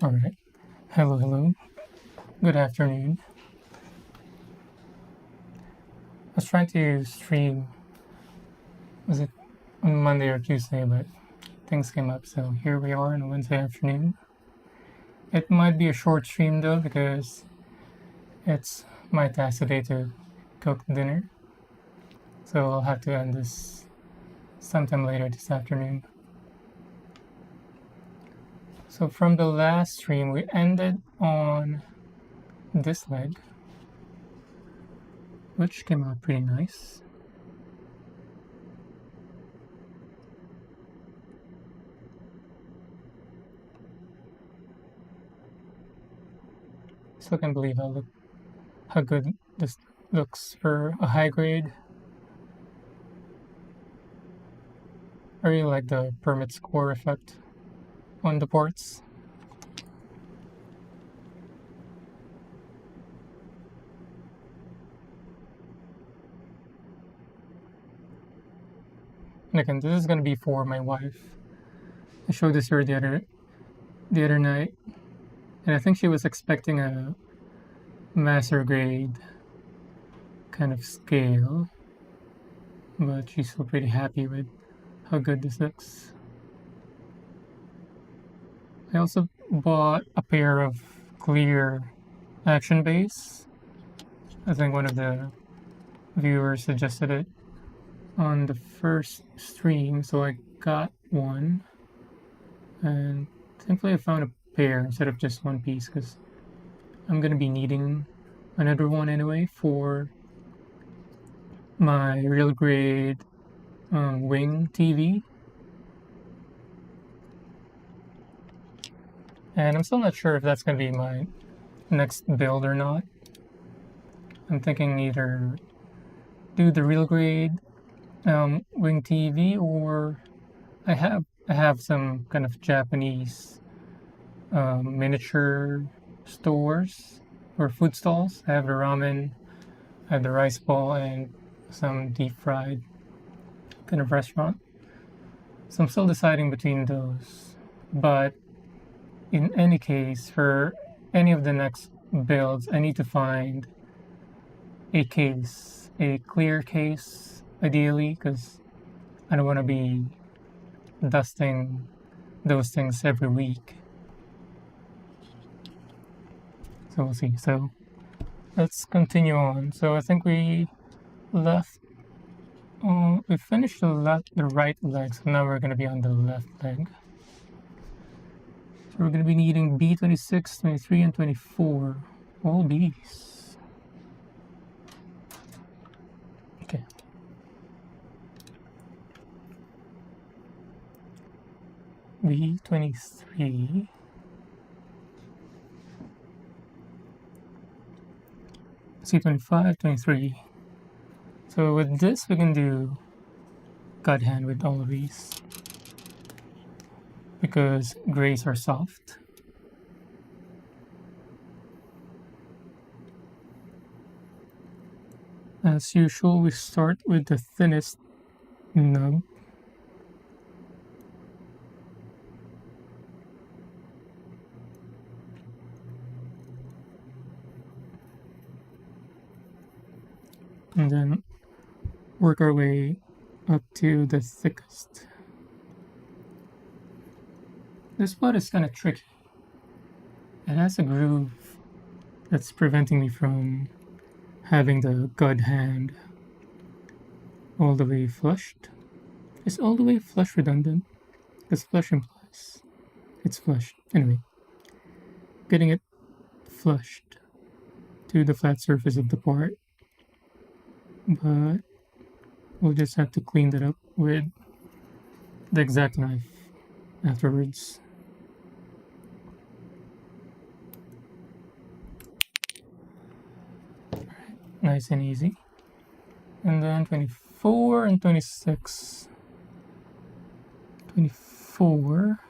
Alright. Hello. Good afternoon. I was trying to stream, was it on Monday or Tuesday, but things came up, so here we are on Wednesday afternoon. It might be a short stream though, because it's my task today to cook dinner. So I'll have to end this sometime later this afternoon. So from the last stream, we ended on this leg, which came out pretty nice. Still can't believe how good this looks for a high grade. I really like the permit score effect on the ports. And again, this is gonna be for my wife. I showed this to her the other night, and I think she was expecting a master grade kind of scale, but she's still pretty happy with how good this looks. I also bought a pair of clear action base. I think one of the viewers suggested it on the first stream, so I got one. And thankfully I found a pair instead of just one piece, because I'm going to be needing another one anyway for my real grade wing TV. And I'm still not sure if that's going to be my next build or not. I'm thinking either do the real grade wing TV, or I have some kind of Japanese miniature stores or food stalls. I have the ramen, I have the rice ball, and some deep fried kind of restaurant. So I'm still deciding between those. But in any case, for any of the next builds, I need to find a case, a clear case, ideally, because I don't want to be dusting those things every week. So we'll see. So let's continue on. So I think we left. We finished the right leg, so now we're going to be on the left leg. So we're going to be needing B26, 23, and 24. All Bs. Okay. B23. C25, 23. So with this, we can do God hand with all of these, because grays are soft. As usual, we start with the thinnest nub. And then work our way up to the thickest. This spot is kind of tricky. It has a groove that's preventing me from having the God hand all the way flushed. Is all the way flush redundant? Because flush implies it's flushed. Anyway, getting it flushed to the flat surface of the part. But we'll just have to clean that up with the exact knife afterwards. Nice and easy. And then 24 and 26. 24,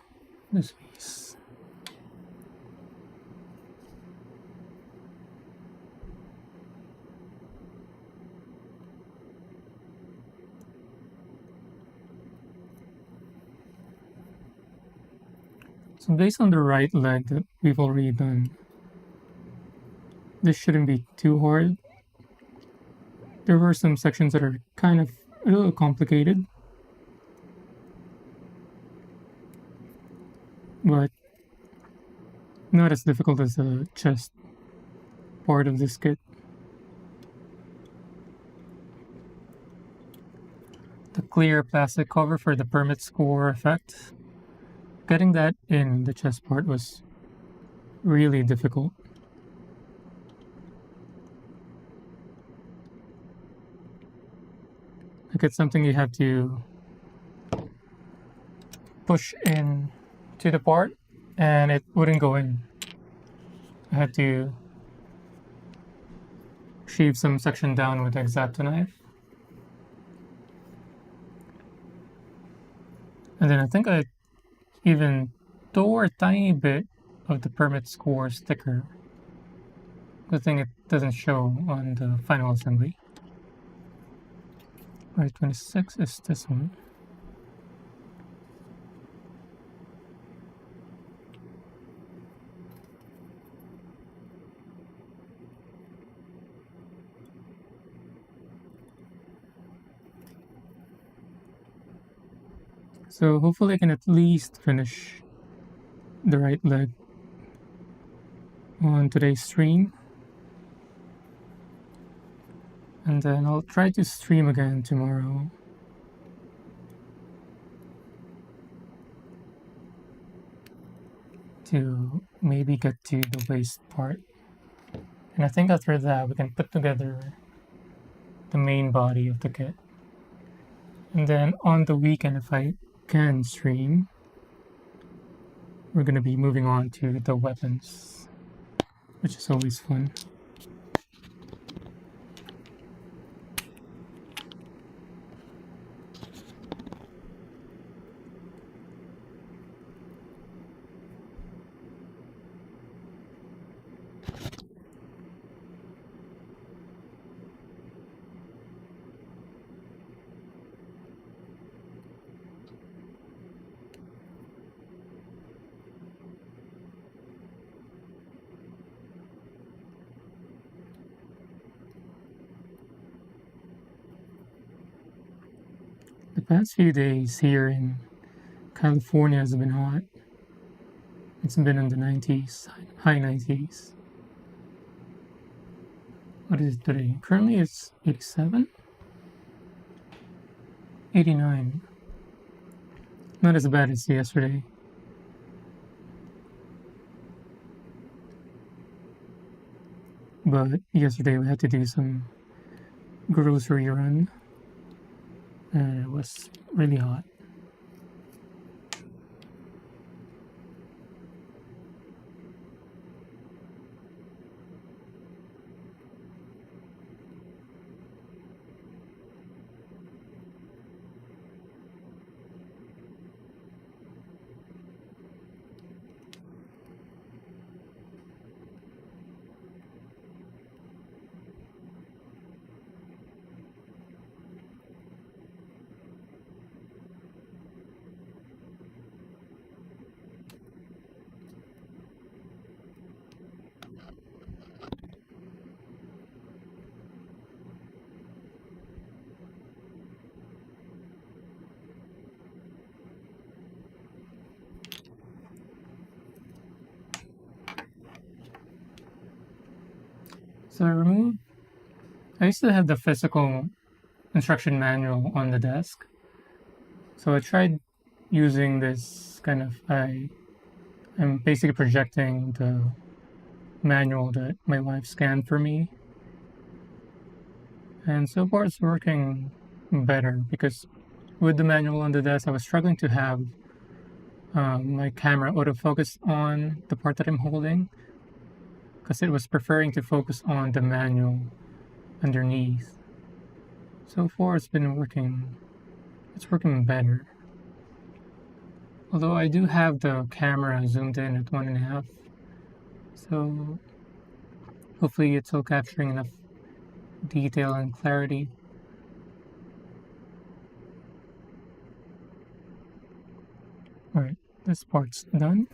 this piece. So based on the right leg that we've already done, this shouldn't be too hard. There were some sections that are kind of a little complicated, but not as difficult as the chest part of this kit. The clear plastic cover for the permit score effect. Getting that in the chest part was really difficult. Like it's something you have to push in to the part and it wouldn't go in. I had to shave some section down with the X-Acto knife. And then I think I even tore a tiny bit of the permit score sticker. Good thing it doesn't show on the final assembly. Right, 26 is this one. So hopefully I can at least finish the right leg on today's stream. And then I'll try to stream again tomorrow. To maybe get to the waist part. And I think after that we can put together the main body of the kit. And then on the weekend, if I can stream, we're going to be moving on to the weapons, which is always fun. The past few days here in California has been hot. It's been in the 90s, high 90s. What is it today? Currently it's 87? 89. Not as bad as yesterday. But yesterday we had to do some grocery run. And it was really hot. So I used to have the physical instruction manual on the desk. So I tried using this kind of, I'm basically projecting the manual that my wife scanned for me. And so far it's working better because with the manual on the desk, I was struggling to have my camera autofocus on the part that I'm holding because it was preferring to focus on the manual underneath. So far it's working better. Although I do have the camera zoomed in at 1.5, so hopefully it's still capturing enough detail and clarity. Alright, this part's done.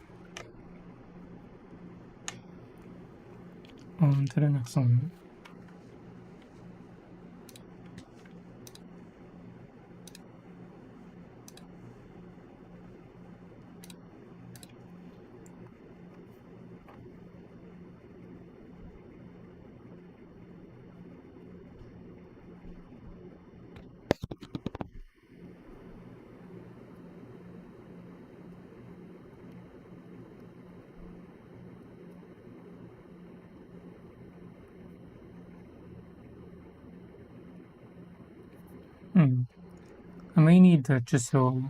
on to the next one. I may need the chisel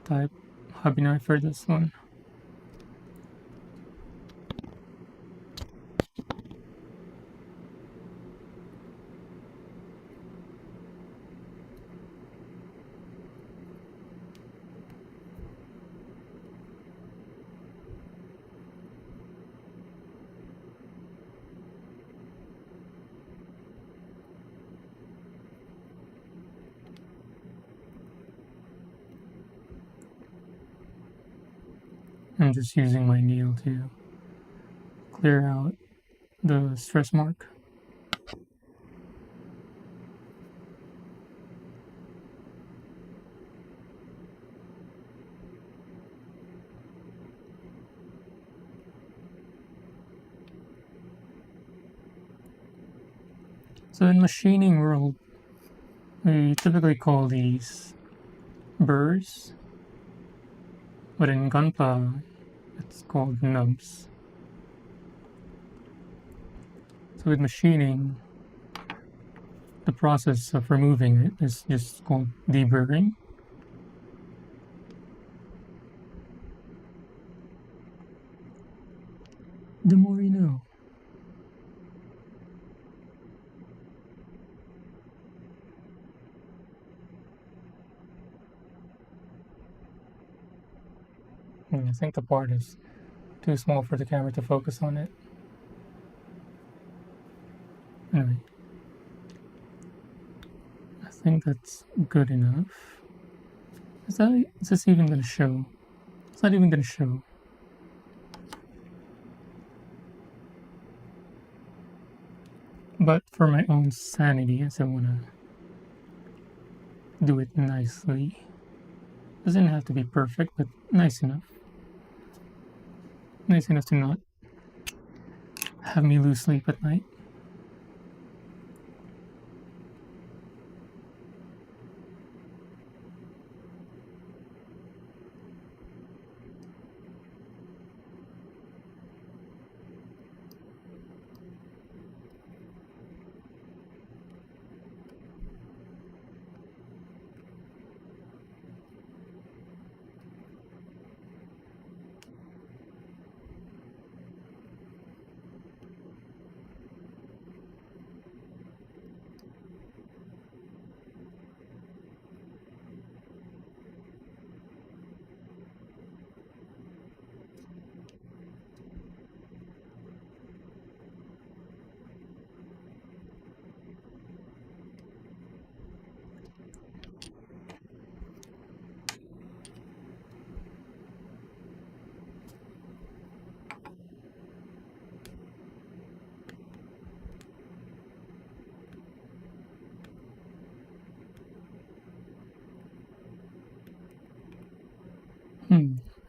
type hobby knife for this one. I'm just using my nail to clear out the stress mark. So in machining world, we typically call these burrs, but in Gunpla, it's called nubs. So with machining, the process of removing it is just called deburring. The more you know. I think the part is too small for the camera to focus on it. Anyway, I think that's good enough. Is this even going to show? It's not even going to show. But for my own sanity, as I want to do it nicely. Doesn't have to be perfect, but nice enough. Nice enough to not have me lose sleep at night.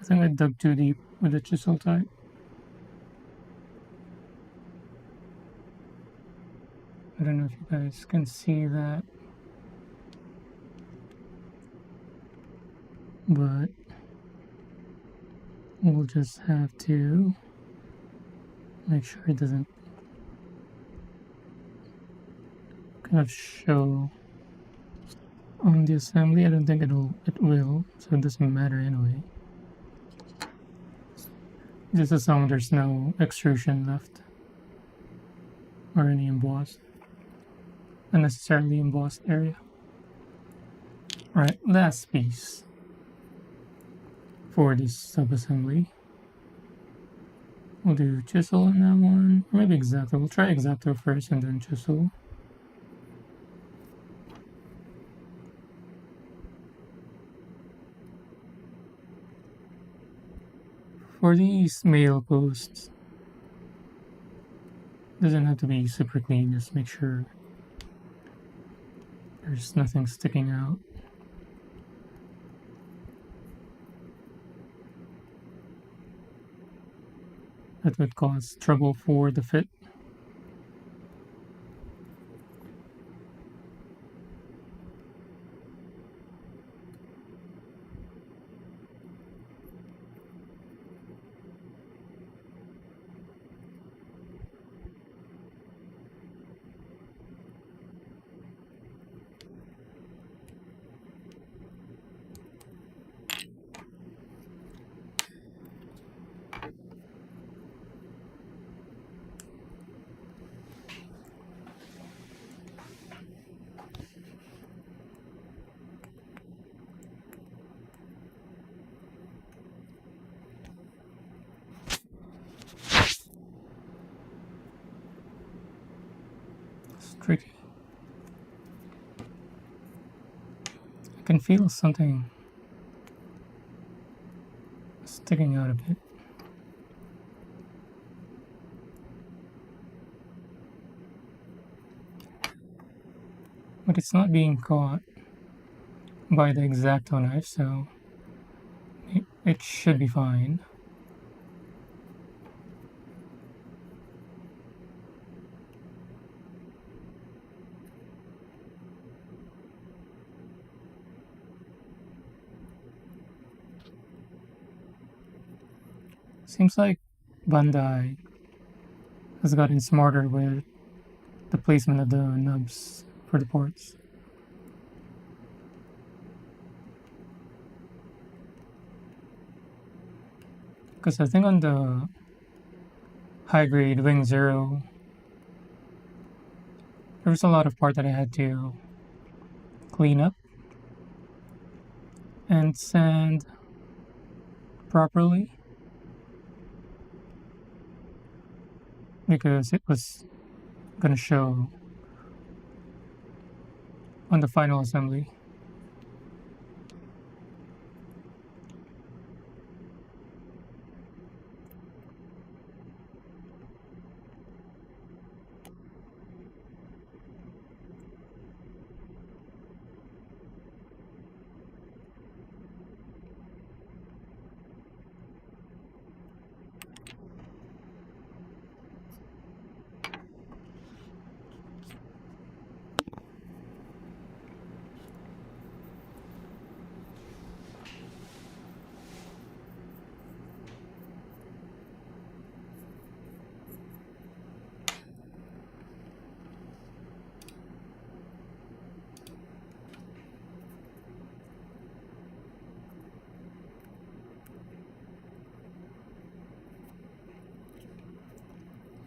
I think I dug too deep with the chisel type. I don't know if you guys can see that, but we'll just have to make sure it doesn't kind of show on the assembly. I don't think it will, so it doesn't matter anyway. Just as long as there's no extrusion left or any unnecessarily embossed area. Alright, last piece for this sub-assembly. We'll do chisel on that one, or maybe X-Acto. We'll try X-Acto first and then chisel. For these mail posts, Doesn't have to be super clean, just make sure there's nothing sticking out. That would cause trouble for the fit. It's tricky. I can feel something sticking out a bit. But it's not being caught by the X-Acto knife, so it should be fine. Seems like Bandai has gotten smarter with the placement of the nubs for the ports. Because I think on the high grade Wing Zero, there was a lot of part that I had to clean up and sand properly because it was gonna show on the final assembly.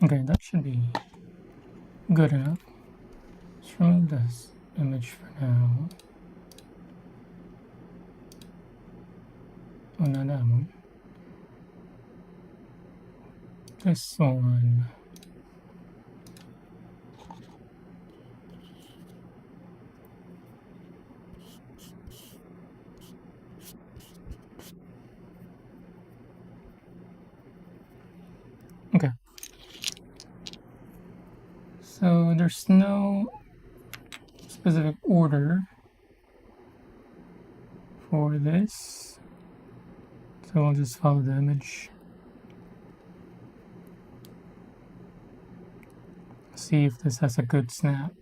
Okay, that should be good enough. Let's remove this image for now. Oh, not that one. This one. Okay. So there's no specific order for this. So I'll just follow the image. See if this has a good snap.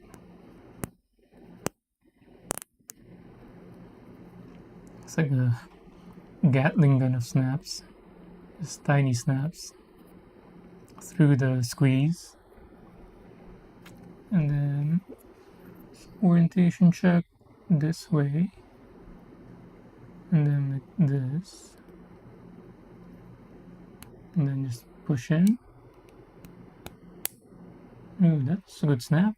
It's like a Gatling gun of snaps. Just tiny snaps through the squeeze. And then orientation check this way. And then like this. And then just push in. Ooh, that's a good snap.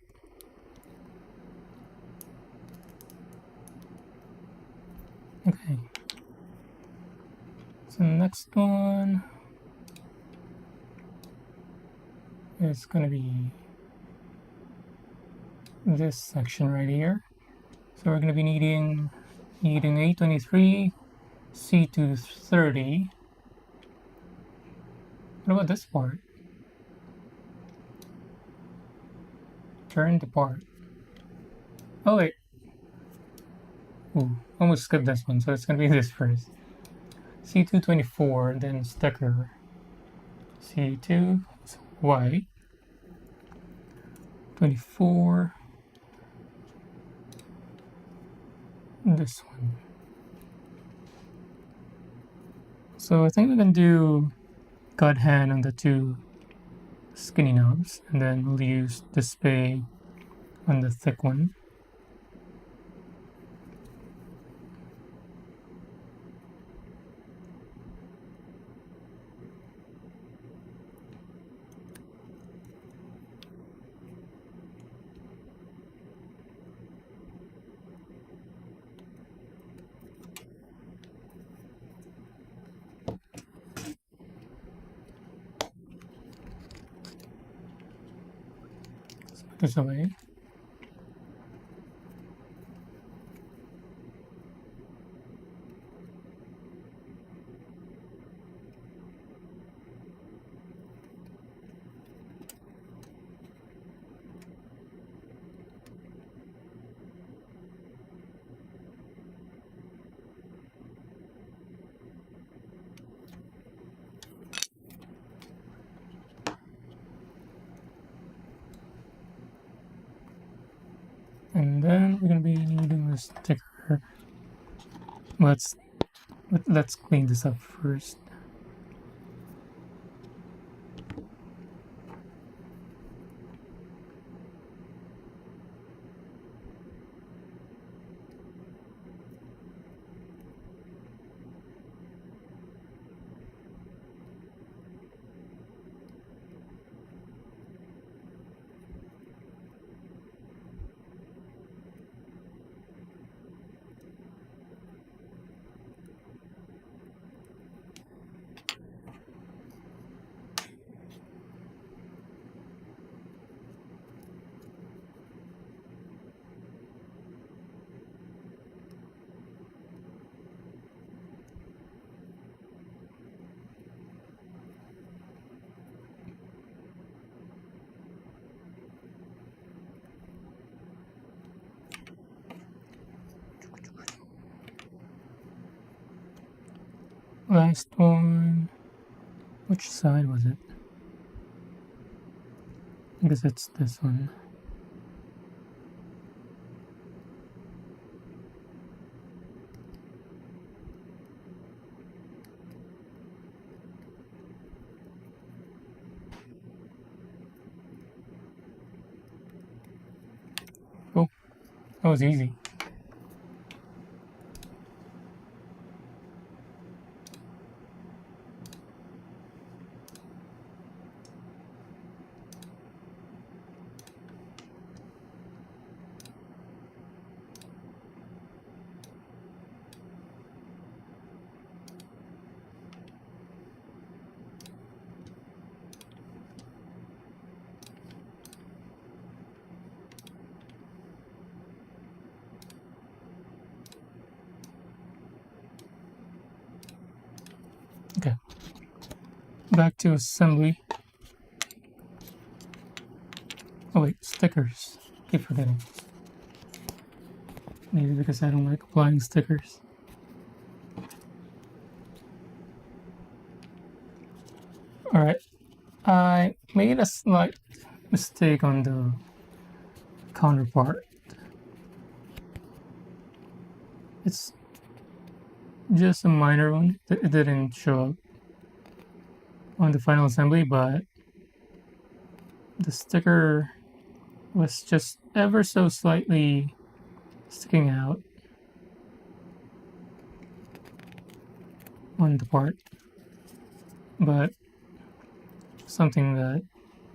Okay. So the next one is gonna be this section right here. So we're gonna be needing A23, C230. What about this part? Return to part. Oh wait. Ooh, almost skipped this one, so it's gonna be this first. C224, then sticker. C2, Y. 24. This one. So I think we can do God hand on the two skinny knobs, and then we'll use display on the thick one. Let's put this away. And then we're gonna be needing the sticker. Let's clean this up first. Last one. Which side was it? I guess it's this one. Oh, that was easy. Okay. Back to assembly. Oh wait, stickers. Keep forgetting. Maybe because I don't like applying stickers. Alright. I made a slight mistake on the counterpart. It's just a minor one. It didn't show up on the final assembly, but the sticker was just ever so slightly sticking out on the part. But something that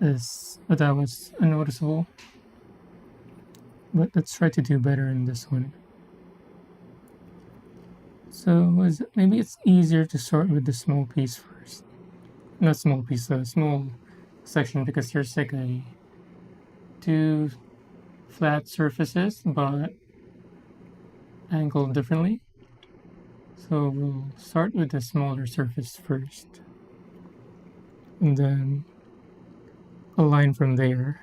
was unnoticeable. But let's try to do better in this one. So maybe it's easier to start with the small piece first. Not small piece, a small section, because there's like two flat surfaces but angled differently. So we'll start with the smaller surface first, and then align from there.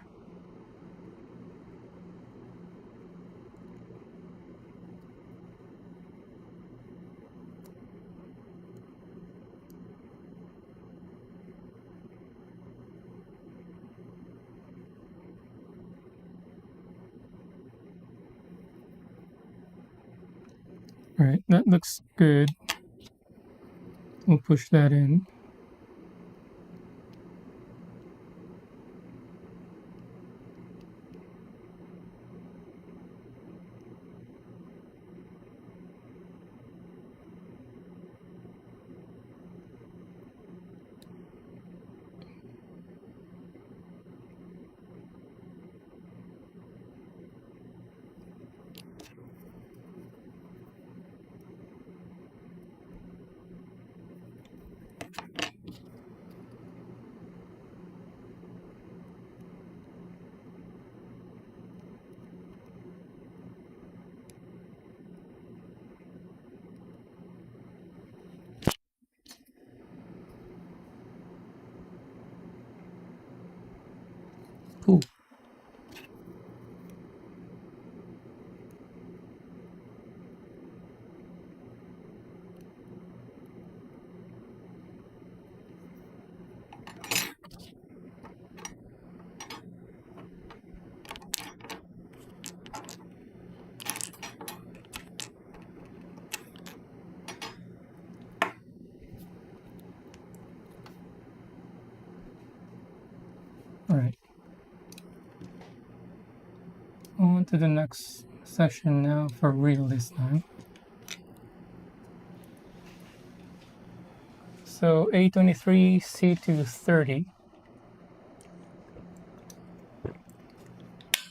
Alright, that looks good. We'll push that in. Cool. Alright. On to the next session now, for real this time. So A23, C230,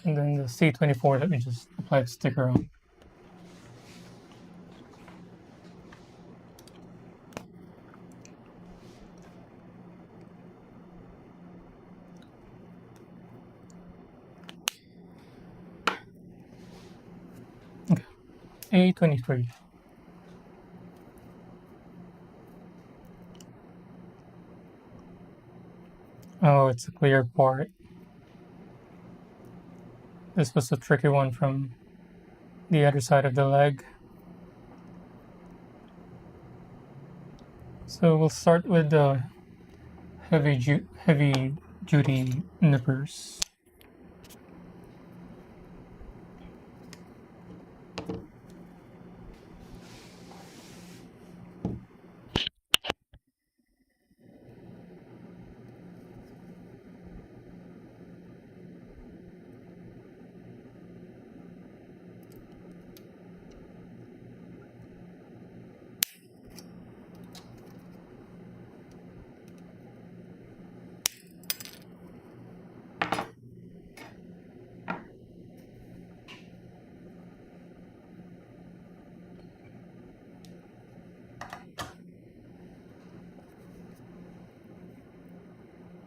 and then the C24 that we just applied a sticker on. Okay, A23. Oh, it's a clear part. This was a tricky one from the other side of the leg. So we'll start with the heavy duty nippers.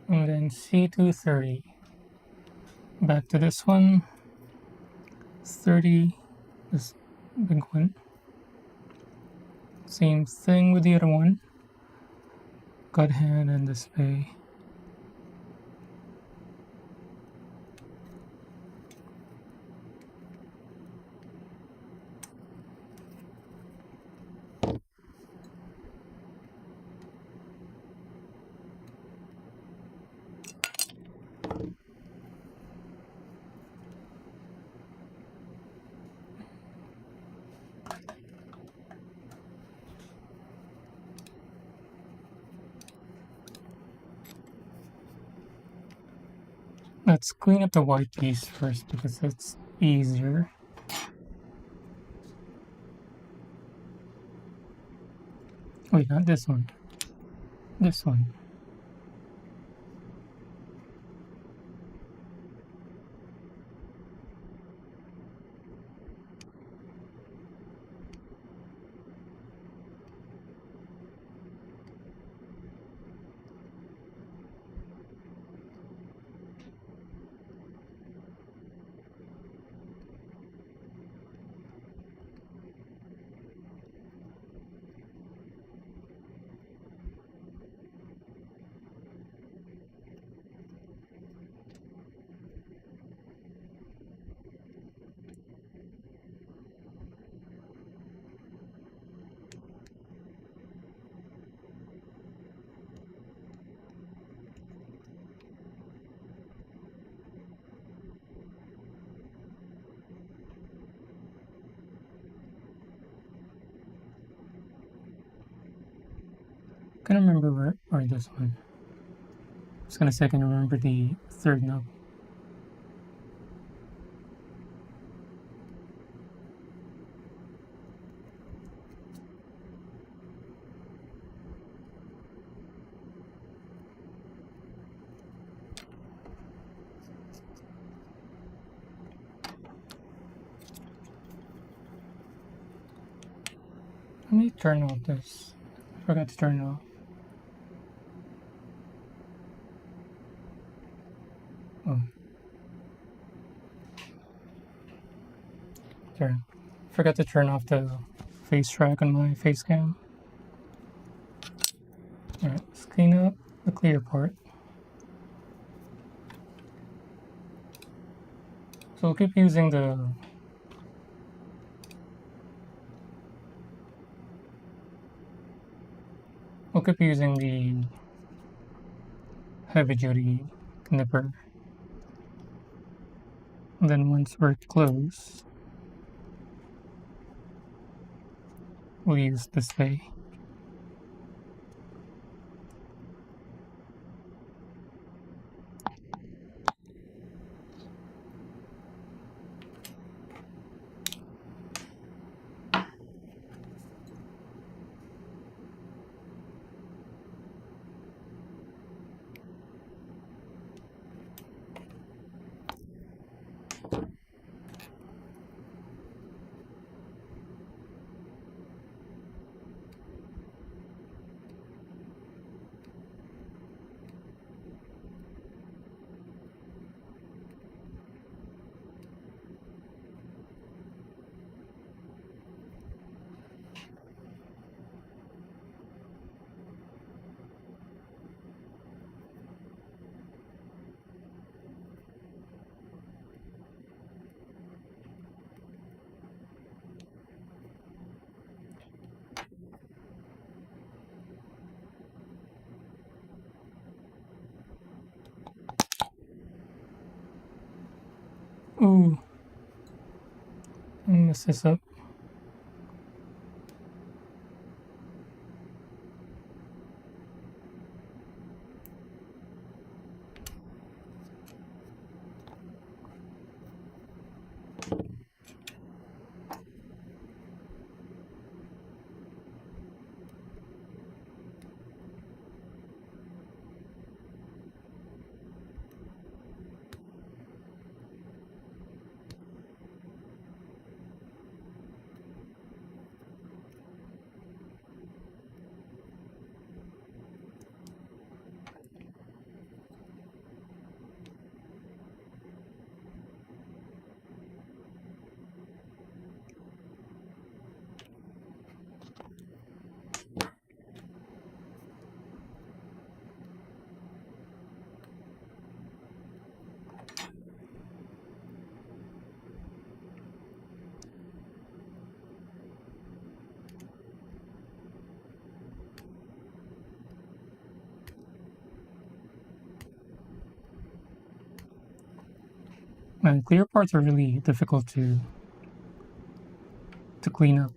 And then C230. Back to this one. 30, this big one. Same thing with the other one. God hand and display. Let's clean up the white piece first because it's easier. Wait, not this one. This one. Can remember where, or this one. I was gonna say I can remember the third note. Let me turn off this. I forgot to turn it off. Oh. Turn. Forgot to turn off the face track on my face cam. Alright, let's clean up the clear part. So we'll keep using the heavy duty nipper. And then once we're close, we'll use this way. Ooh, I messed this up. And clear parts are really difficult to clean up.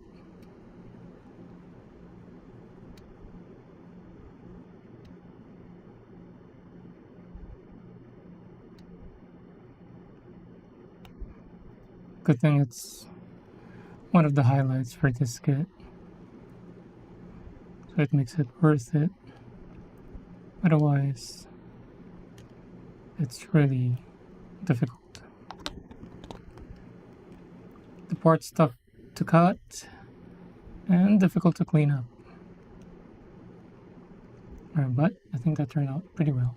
Good thing it's one of the highlights for this kit, so it makes it worth it. Otherwise, it's really difficult. The part's tough to cut and difficult to clean up. But I think that turned out pretty well.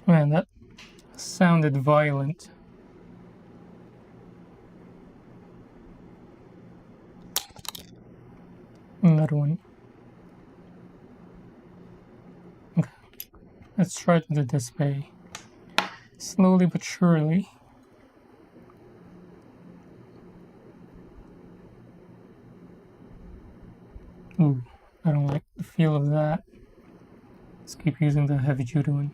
Man, that sounded violent. Another one. Okay, let's try to do this way. Slowly but surely. Ooh, I don't like the feel of that. Let's keep using the heavy duty one.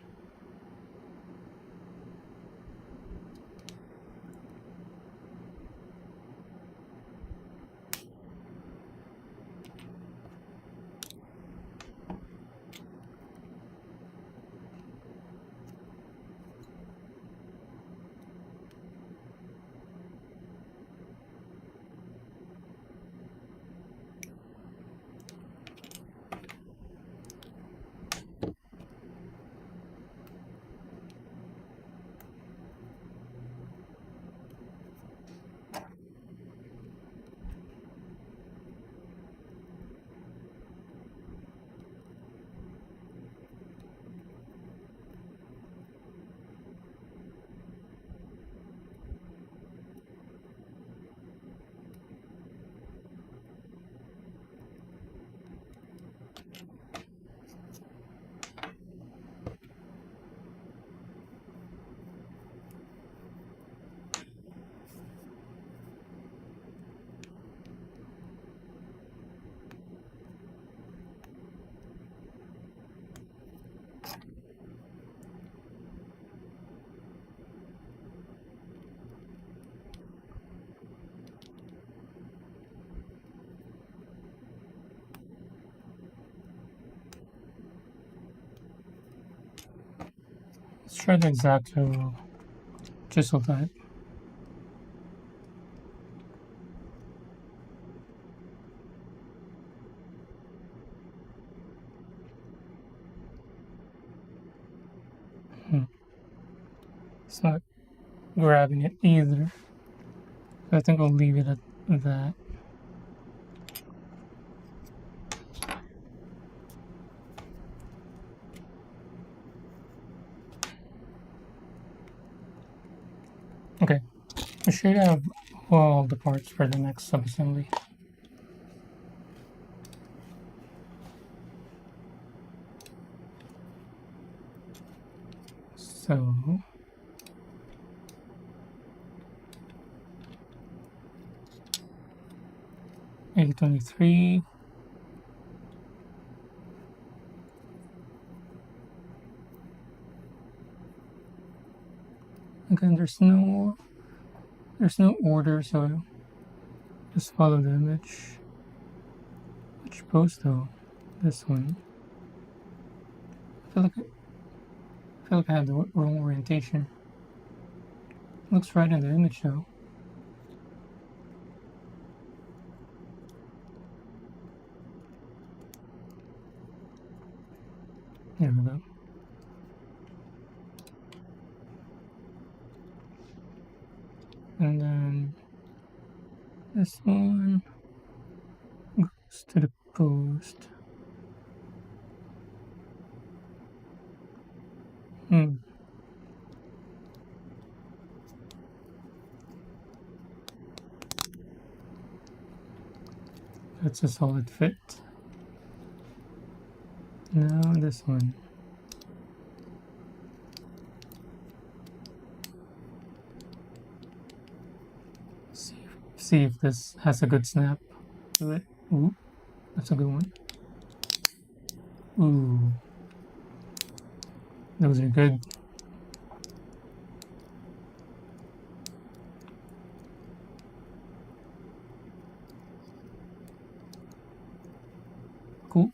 Let's try the Exacto chisel type. It's not grabbing it either. I think I'll leave it at that. Okay, I should have all the parts for the next subassembly. So, 823. Again, there's no order, so just follow the image. Which post though? This one. I feel like I have the wrong orientation. Looks right in the image though. There we go. And then this one goes to the post. That's a solid fit. Now this one. See if this has a good snap to it. Ooh, that's a good one. Ooh, those are good. Cool.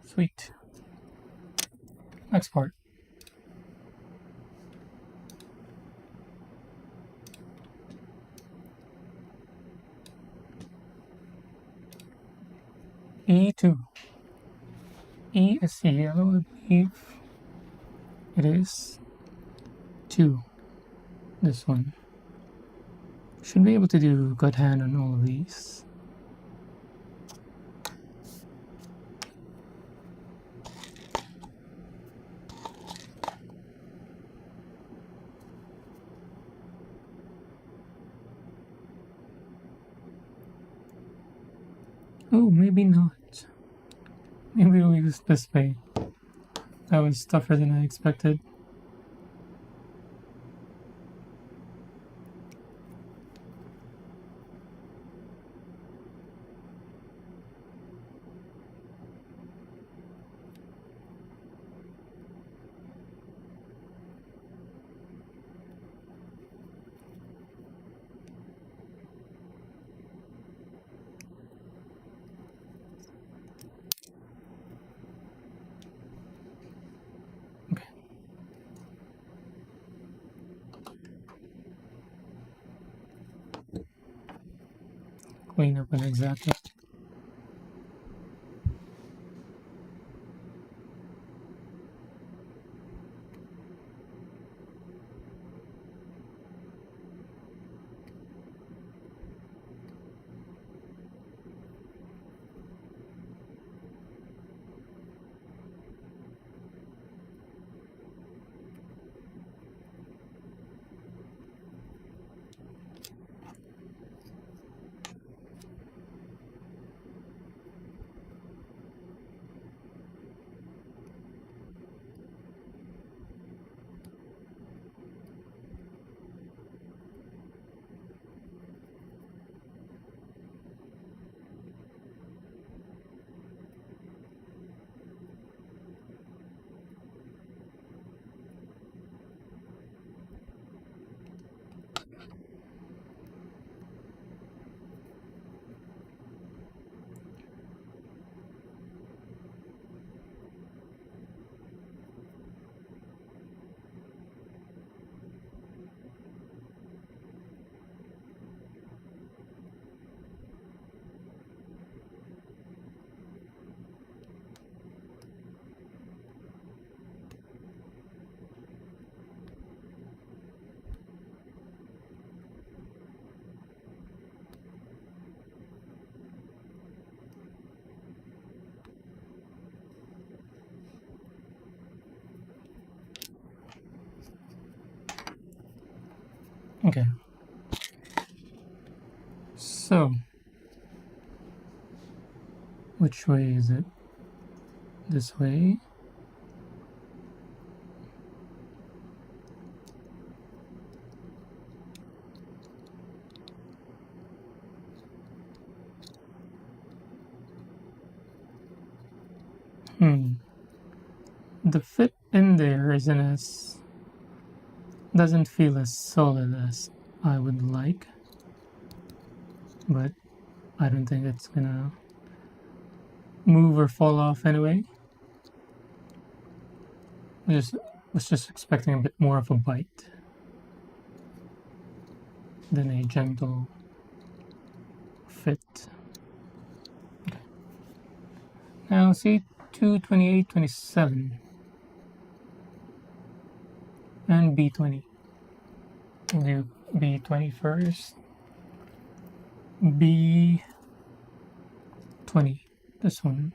Sweet. Next part. E2. E is yellow, I believe. It is 2. This one. Should be able to do good hand on all of these. Oh, maybe not. Maybe we'll use this way. That was tougher than I expected. Okay. Clean up an exactly. Okay. So, which way is it? This way? The fit in there doesn't feel as solid as I would like, but I don't think it's gonna move or fall off anyway. I was just expecting a bit more of a bite than a gentle fit. Okay. Now see 228, 27, and B20. We'll do B20 first. B20. This one.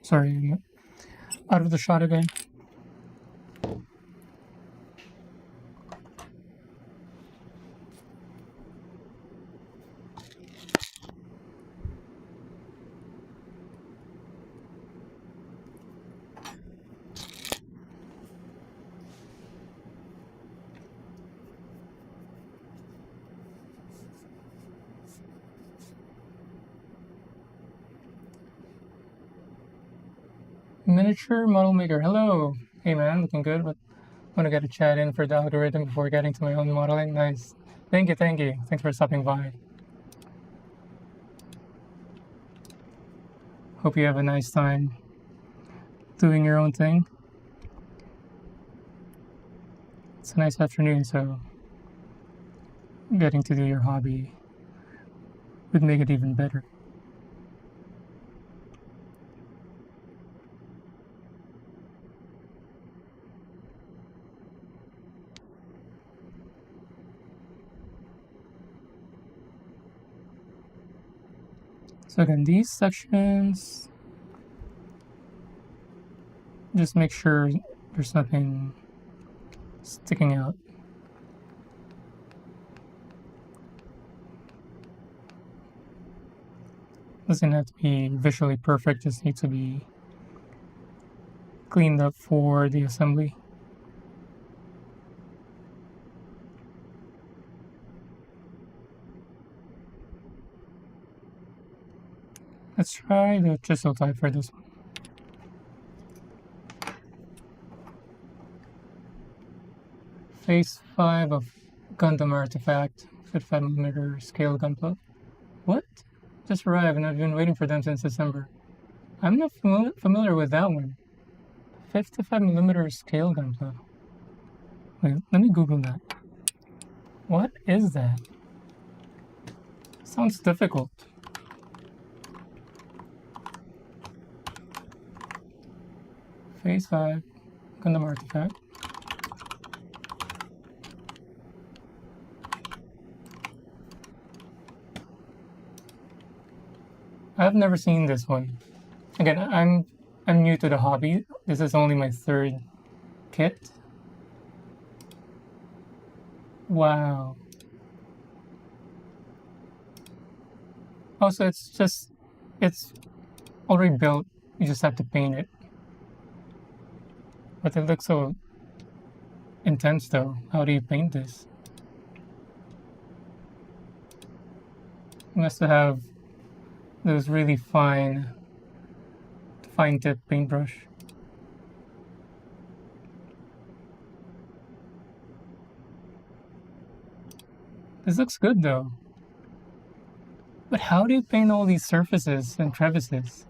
Sorry, I'm out of the shot again. Miniature model maker. Hello. Hey man, looking good, but want to get a chat in for the algorithm before getting to my own modeling. Nice. Thank you, thank you. Thanks for stopping by. Hope you have a nice time doing your own thing. It's a nice afternoon, so getting to do your hobby would make it even better. So again, these sections, just make sure there's nothing sticking out. Doesn't have to be visually perfect, just needs to be cleaned up for the assembly. Let's try the chisel type for this one. Phase 5 of Gundam artifact, 55mm scale gunpla. What? Just arrived and I've been waiting for them since December. I'm not familiar with that one. 55mm scale gunpla. Wait, let me Google that. What is that? Sounds difficult. Phase 5, Gundam artifact. I've never seen this one. Again, I'm new to the hobby. This is only my third kit. Wow. Also, it's already built. You just have to paint it. But it looks so intense though. How do you paint this? You must have those really fine tip paintbrush. This looks good though. But how do you paint all these surfaces and crevices?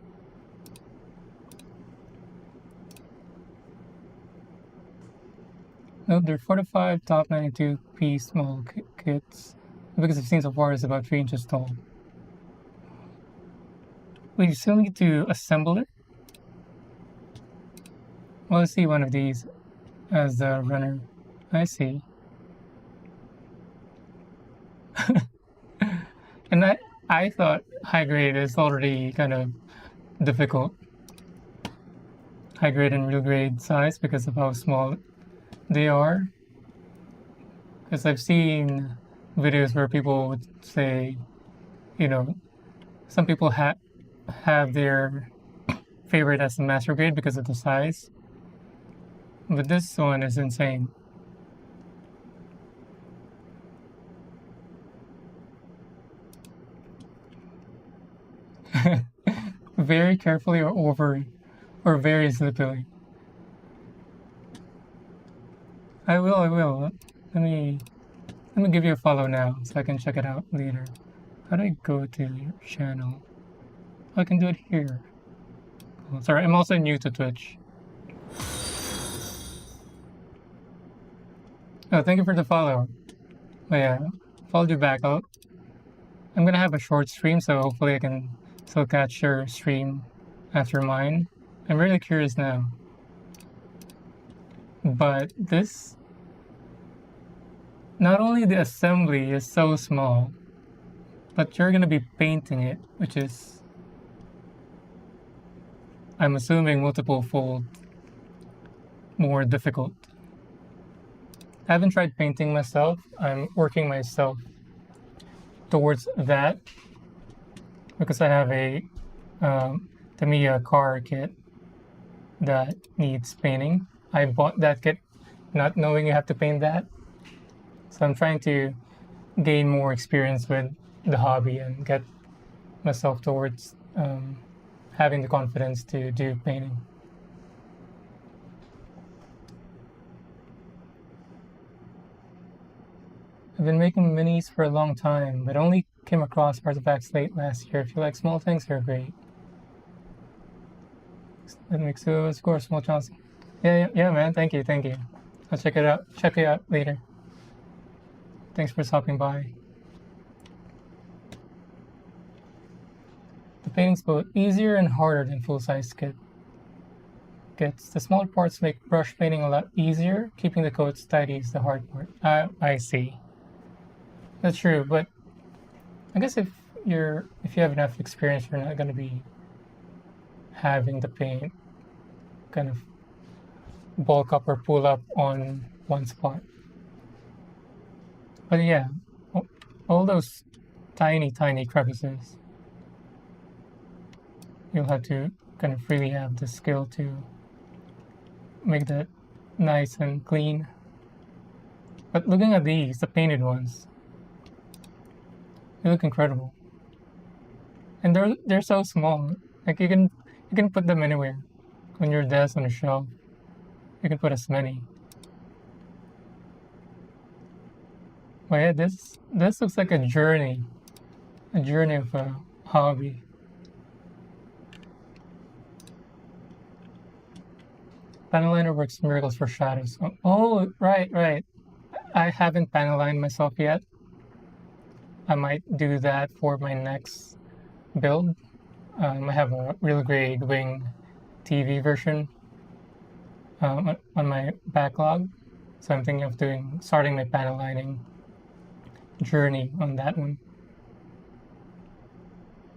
Note they're 45 top 92 piece small kits. The biggest I've seen so far is about 3 inches tall. Wait, you still need to assemble it? Well, let's see one of these as the runner. I see. And I thought high grade is already kind of difficult. High grade and real grade size because of how small they are. Because I've seen videos where people would say, you know, some people have their favorite as the master grade because of the size. But this one is insane. Very carefully or very slippily. I will. Let me give you a follow now so I can check it out later. How do I go to your channel? I can do it here. Oh, sorry, I'm also new to Twitch. Oh, thank you for the follow. But yeah, followed you back out. I'm gonna have a short stream, so hopefully I can still catch your stream after mine. I'm really curious now. But this, not only the assembly is so small, but you're gonna be painting it, which is, I'm assuming, multiple fold more difficult. I haven't tried painting myself. I'm working myself towards that because I have a Tamiya car kit that needs painting. I bought that kit not knowing you have to paint that. So I'm trying to gain more experience with the hobby and get myself towards having the confidence to do painting. I've been making minis for a long time, but only came across artifacts late last year. If you like small things, they're great. That makes a score, small chance. Yeah, man. Thank you. I'll check it out. Check it out later. Thanks for stopping by. The painting's both easier and harder than full-size kits. The small parts make brush painting a lot easier. Keeping the coats tidy is the hard part. I see. That's true, but I guess if you have enough experience, you're not gonna be having the paint kind of bulk up or pull up on one spot. But yeah, all those tiny crevices, you'll have to kind of really have the skill to make that nice and clean. But looking at these, the painted ones, they look incredible. And they're so small. Like you can put them anywhere. On your desk, on a shelf. You can put as many. But yeah, this looks like a journey of a hobby. Panel liner works miracles for shadows. Oh, right. I haven't panel lined myself yet. I might do that for my next build. I have a real grade wing TV version on my backlog, so I'm thinking of starting my panel lining journey on that one.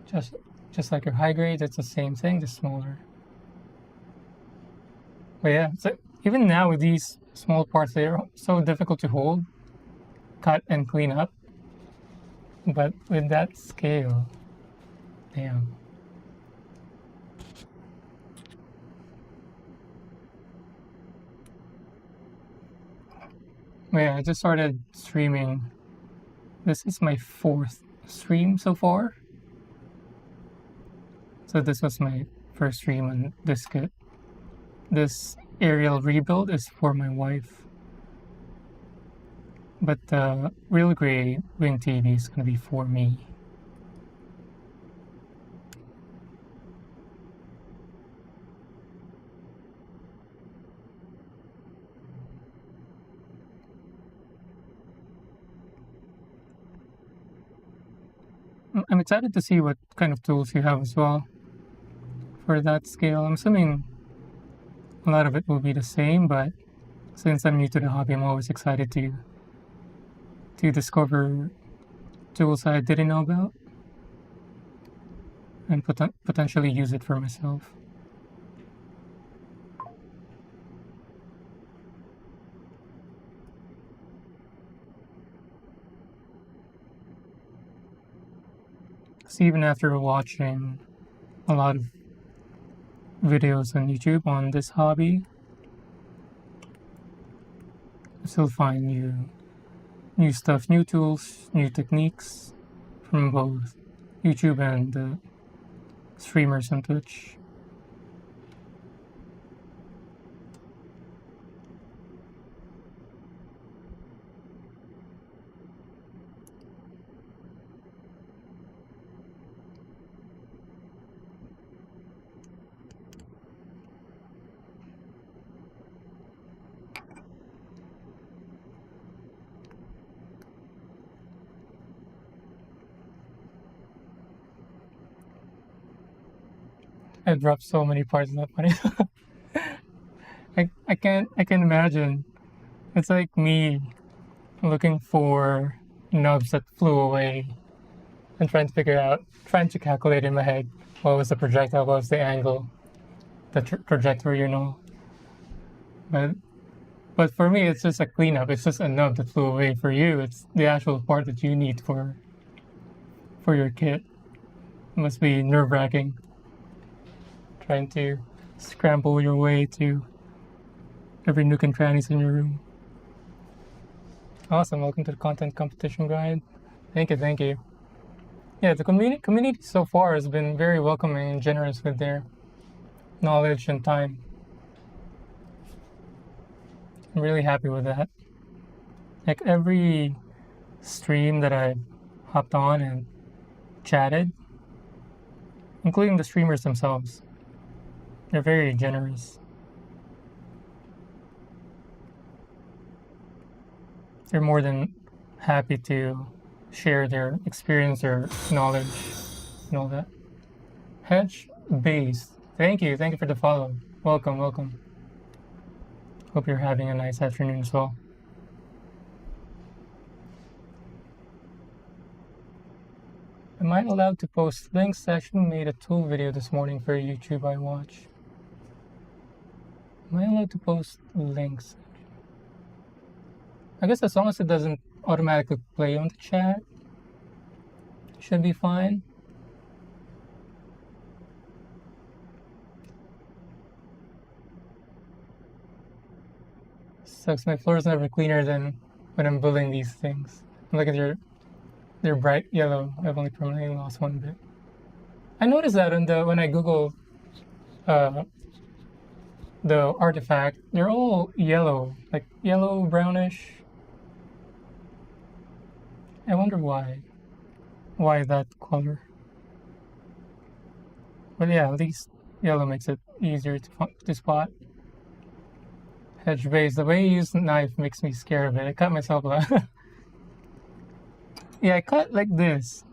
Just like your high grades, it's the same thing, just smaller. But yeah, so even now with these small parts, they're so difficult to hold, cut, and clean up. But with that scale, damn. But yeah, I just started streaming. This is my 4th stream so far. So this was my first stream on this kit. This aerial rebuild is for my wife. But the real grade wing TV is gonna be for me. I'm excited to see what kind of tools you have as well for that scale. I'm assuming a lot of it will be the same, but since I'm new to the hobby, I'm always excited to discover tools I didn't know about and potentially use it for myself. So even after watching a lot of videos on YouTube on this hobby, I still find new stuff, new tools, new techniques from both YouTube and streamers on Twitch. I dropped so many parts of that funny. I can't imagine. It's like me looking for nubs that flew away and trying to calculate in my head what was the projectile, what was the angle, the trajectory, But for me, it's just a cleanup. It's just a nub that flew away. For you, it's the actual part that you need for your kit. It must be nerve-wracking trying to scramble your way to every nook and crannies in your room. Awesome. Welcome to the content competition guide. Thank you. Yeah, the community so far has been very welcoming and generous with their knowledge and time. I'm really happy with that. Like every stream that I've hopped on and chatted, including the streamers themselves, they're very generous. they're more than happy to share their experience, their knowledge, and all that. Hedge base. Thank you for the follow. Welcome, welcome. Hope you're having a nice afternoon as well. Am I allowed to post links? I actually made a tool video this morning for YouTube I watch. Am I allowed to post links? I guess as long as it doesn't automatically play on the chat, should be fine. Sucks, my floor is never cleaner than when I'm building these things. Look at they're bright yellow. I've only permanently lost one bit. I noticed that when I Google the artifact, they're all yellow, like yellow, brownish. I wonder why. Why that color? But yeah, at least yellow makes it easier to spot. Hedge base. The way you use the knife makes me scared of it. I cut myself a lot. Yeah, I cut like this.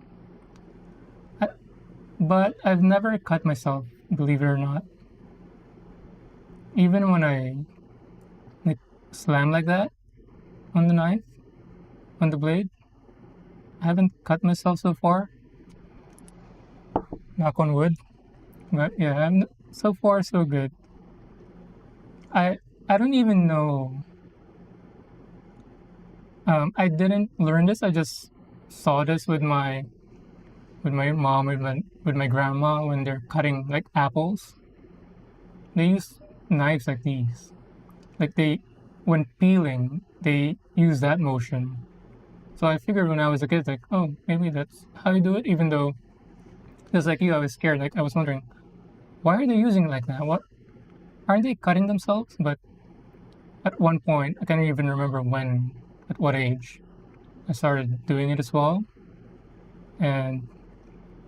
But I've never cut myself, believe it or not. Even when I like slam like that on the knife, on the blade, I haven't cut myself so far. Knock on wood. But yeah, so far so good. I don't even know. I didn't learn this. I just saw this with my mom, with my grandma when they're cutting like apples. They use knives like these. Like when peeling, they use that motion. So I figured when I was a kid, like, oh, maybe that's how you do it. Even though, just like you, I was scared. Like I was wondering, why are they using it like that? What aren't they cutting themselves? But at one point, I can't even remember at what age, I started doing it as well. And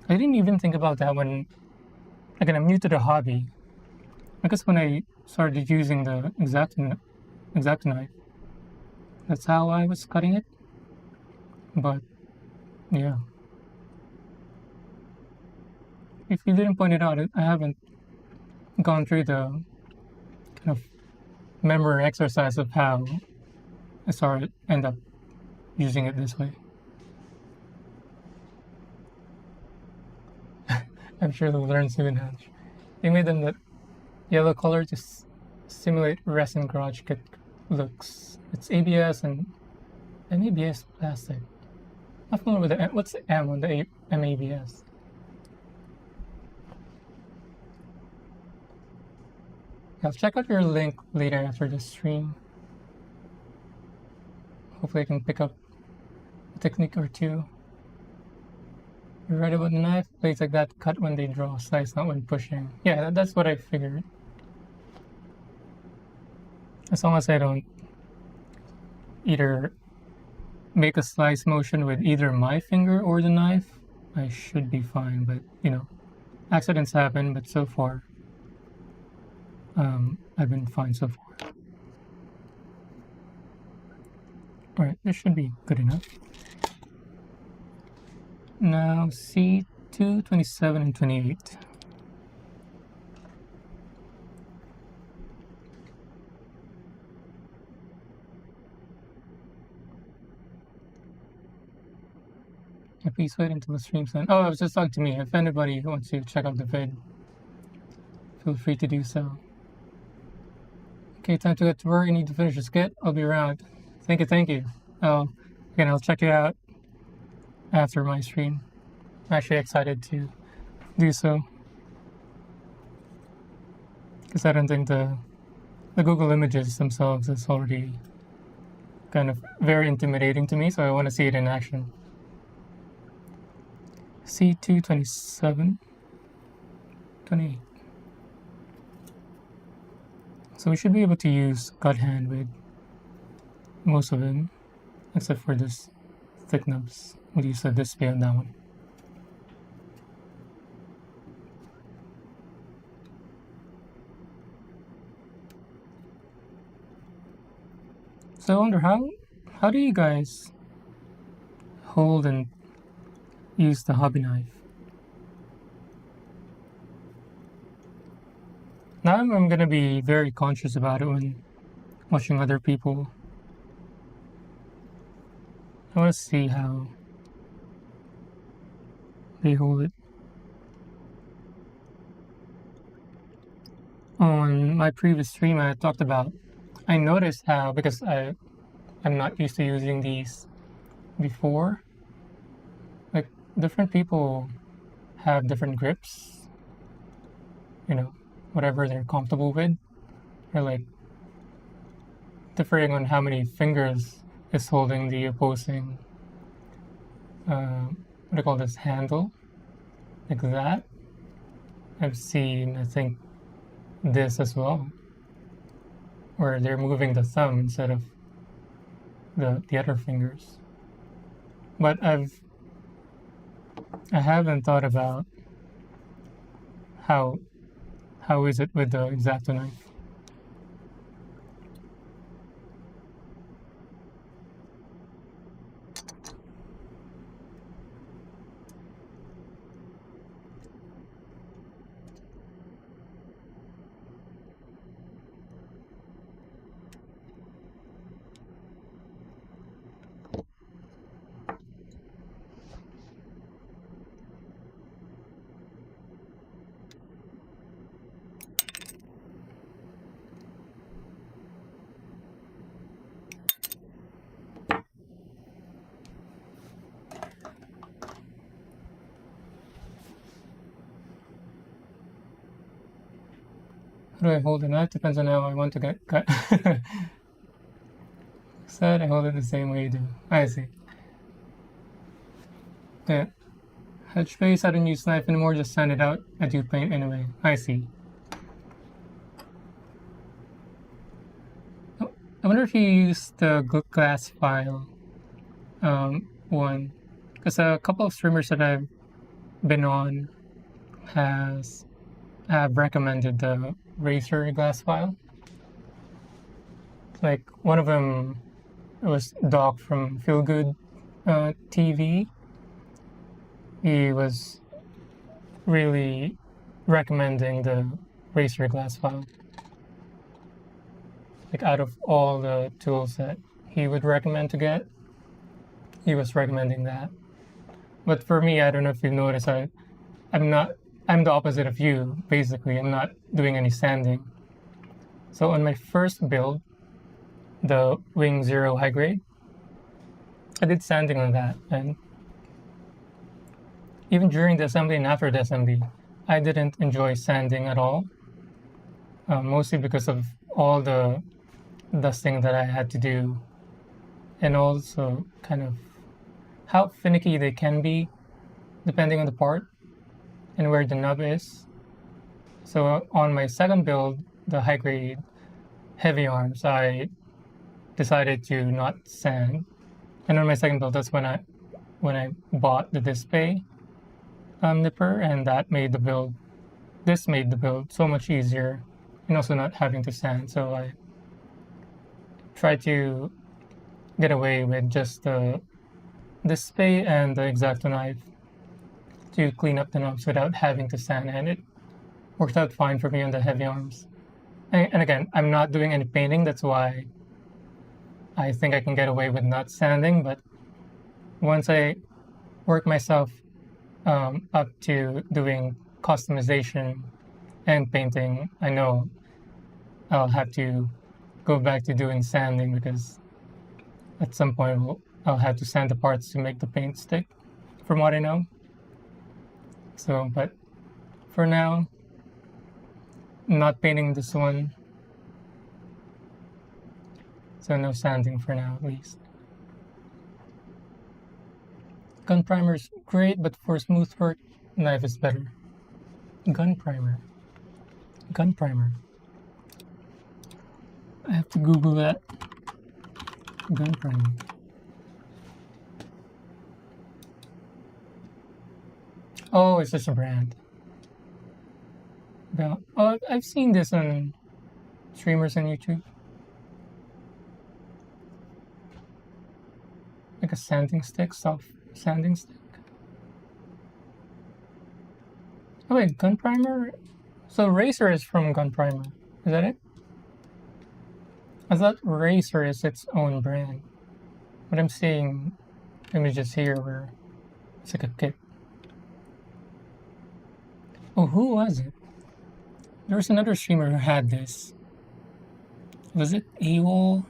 I didn't even think about that when, again, I'm new to the hobby. I guess when I started using the exact knife, that's how I was cutting it. But yeah, if you didn't point it out, I haven't gone through the kind of memory exercise of how I end up using it this way. I'm sure they'll learn soon, Hatch. They made them that yellow color to simulate resin garage kit looks. It's ABS and MABS plastic. I'm familiar with the what's the M on the MABS? I'll check out your link later after the stream. Hopefully I can pick up a technique or two. You're right about the knife. Blades like that cut when they draw a slice, not when pushing. Yeah, that's what I figured. As long as I don't either make a slice motion with either my finger or the knife, I should be fine. But, accidents happen, but so far, I've been fine so far. Alright, this should be good enough. Now, C2, 27, and 28. Please wait until the stream's done. Oh, I was just talking to me. If anybody wants to check out the vid, feel free to do so. Okay, time to get to work. I need to finish this kit. I'll be around. Thank you. Again, I'll check you out after my stream. I'm actually excited to do so. Because I don't think the Google images themselves is already kind of very intimidating to me, so I want to see it in action. C2, 27, 28. So we should be able to use God hand with most of them, except for this thick nubs. We'll use a display on that one. So I wonder how How do you guys hold and use the hobby knife? Now I'm gonna be very conscious about it when watching other people. I want to see how they hold it. On my previous stream, I talked about. I noticed how, because I'm not used to using these before. Like, different people have different grips. You know, whatever they're comfortable with. Or like differing on how many fingers is holding the opposing. What do you call this, handle? Like that. I've seen, I think, this as well, where they're moving the thumb instead of the other fingers. But I haven't thought about how is it with the X-Acto knife. How do I hold the knife? Depends on how I want to get cut. Said I hold it the same way you do. I see. Yeah. Headspace, I don't use knife anymore, just sand it out. I do paint anyway. I see. Oh, I wonder if you use the glass file one. Because a couple of streamers that I've been on have recommended the Razer glass file. Like one of them, it was Doc from Feel Good TV. He was really recommending the Razer glass file. Like out of all the tools that he would recommend to get, he was recommending that. But for me, I don't know if you've noticed, I'm the opposite of you, basically. I'm not doing any sanding. So on my first build, the Wing Zero high grade, I did sanding on that, and even during the assembly and after the assembly, I didn't enjoy sanding at all, mostly because of all the dusting that I had to do, and also kind of how finicky they can be depending on the part and where the nub is. So on my second build, the high grade heavy arms, I decided to not sand. And on my second build, that's when I bought the display nipper, and this made the build so much easier, and also not having to sand. So I tried to get away with just the display and the X-Acto knife to clean up the knobs without having to sand, and it worked out fine for me on the heavy arms. And again, I'm not doing any painting, that's why I think I can get away with not sanding. But once I work myself up to doing customization and painting, I know I'll have to go back to doing sanding, because at some point I'll have to sand the parts to make the paint stick, from what I know. So, but for now, not painting this one, so no sanding for now at least. Gun primer's great, but for smooth work, knife is better. Gun primer. I have to Google that. Gun primer. Oh, it's just a brand. Oh, I've seen this on streamers on YouTube. sanding stick, soft sanding stick. Oh wait, gun primer? So Racer is from gun primer. Is that it? I thought Racer is its own brand. But I'm seeing images here where it's like a kit. Oh, who was it? There was another streamer who had this. Was it AWOL?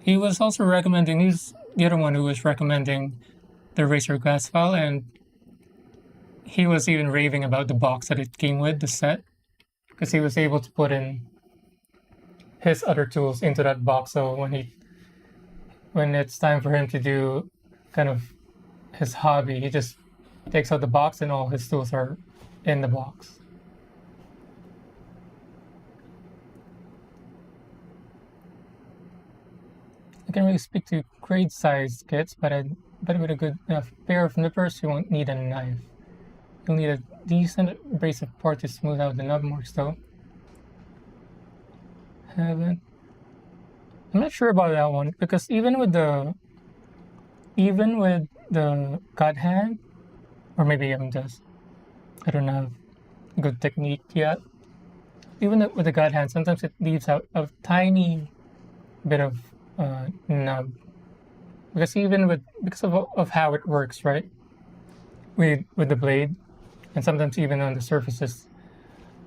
He was also recommending, he's the other one who was recommending the Racer glass file, and he was even raving about the box that it came with, the set, because he was able to put in his other tools into that box. So when it's time for him to do kind of his hobby, he just takes out the box and all his tools are in the box. I can really speak to grade-sized kits, but with a good enough pair of nippers, you won't need a knife. You'll need a decent abrasive part to smooth out the nub marks, though. I'm not sure about that one, because even with the God hand, or maybe I don't have good technique yet. Even with the God hand, sometimes it leaves out a tiny bit of nub, because of how it works, right? With the blade, and sometimes even on the surfaces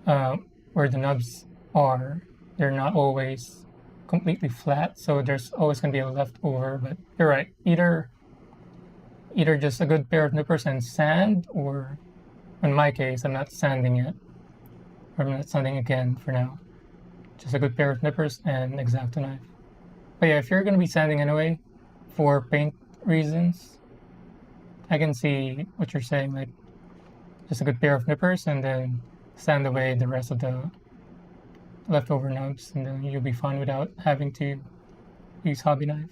where the nubs are, they're not always completely flat, so there's always going to be a leftover. But you're right, either just a good pair of nippers and sand, or in my case, I'm not sanding it, or I'm not sanding again for now. Just a good pair of nippers and an X-Acto knife. But yeah, if you're going to be sanding anyway, for paint reasons, I can see what you're saying, like just a good pair of nippers and then sand away the rest of the leftover nubs, and then you'll be fine without having to use hobby knife.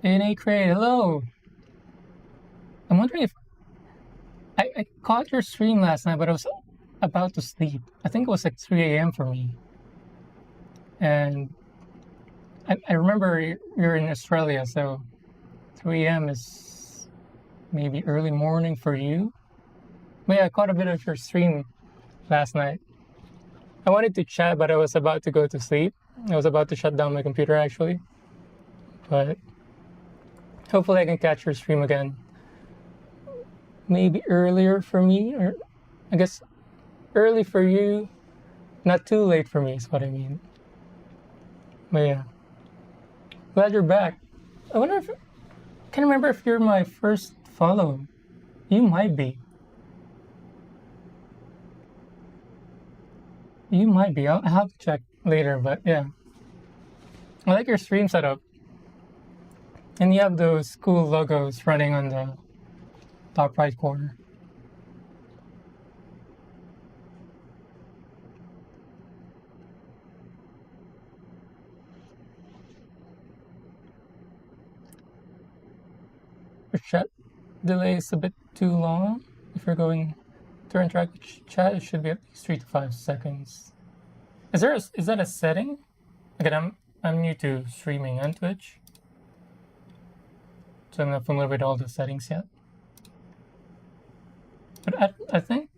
NA Crate, hello! I'm wondering if I caught your stream last night, but I was about to sleep. I think it was like 3 a.m. for me. And I remember you're in Australia, so 3 a.m. is maybe early morning for you. But yeah, I caught a bit of your stream last night. I wanted to chat, but I was about to go to sleep. I was about to shut down my computer, actually. But hopefully I can catch your stream again. Maybe earlier for me, or I guess early for you, not too late for me is what I mean. But yeah, glad you're back. I wonder if, can't remember if you're my first follow. You might be. You might be. I'll have to check later, but yeah. I like your stream setup. And you have those cool logos running on the top right corner. Your chat delay is a bit too long. If you're going to interact with chat, it should be at least 3 to 5 seconds. Is that a setting? Again, I'm new to streaming on Twitch, so I'm not familiar with all the settings yet. But I think,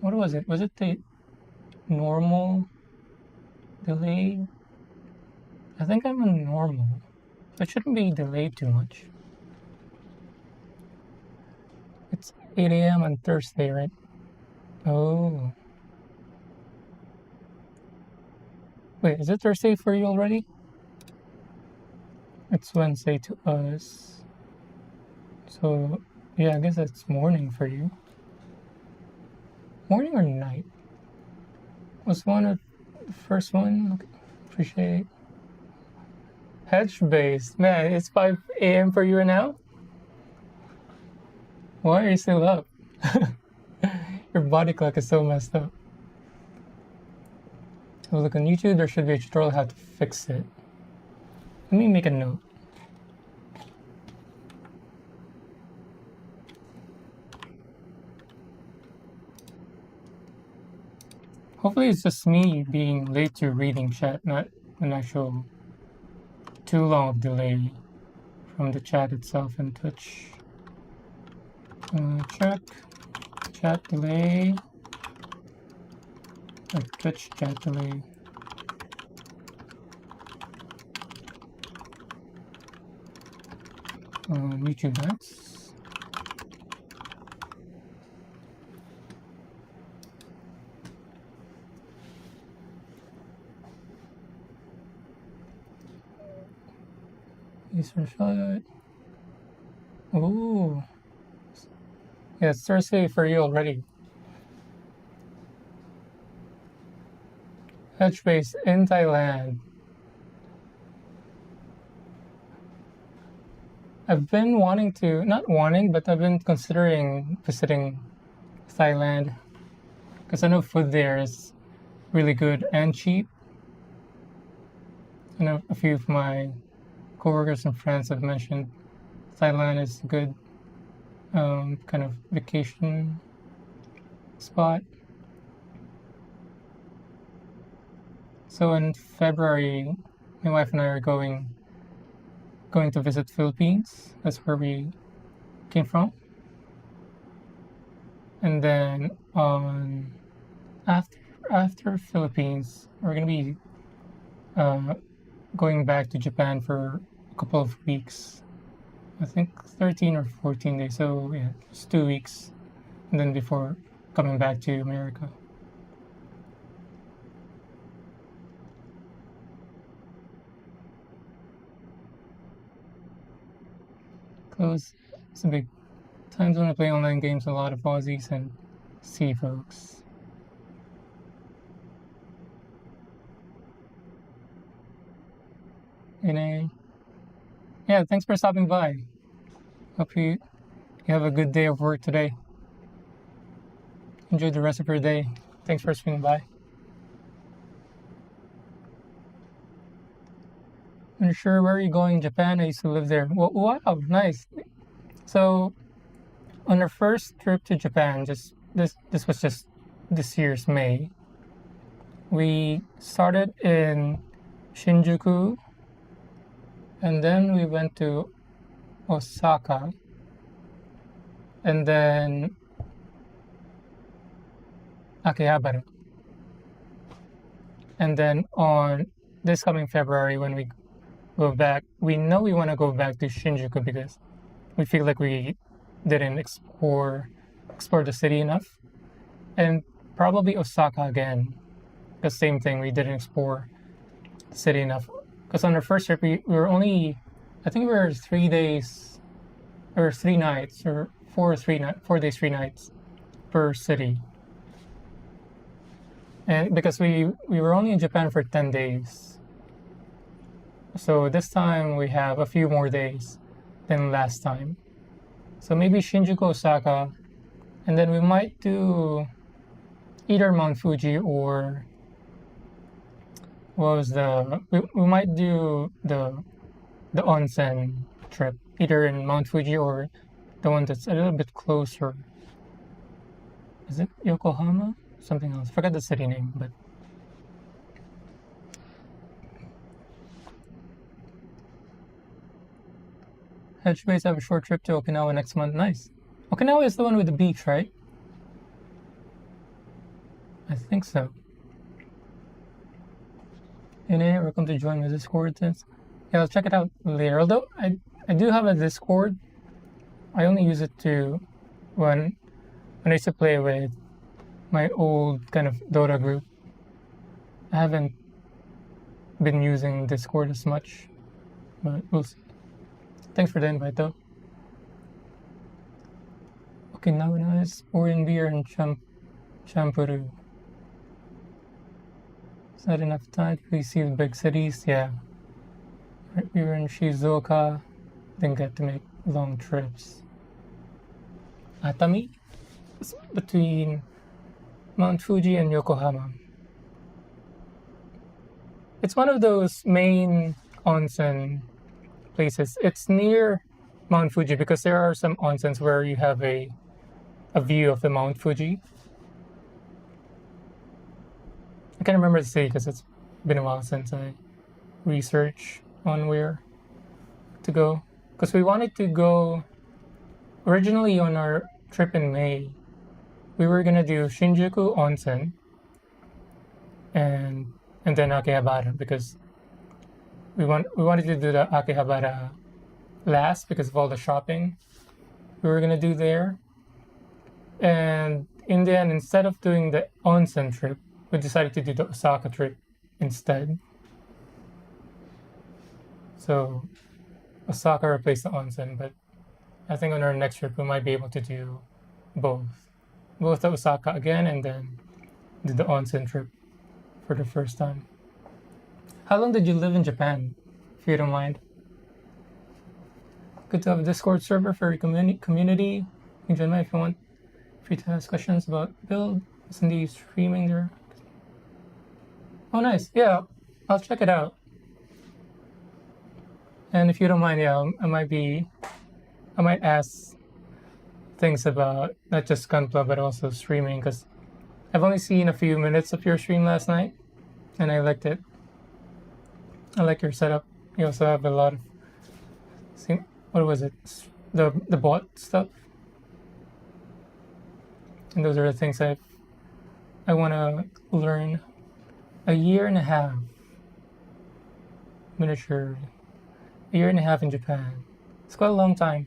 what was it? Was it the normal delay? I think I'm on normal. So it shouldn't be delayed too much. It's 8 a.m. on Thursday, right? Oh. Wait, is it Thursday for you already? It's Wednesday to us. So, yeah, I guess it's morning for you. Morning or night? Was one of the first one? Okay. Appreciate. Hedge base. Man, it's 5 a.m. for you now? Why are you still up? Your body clock is so messed up. So look on YouTube, there should be a tutorial how to fix it. Let me make a note. Hopefully it's just me being late to reading chat, not an actual too long of delay from the chat itself in Twitch. Check chat delay. Twitch chat delay. YouTube ads. Easter shot. Ooh. Yeah, it's Thursday for you already. Hedge base in Thailand. I've been wanting to, not wanting, but I've been considering visiting Thailand because I know food there is really good and cheap. I know a few of my coworkers and friends have mentioned Thailand is a good kind of vacation spot. So in February, my wife and I are going to visit Philippines. That's where we came from. And then after Philippines, we're gonna be going back to Japan for a couple of weeks. I think 13 or 14 days. So yeah, it's 2 weeks, and then before coming back to America. Cause it's a big times when I play online games, a lot of Aussies and C folks. And yeah, thanks for stopping by. Hope you have a good day of work today. Enjoy the rest of your day. Thanks for swinging by. I'm sure where are you going? Japan? I used to live there. Wow, nice. So on our first trip to Japan, just this was just this year's May. We started in Shinjuku, and then we went to Osaka, and then Akihabara. And then on this coming February, when we go back, we know we want to go back to Shinjuku because we feel like we didn't explore the city enough, and probably Osaka again. The same thing, we didn't explore the city enough. Because on our first trip, we were only, I think we were 3 days or 3 nights or 4 days 3 nights per city. And because we were only in Japan for 10 days. So this time we have a few more days than last time. So maybe Shinjuku, Osaka, and then we might do either Mount Fuji or we might do the onsen trip, either in Mount Fuji or the one that's a little bit closer. Is it Yokohama? Something else. Forgot the city name, but Hedge Base have a short trip to Okinawa next month. Nice. Okinawa is the one with the beach, right? I think so. Ine, welcome to join my Discord. Yeah, I'll check it out later. Although I do have a Discord. I only use it to when I used to play with my old kind of Dota group. I haven't been using Discord as much, but we'll see. Thanks for the invite, though. Okay, now it's Orin beer and Champuru. Is that enough time to see the big cities? Yeah. We were in Shizuoka, didn't get to make long trips. Atami? It's between Mount Fuji and Yokohama. It's one of those main onsen places. It's near Mount Fuji because there are some onsens where you have a view of the Mount Fuji. I can't remember the city because it's been a while since I researched on where to go. Because we wanted to go originally on our trip in May. We were gonna do Shinjuku Onsen and and then Akihabara because we wanted to do the Akihabara last because of all the shopping we were gonna do there. And in the end, instead of doing the onsen trip, we decided to do the Osaka trip instead. So Osaka replaced the onsen, but I think on our next trip we might be able to do both. Both the Osaka again and then do the onsen trip for the first time. How long did you live in Japan, if you don't mind? Good to have a Discord server for your community. You can join me if you want. Free to ask questions about build. Isn't he streaming there? Oh, nice. Yeah, I'll check it out. And if you don't mind, yeah, I might ask things about not just Gunpla but also streaming because I've only seen a few minutes of your stream last night, and I liked it. I like your setup. You also have a lot of, what was it? The bot stuff. And those are the things I want to learn. A year and a half miniature. A year and a half in Japan. It's quite a long time.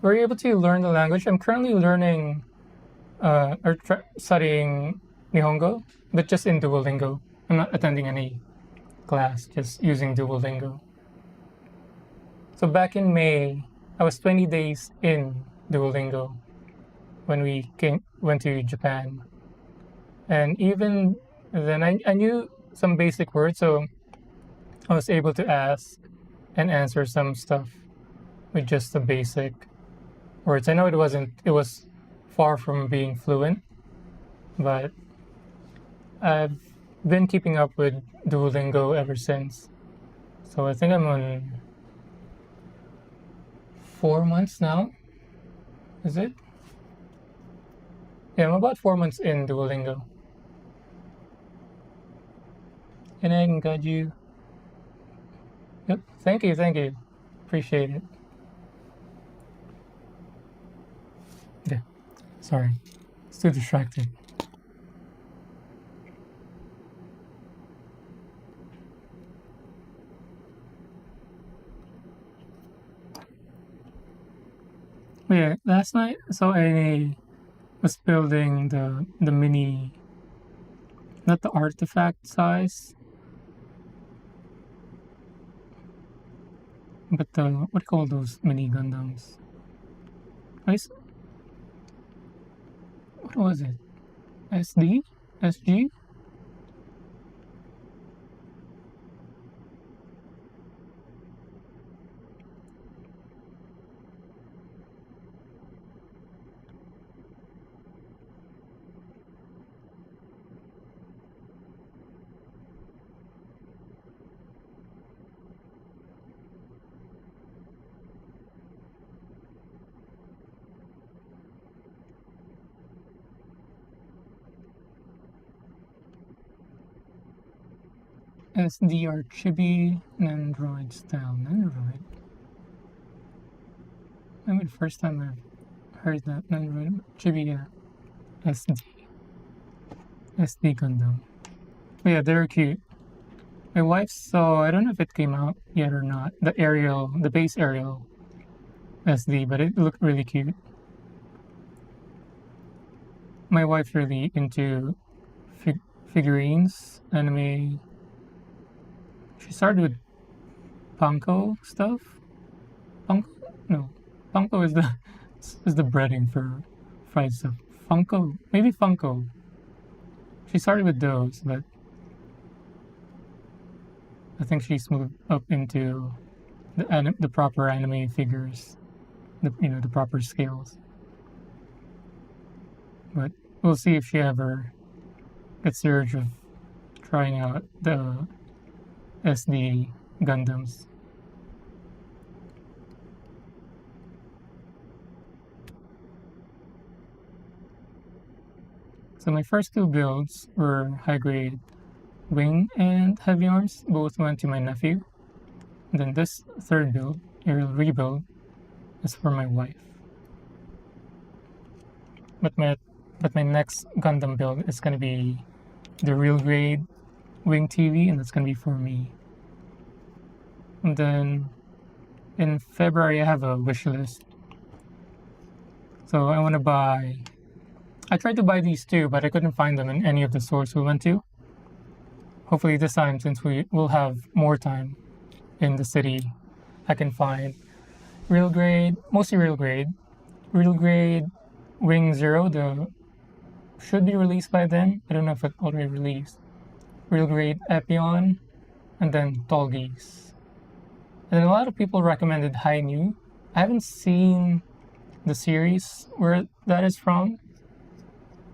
Were you able to learn the language? I'm currently learning studying Nihongo, but just in Duolingo. I'm not attending any class, just using Duolingo. So back in May, I was 20 days in Duolingo when we went to Japan. And even then, I knew some basic words, so I was able to ask and answer some stuff with just the basic words. I know it was far from being fluent, but I've been keeping up with Duolingo ever since. So I think I'm on 4 months now. Is it? Yeah, I'm about 4 months in Duolingo. And I can guide you. Yep. Thank you. Appreciate it. Yeah. Sorry. It's too distracted. But yeah, last night, so I was building the mini, not the artifact size, but the, what do you call those mini Gundams? What was it? SD? SG? SDR Chibi Nandroid style Nandroid. Maybe the first time I've heard that Nandroid Chibi, yeah. SD Gundam. But yeah, they're cute. My wife saw, I don't know if it came out yet or not, the base aerial SD, but it looked really cute. My wife's really into figurines, anime. She started with Panko stuff. Panko? No. Panko is the breading for fried stuff. Funko? Maybe Funko. She started with those, but I think she's moved up into the proper anime figures, the proper scales. But we'll see if she ever gets the urge of trying out the SD Gundams. So my first two builds were high grade wing and heavy arms. Both went to my nephew. And then this third build, aerial rebuild, is for my wife. But my next Gundam build is gonna be the real grade wing TV, and that's gonna be for me. And then in February I have a wish list. So I want to buy. I tried to buy these too, but I couldn't find them in any of the stores we went to. Hopefully this time, since we will have more time in the city, I can find real grade, mostly real grade Wing Zero. The should be released by then. I don't know if it already released. Real grade Epion, and then Tall Geese. And then a lot of people recommended High New. I haven't seen the series where that is from,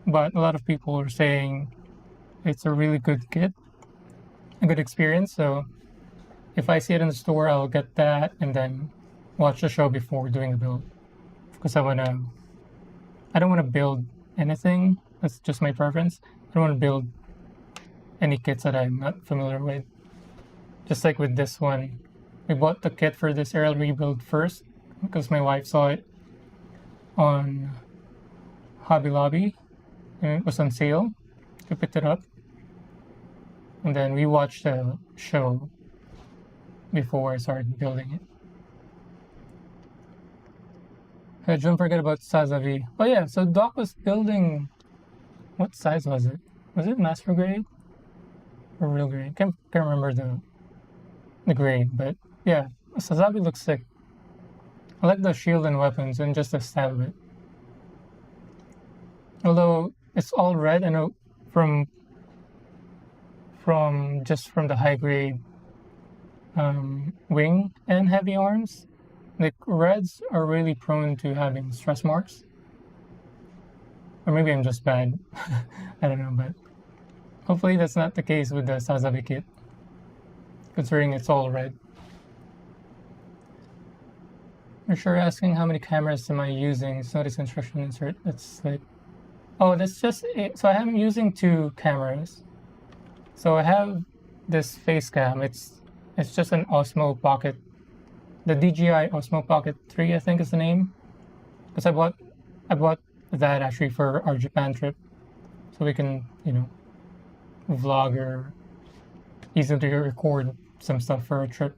but a lot of people are saying it's a really good kit, a good experience. So if I see it in the store, I'll get that and then watch the show before doing the build, because I don't want to build anything. That's just my preference. I don't want to build any kits that I'm not familiar with. Just like with this one, we bought the kit for this aerial rebuild first because my wife saw it on Hobby Lobby and it was on sale. We picked it up, and then we watched the show before I started building it. Don't forget about Sazavi. Oh yeah, so Doc was building. What size was it? Was it master grade or real grade? Can't remember the grade, but yeah, Sazabi looks sick. I like the shield and weapons and just the style of it. Although it's all red, I know from the high grade wing and heavy arms, like reds are really prone to having stress marks. Or maybe I'm just bad. I don't know, but hopefully that's not the case with the Sazabi kit, considering it's all red. You're sure asking how many cameras am I using? It's not a instruction insert. It's like, oh, that's just it. So I am using 2 cameras. So I have this face cam. It's just an Osmo Pocket, the DJI Osmo Pocket 3, I think is the name. Because I bought that actually for our Japan trip, so we can, vlog or easily record some stuff for a trip.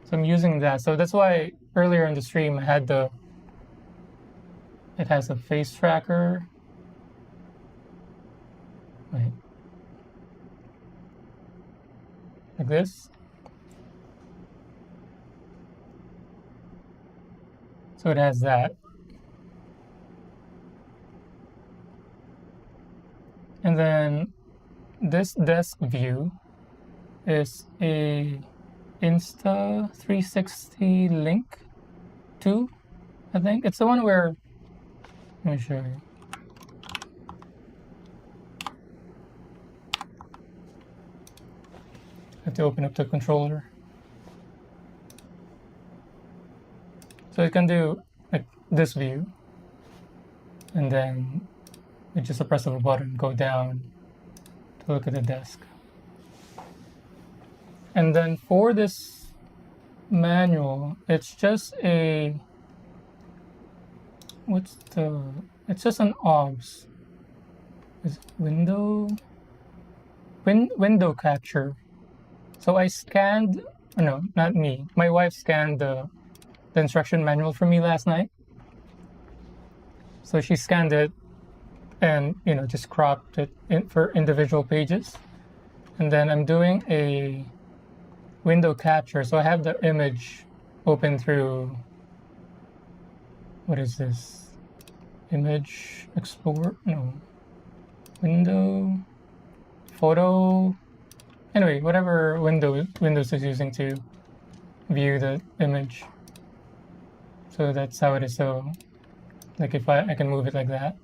So I'm using that. So that's why earlier in the stream I had it has a face tracker. Wait. Like this. So it has that. And then this desk view is a Insta360 Link 2, I think. It's the one where, let me show you. I have to open up the controller. So it can do like this view, and then with just a press of a button go down to look at the desk. And then for this manual, it's just it's just an OBS. Is it window capture. So I scanned, no, not me. My wife scanned the instruction manual for me last night. So she scanned it and just cropped it for individual pages. And then I'm doing a window capture. So I have the image open through, what is this? Image Explorer? No. Window, photo. Anyway, whatever Windows is using to view the image. So that's how it is. So like if I can move it like that.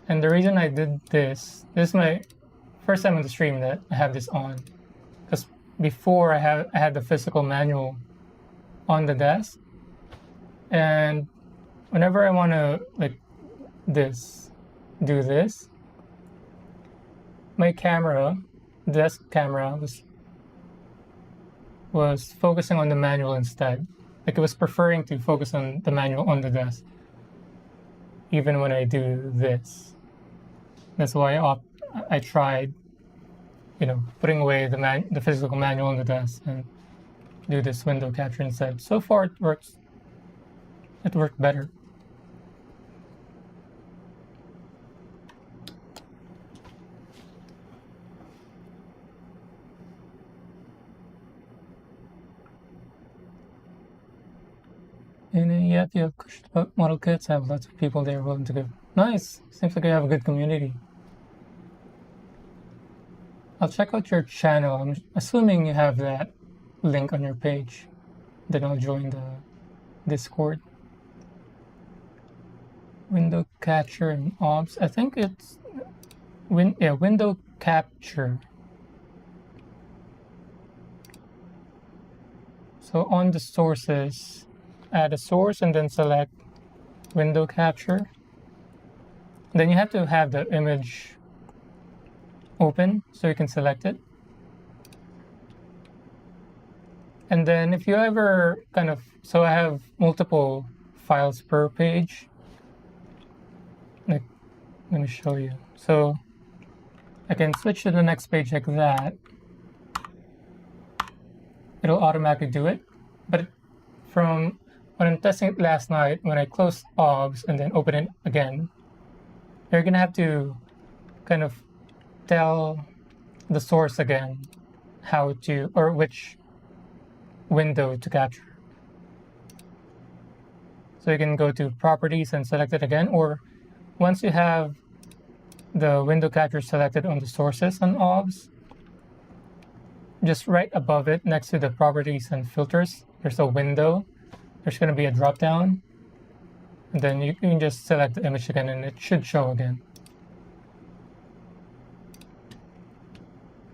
And the reason I did this is my first time on the stream that I have this on. Because before I had the physical manual on the desk. And whenever I want to, like this, do this, my camera, desk camera, was focusing on the manual instead. Like it was preferring to focus on the manual on the desk, even when I do this. That's why I tried, putting away the physical manual on the desk and do this window capture instead. So far, it works. It worked better. And yet you have model kits, have lots of people there willing to give. Nice. Seems like you have a good community. I'll check out your channel. I'm assuming you have that link on your page. Then I'll join the Discord. Window capture and obs. I think it's window capture. So on the sources, add a source and then select window capture. Then you have to have the image open so you can select it. And then if you ever so I have multiple files per page. Like, let me show you. So I can switch to the next page like that. It'll automatically do it. But from when I'm testing it last night, when I close obs and then open it again, you're gonna have to tell the source again how to, or which window to capture. So you can go to properties and select it again, or once you have the window capture selected on the sources on obs, just right above it next to the properties and filters, there's a window. There's going to be a drop down, and then you can just select the image again and it should show again.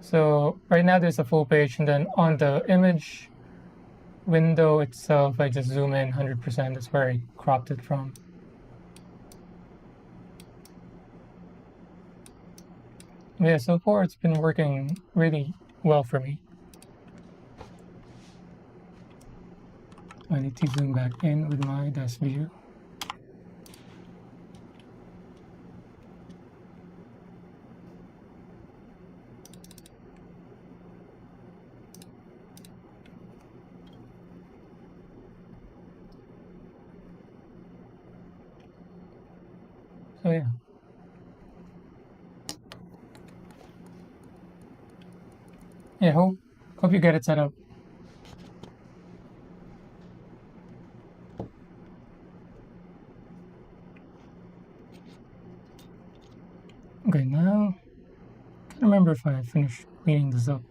So right now there's a full page, and then on the image window itself, I just zoom in 100%. That's where I cropped it from. Yeah, so far it's been working really well for me. I need to zoom back in with my desk view. So yeah. Yeah, hope you get it set up. Okay, now I can't remember if I finished cleaning this up.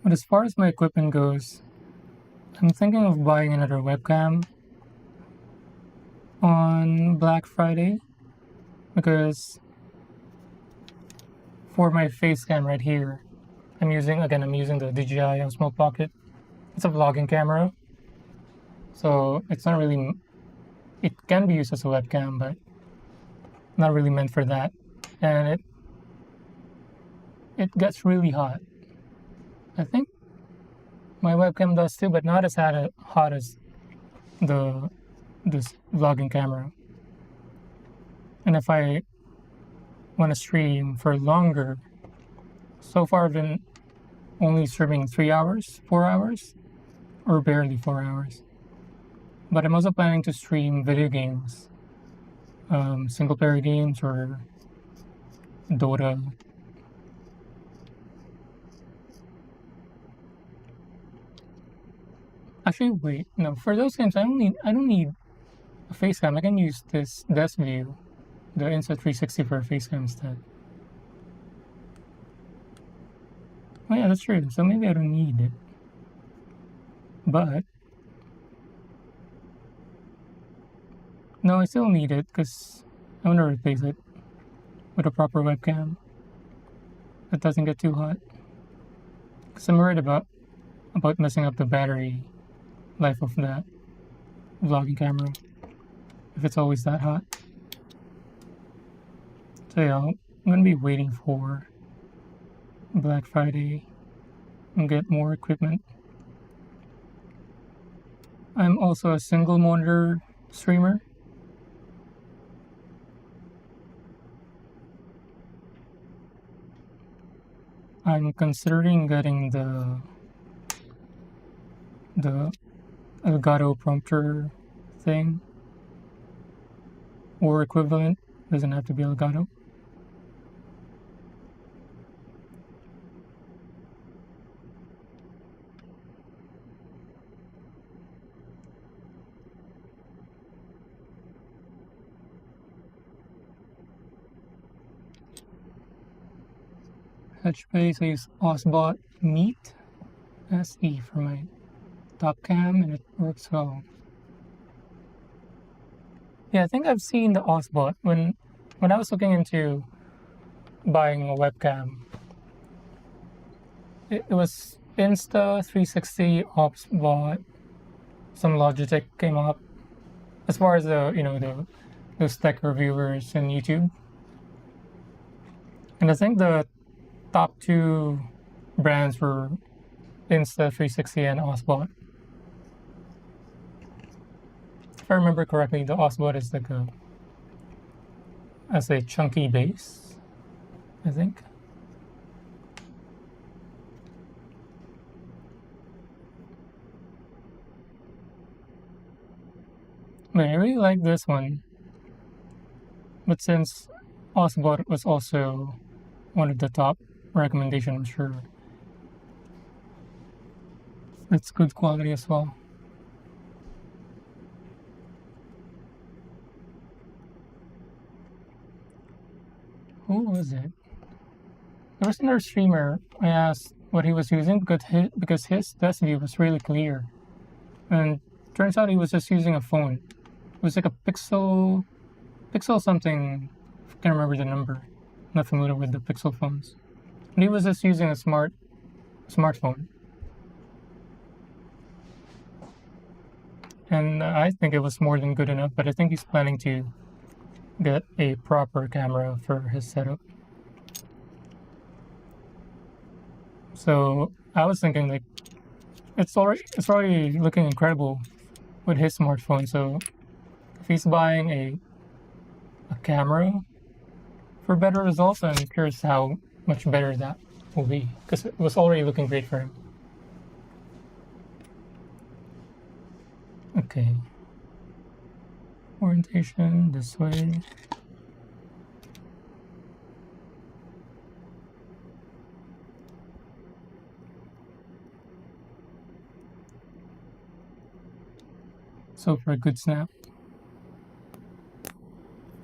But as far as my equipment goes, I'm thinking of buying another webcam on Black Friday, because for my face cam right here, I'm using the DJI Osmo Pocket. It's a vlogging camera, so it's not really, it can be used as a webcam, but not really meant for that. And it gets really hot. I think My webcam does too, but not as hot as this vlogging camera. And if I want to stream for longer, so far I've been only streaming 3 hours, 4 hours, or barely 4 hours. But I'm also planning to stream video games, single player games or Dota. Actually, wait, no. For those games, I don't need a face cam. I can use this desk view, the Insta360 for a face cam instead. Oh yeah, that's true. So maybe I don't need it. But no, I still need it because I want to replace it with a proper webcam that doesn't get too hot. Because I'm worried about messing up the battery life of that vlogging camera if it's always that hot. So yeah, I'm gonna be waiting for Black Friday and get more equipment. I'm also a single monitor streamer. I'm considering getting the Elgato prompter thing or equivalent. Doesn't have to be Elgato. Headspace, I use Osbot Meet SE for my top cam and it works well. Yeah, I think I've seen the Osbot when I was looking into buying a webcam. It was Insta360 Osbot. Some Logitech came up as far as those tech reviewers in YouTube. And I think the top two brands were Insta360 and Osbot. If I remember correctly, the Osbot is like a chunky base, I think. But I really like this one. But since Osbot was also one of the top recommendations, I'm sure it's good quality as well. Who was it? There was another streamer. I asked what he was using because his test view was really clear, and turns out he was just using a phone. It was like a Pixel something. I can't remember the number. I'm not familiar with the Pixel phones. And he was just using a smartphone. And I think it was more than good enough, but I think he's planning to get a proper camera for his setup. So I was thinking like it's already looking incredible with his smartphone. So if he's buying a camera for better results, I'm curious how much better that will be because it was already looking great for him. Okay. Orientation this way. So for a good snap.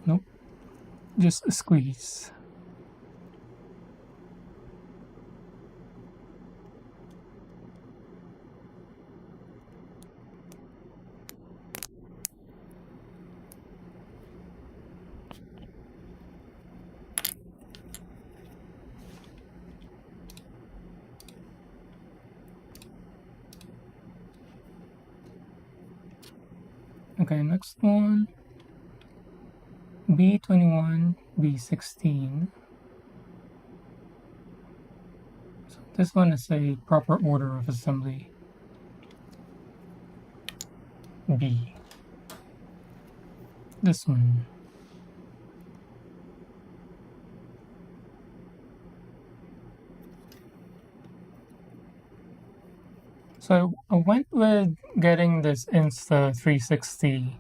Nope. Just a squeeze. Okay, next one. B21, B16. So this one is a proper order of assembly. B. This one. So I went with getting this Insta 360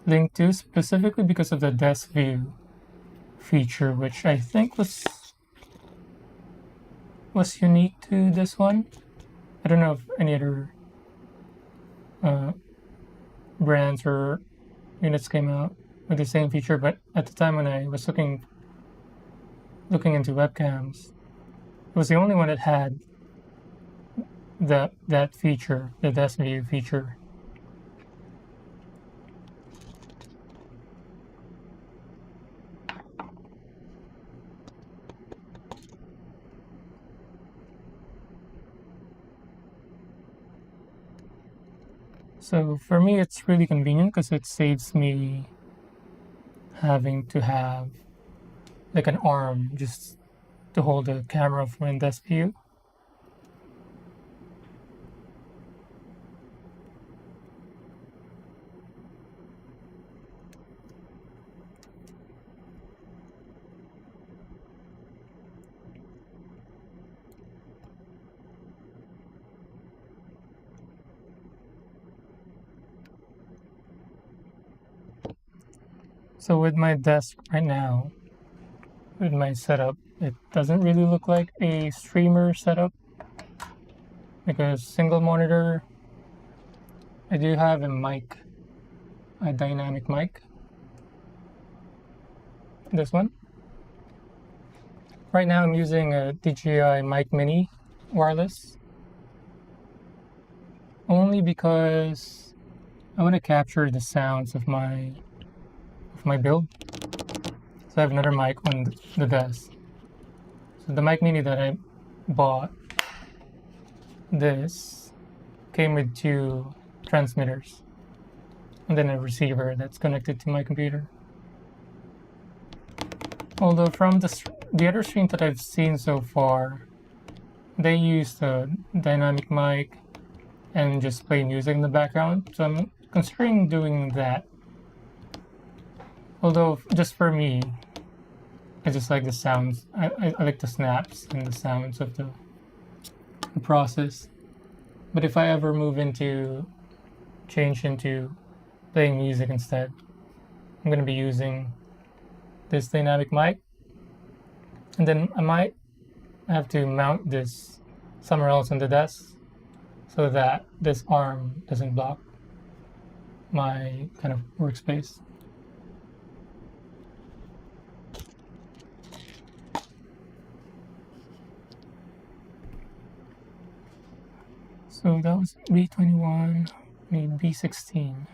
Link 2 specifically because of the desk view feature, which I think was unique to this one. I don't know if any other brands or units came out with the same feature, but at the time when I was looking into webcams, it was the only one that had that feature, the desk view feature. So for me, it's really convenient because it saves me having to have like an arm just to hold the camera for in desk view. So with my desk right now, with my setup, it doesn't really look like a streamer setup because single monitor. I do have a mic, a dynamic mic. This one. Right now I'm using a DJI Mic Mini wireless only because I want to capture the sounds of my build. So I have another mic on the desk. So the Mic Mini that I bought, this came with two transmitters and then a receiver that's connected to my computer. Although from the other streams that I've seen so far, they use the dynamic mic and just play music in the background. So I'm considering doing that. Although just for me, I just like the sounds. I like the snaps and the sounds of the process. But if I ever change into playing music instead, I'm going to be using this dynamic mic. And then I might have to mount this somewhere else on the desk so that this arm doesn't block my kind of workspace. So that was B21, B16.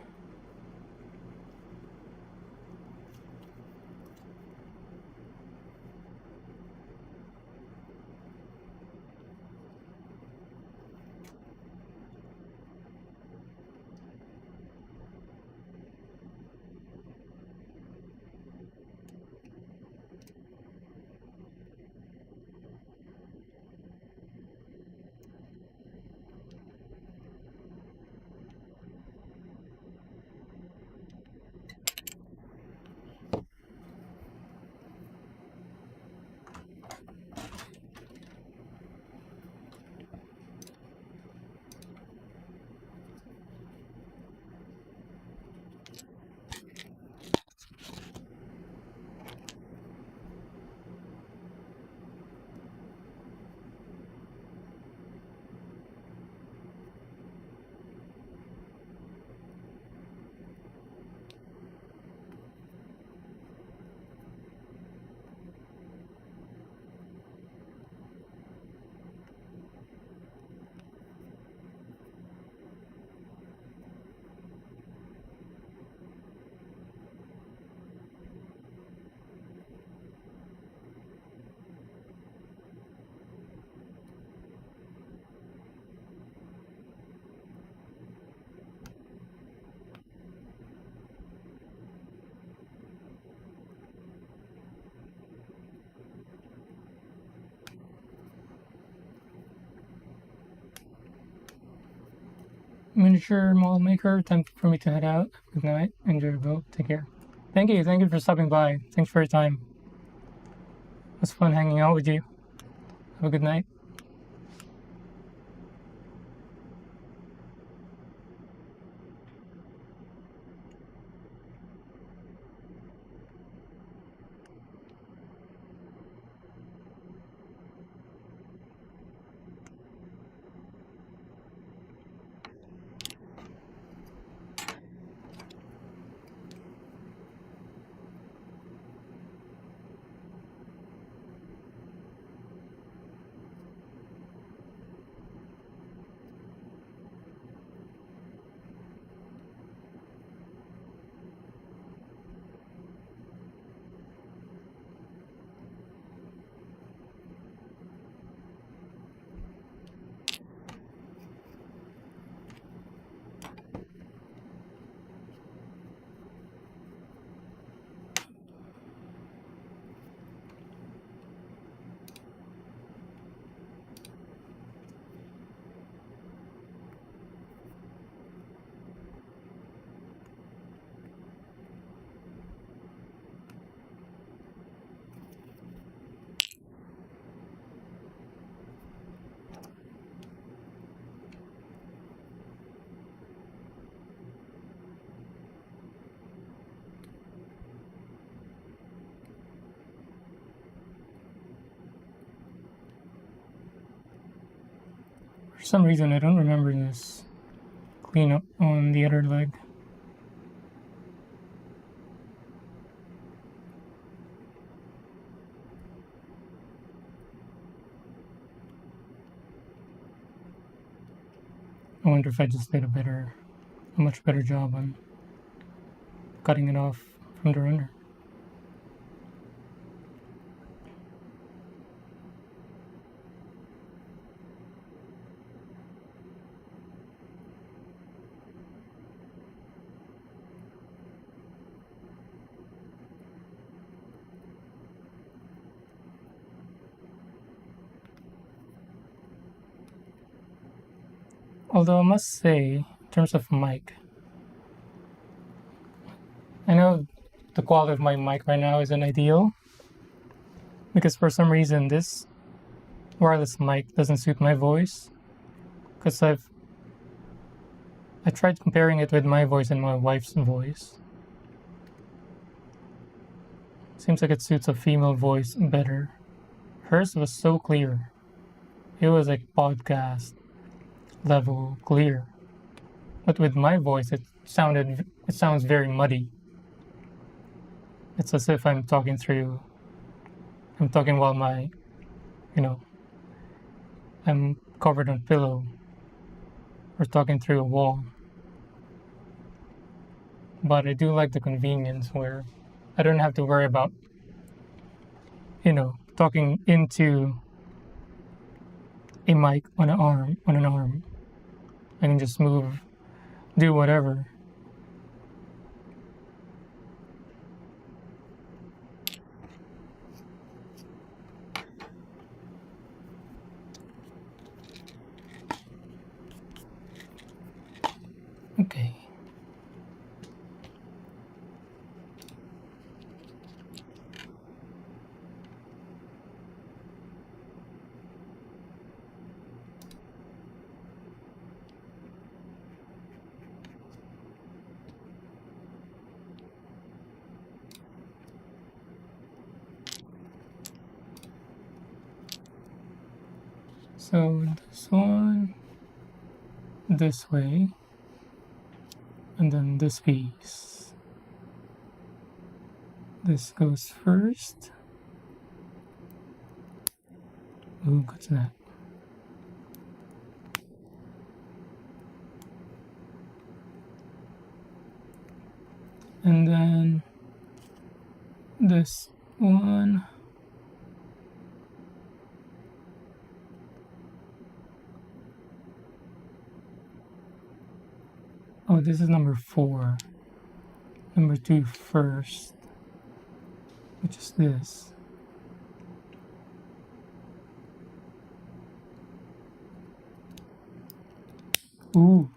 miniature model maker. Time for me to head out. Good night. Enjoy your boat. Take care. Thank you. Thank you for stopping by. Thanks for your time. It was fun hanging out with you. Have a good night. For some reason, I don't remember this cleanup on the other leg. I wonder if I just did a much better job on cutting it off from the runner. Although I must say, in terms of mic, I know the quality of my mic right now isn't ideal because for some reason this wireless mic doesn't suit my voice. Because I tried comparing it with my voice and my wife's voice. Seems like it suits a female voice better. Hers was so clear. It was like podcast level clear. But with my voice it sounds very muddy. It's as if I'm talking while I'm covered on pillow or talking through a wall. But I do like the convenience where I don't have to worry about, talking into a mic on an arm. I can just do whatever. Okay. So this one, this way, and then this piece. This goes first. Ooh, what's that? And then this one. Oh, this is number 4. Number 2 first, which is this. Ooh,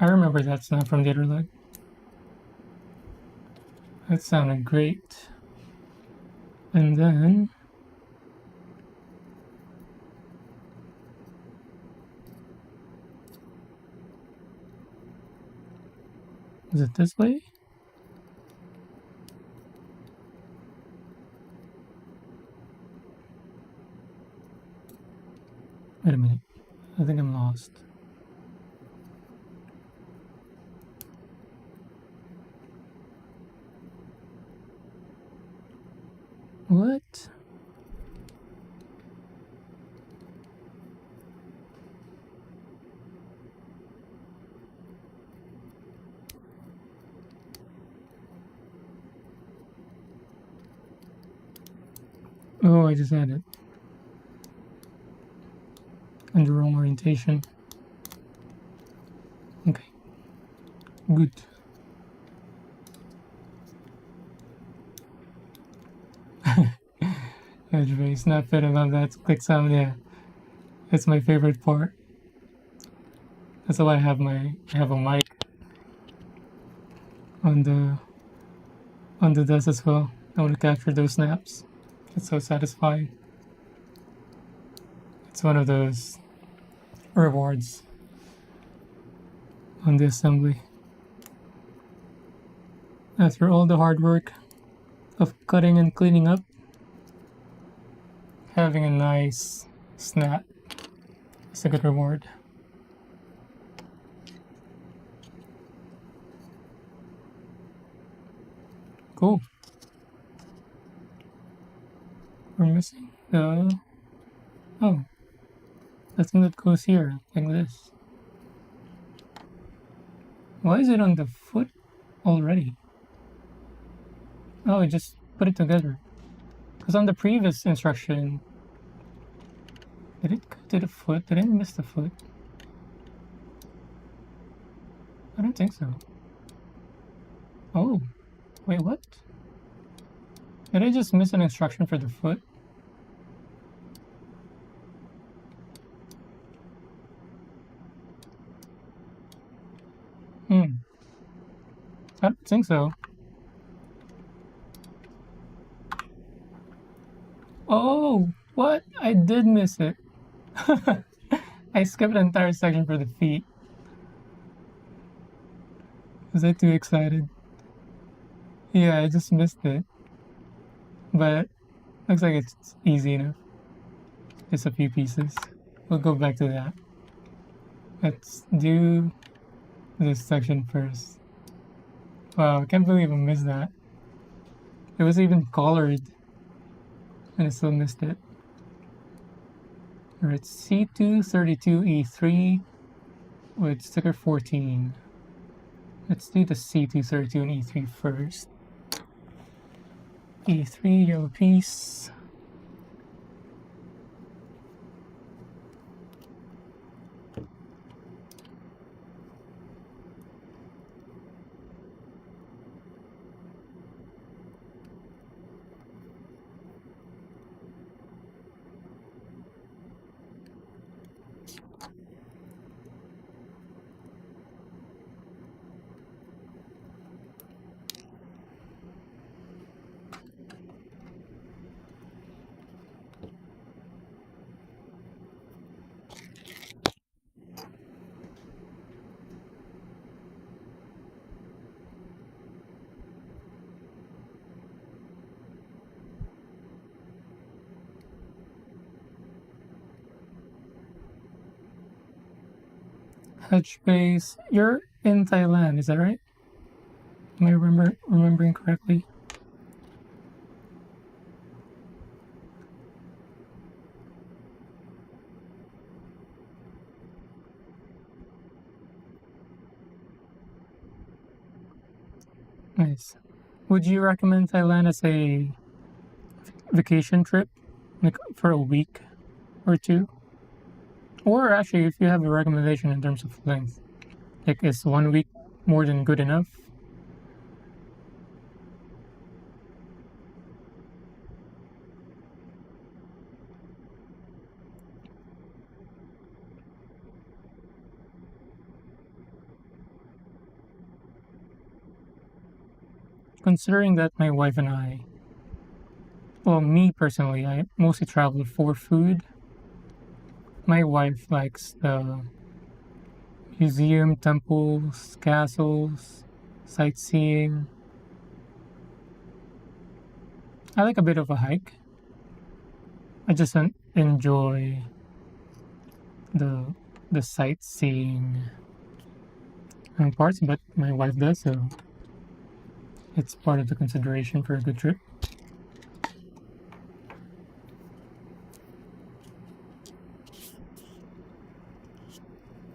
I remember that sound from the other leg. That sounded great. And then... is it this way? Wait a minute. I think I'm lost. What? Oh, I just had it. In the wrong orientation. Okay. Good. Edge very snap it. I love that click sound. Yeah, it's my favorite part. That's why I have a mic on the desk as well. I want to capture those snaps. It's so satisfying. It's one of those rewards on the assembly. After all the hard work of cutting and cleaning up, having a nice snap is a good reward. Cool. We're missing the... oh, the thing that goes here, like this. Why is it on the foot already? Oh, I just put it together. Because on the previous instruction, did it go to the foot? Did I miss the foot? I don't think so. Oh, wait, what? Did I just miss an instruction for the foot? I don't think so. Oh, what? I did miss it. I skipped the entire section for the feet. Was I too excited? Yeah, I just missed it. But looks like it's easy enough. Just a few pieces. We'll go back to that. Let's do this section first. Wow, I can't believe I missed that. It was even colored, and I still missed it. Alright, C232E3 with sticker 14. Let's do the C232 and E3 first. E3, yellow piece. Touch base. You're in Thailand, is that right? Am I remembering correctly? Nice. Would you recommend Thailand as a vacation trip, like for a week or two? Or actually, if you have a recommendation in terms of length, like is 1 week more than good enough? considering that my wife and I, well, me personally, I mostly travel for food. My wife likes the museum, temples, castles, sightseeing. I like a bit of a hike. I just enjoy the the sightseeing parts, but my wife does, so it's part of the consideration for a good trip.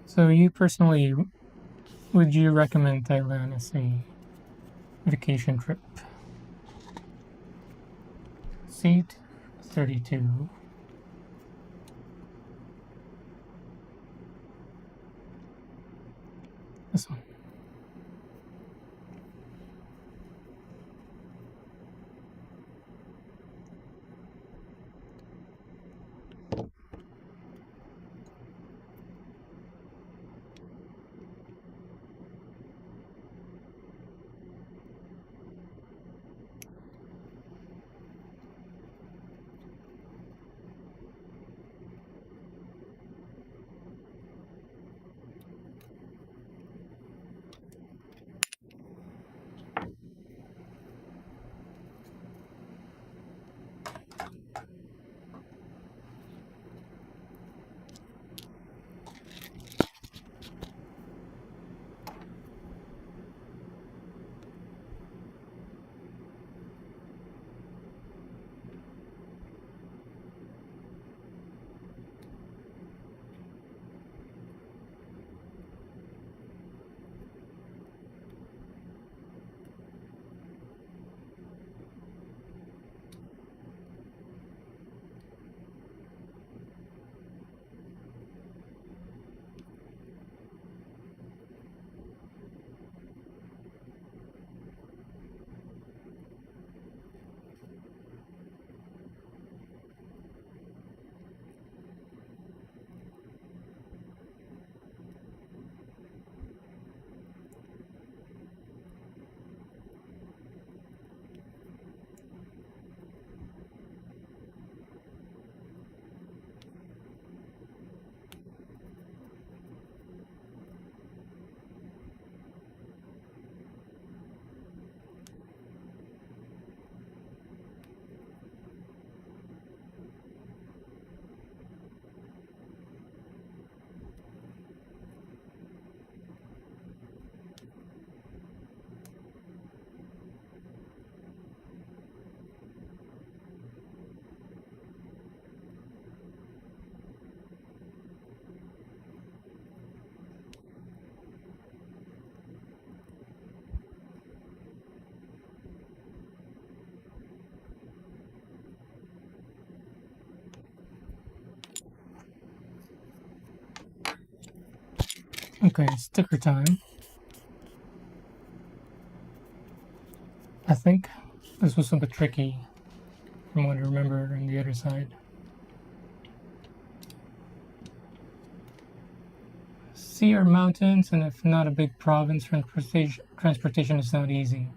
So you personally, would you recommend Thailand as a vacation trip? Seat 32. This one. Okay, sticker time. I think this was a bit tricky from what I remember on the other side. Sea or mountains, and if not a big province, transportation is not easy.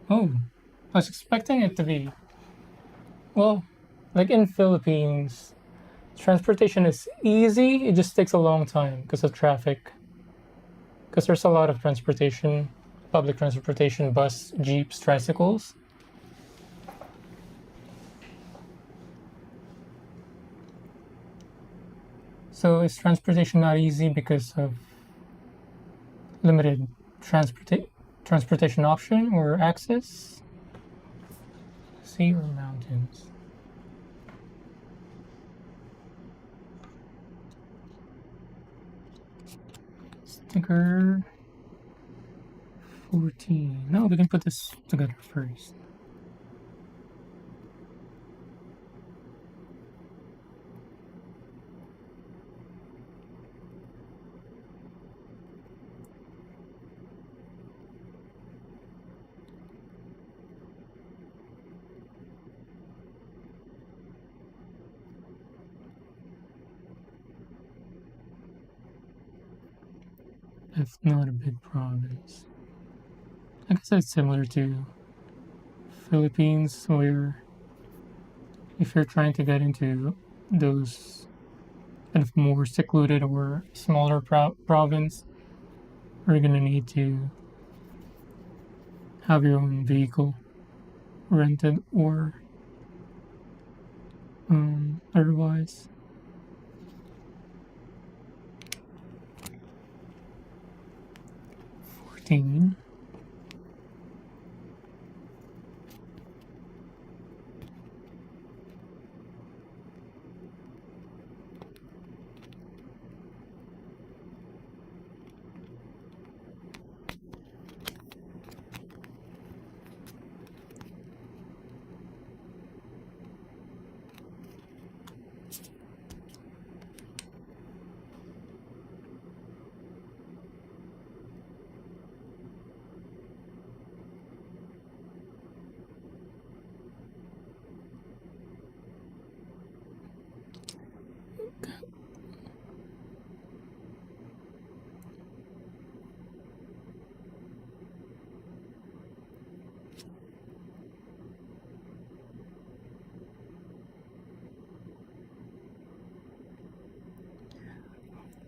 Oh, I was expecting it to be, well, like in Philippines, transportation is easy, it just takes a long time because of traffic. Because there's a lot of transportation, public transportation, bus, jeeps, tricycles. So is transportation not easy because of limited transportation option or access? Sea or mountains? Sticker 14. No, we can put this together first. If not a big province. I guess that's similar to Philippines, where if you're trying to get into those kind of more secluded or smaller province, you're gonna need to have your own vehicle rented or otherwise. $14.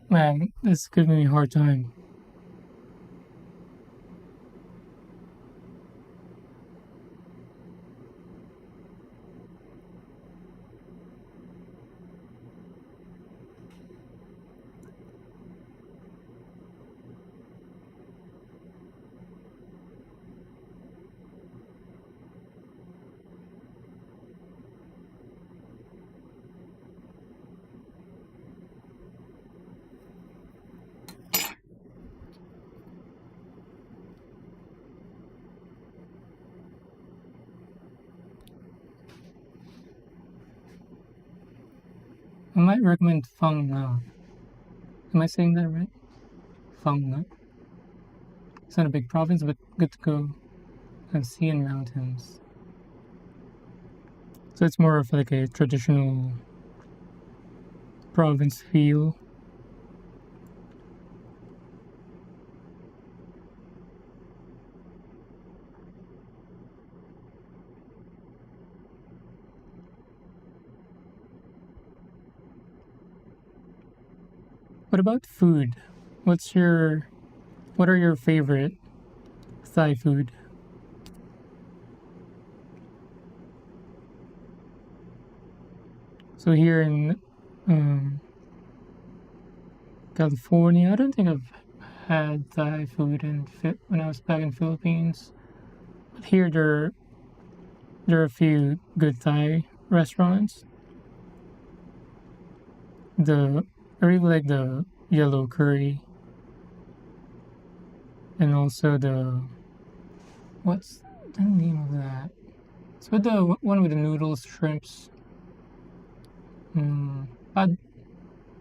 Man, this is giving me a hard time. I might recommend Phang Nga. Am I saying that right? Phang Nga. It's not a big province, but good to go and sea and mountains. So it's more of like a traditional province feel. What about food? What are your favorite Thai food? So here in California, I don't think I've had Thai food when I was back in Philippines. But here there are a few good Thai restaurants. I really like the yellow curry and also what's the name of that? It's with the one with the noodles, shrimps. Pad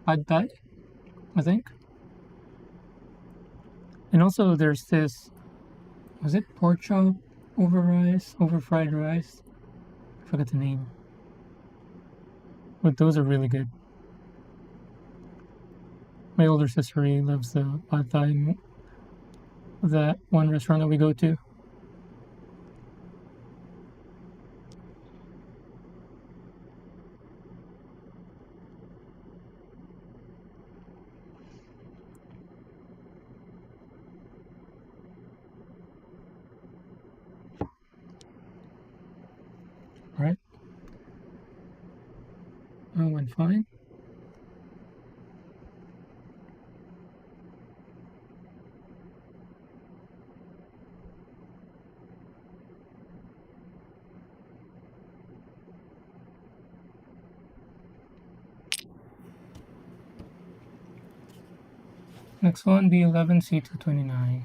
Thai, I think. And also there's this, was it pork chop over fried rice? I forgot the name. But those are really good. My older sister really loves the pad thai, that one restaurant that we go to. Alright. I went fine. Next one, B11 C229.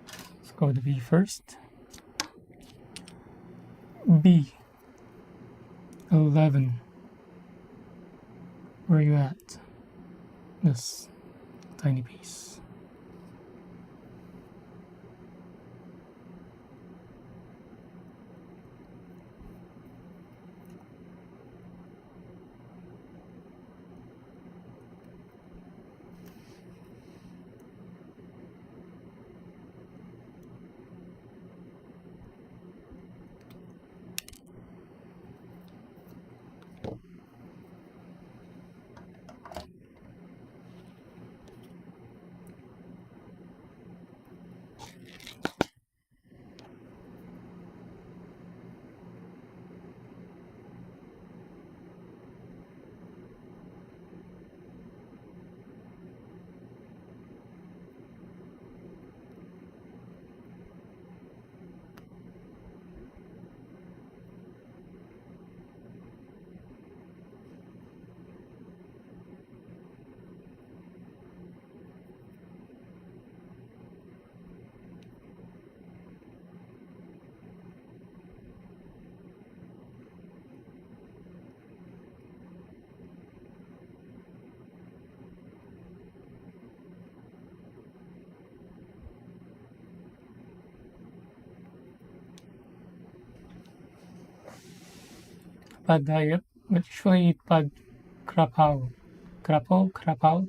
Let's go with B first. B11. Where are you at? This tiny piece. pad diet, but usually eat pad krapao. Krapao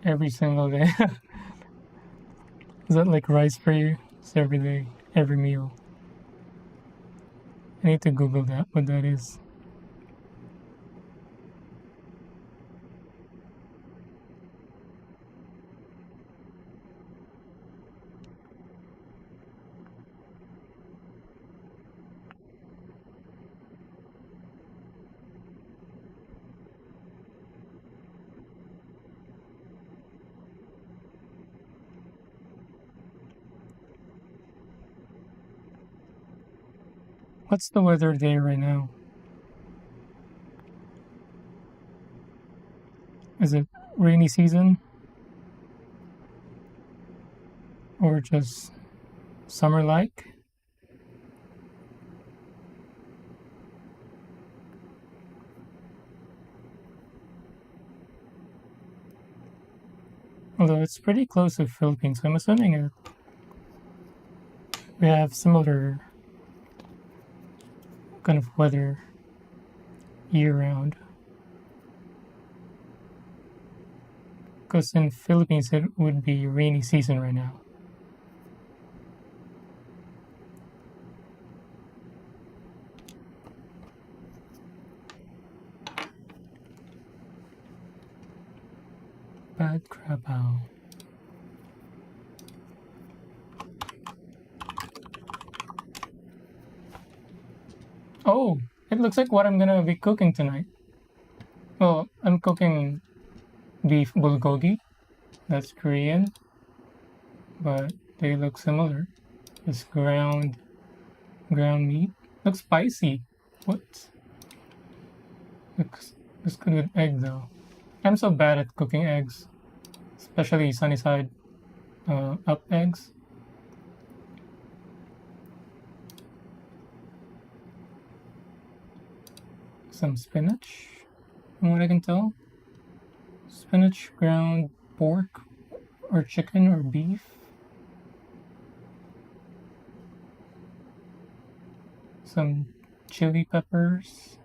every single day. Is that like rice for you? It's every day, every meal. I need to Google that, what that is. What's the weather there right now? Is it rainy season? Or just summer-like? Although it's pretty close to the Philippines, so I'm assuming we have similar kind of weather year-round. Because in Philippines it would be rainy season right now. Bad Krapao. Oh, it looks like what I'm gonna be cooking tonight. Well, I'm cooking beef bulgogi. That's Korean, but they look similar. It's ground meat. Looks spicy. What? Looks good with egg though. I'm so bad at cooking eggs, especially sunny side up eggs. Some spinach, from what I can tell. Spinach, ground pork, or chicken, or beef. Some chili peppers.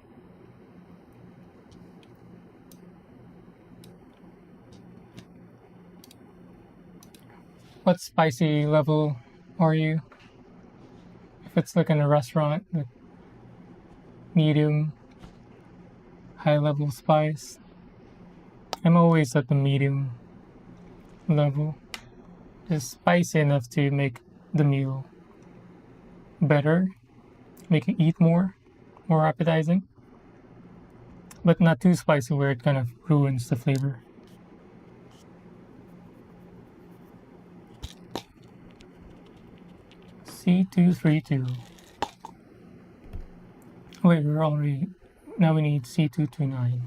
What spicy level are you? If it's like in a restaurant, like medium, high level spice. I'm always at the medium level. Just spicy enough to make the meal better, make you eat more appetizing, but not too spicy where it kind of ruins the flavor. C232. Wait, we're already. Now we need C229.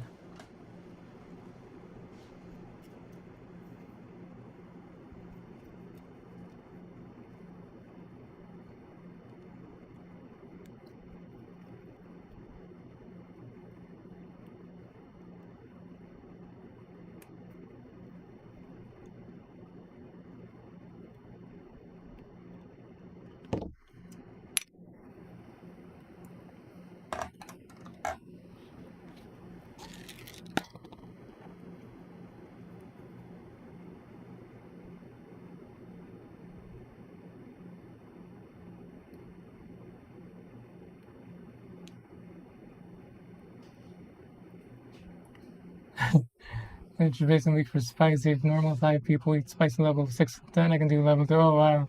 Which basically for spicy, if normal Thai people eat spicy level 6 to 10, I can do level 2. Oh wow.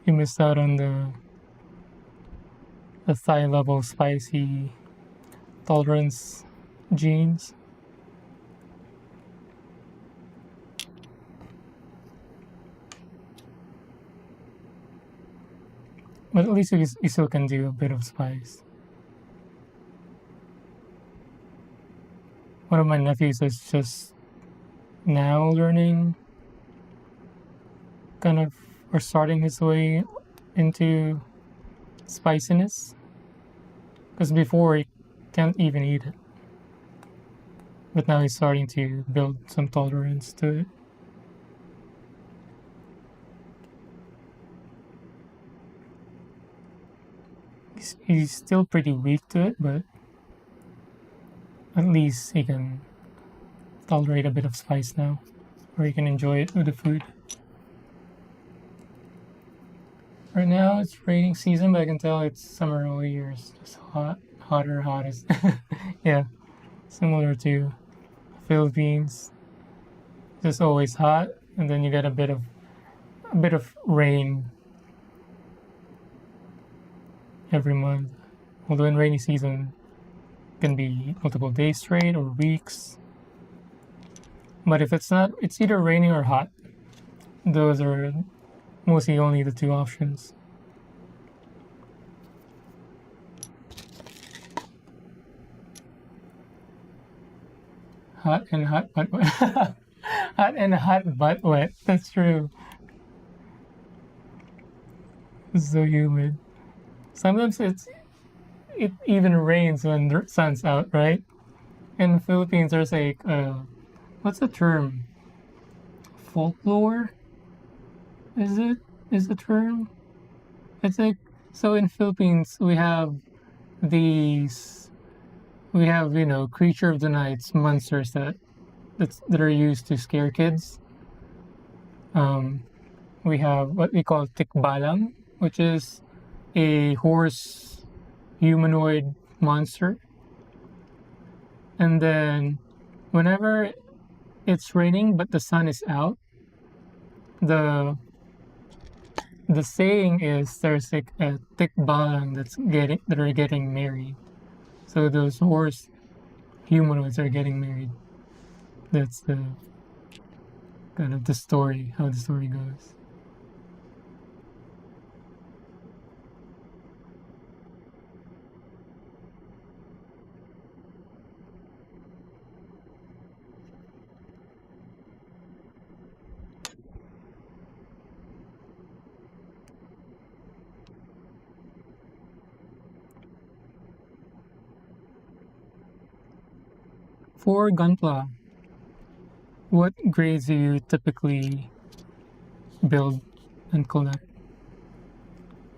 You missed out on the Thai level spicy tolerance genes. But at least you still can do a bit of spice. One of my nephews is just now learning, kind of, or starting his way into spiciness. Because before he can't even eat it. But now he's starting to build some tolerance to it. He's still pretty weak to it, but at least he can tolerate a bit of spice now, or he can enjoy it with the food. Right now it's raining season, but I can tell it's summer all year. It's just hot, hotter, hottest. Yeah, similar to Philippines. Just always hot, and then you get a bit of rain every month. Although in rainy season it can be multiple days straight or weeks. But if it's not, it's either raining or hot. Those are mostly only the two options. Hot and hot but wet. Hot and hot but wet. That's true. It's so humid. Sometimes it even rains when the sun's out, right? In the Philippines, there's like what's the term? Folklore? Is it? Is the term? It's like so in Philippines these we have creature of the nights monsters that are used to scare kids. Um, we have what we call tikbalang, which is a horse humanoid monster. And then whenever it's raining but the sun is out, the the saying is there's like a tikbalang that are getting married. So those horse humanoids are getting married. That's the kind of the story, how the story goes. For Gunpla, what grades do you typically build and collect?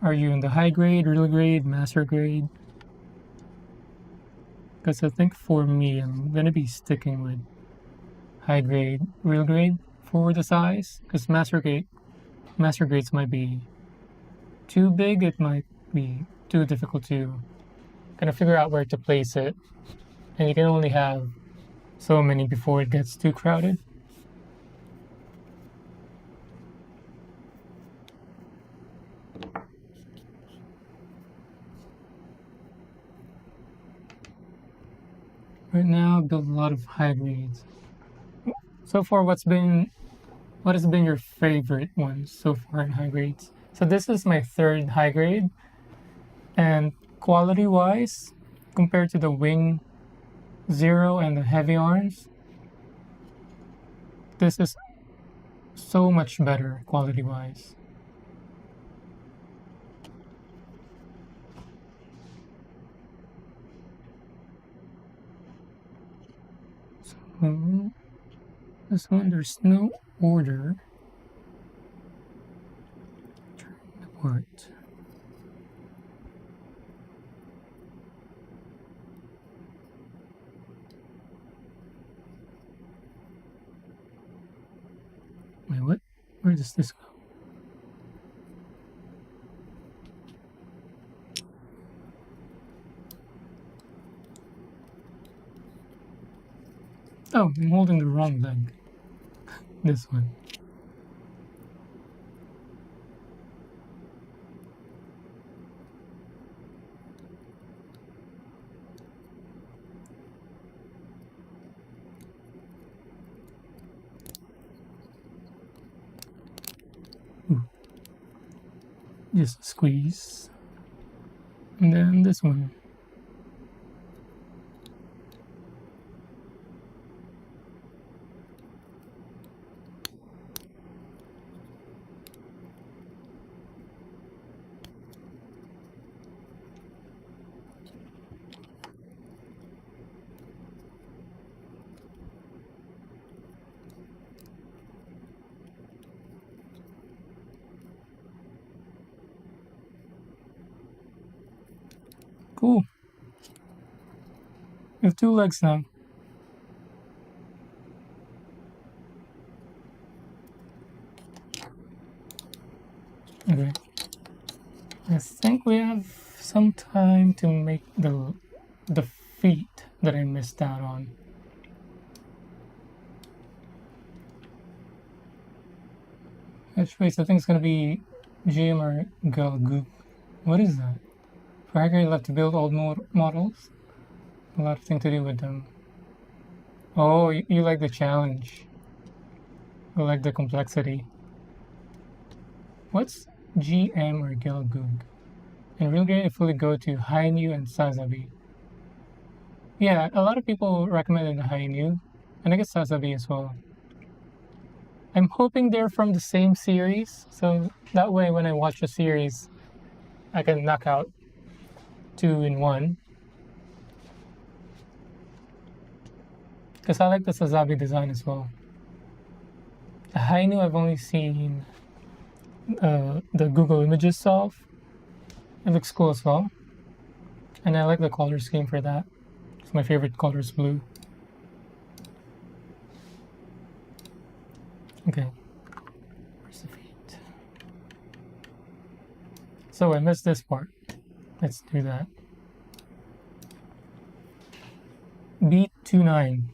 Are you in the high grade, real grade, master grade? Because I think for me, I'm gonna be sticking with high grade, real grade for the size. Because master grades might be too big. It might be too difficult to kind of figure out where to place it, and you can only have so many before it gets too crowded. Right now, I build a lot of high grades. So far, what has been your favorite one so far in high grades? So this is my third high grade, and quality-wise, compared to the Wing Zero and the Heavy Arms, this is so much better quality-wise. So this one, there's no order. Turn apart. Wait, what? Where does this go? Oh, I'm holding the wrong leg. This one. Ooh. Just squeeze. And then this one. Cool. We have two legs now. Okay. I think we have some time to make the feat that I missed out on. Which wait, I think it's gonna be Jim or Galgoop. What is that? For hacker, you love to build old models. A lot of things to do with them. Oh, you like the challenge. You like the complexity. What's GM or Galgoog? In real game, I fully go to Hainu and Sazabi. Yeah, a lot of people recommended Hainu, and I guess Sazabi as well. I'm hoping they're from the same series, so that way when I watch a series, I can knock out two in one. Because I like the Sazabi design as well. The Hainu I've only seen the Google Images of. It looks cool as well. And I like the color scheme for that. It's my favorite color is blue. Okay. Where's the feet? So I missed this part. Let's do that. Beat 29.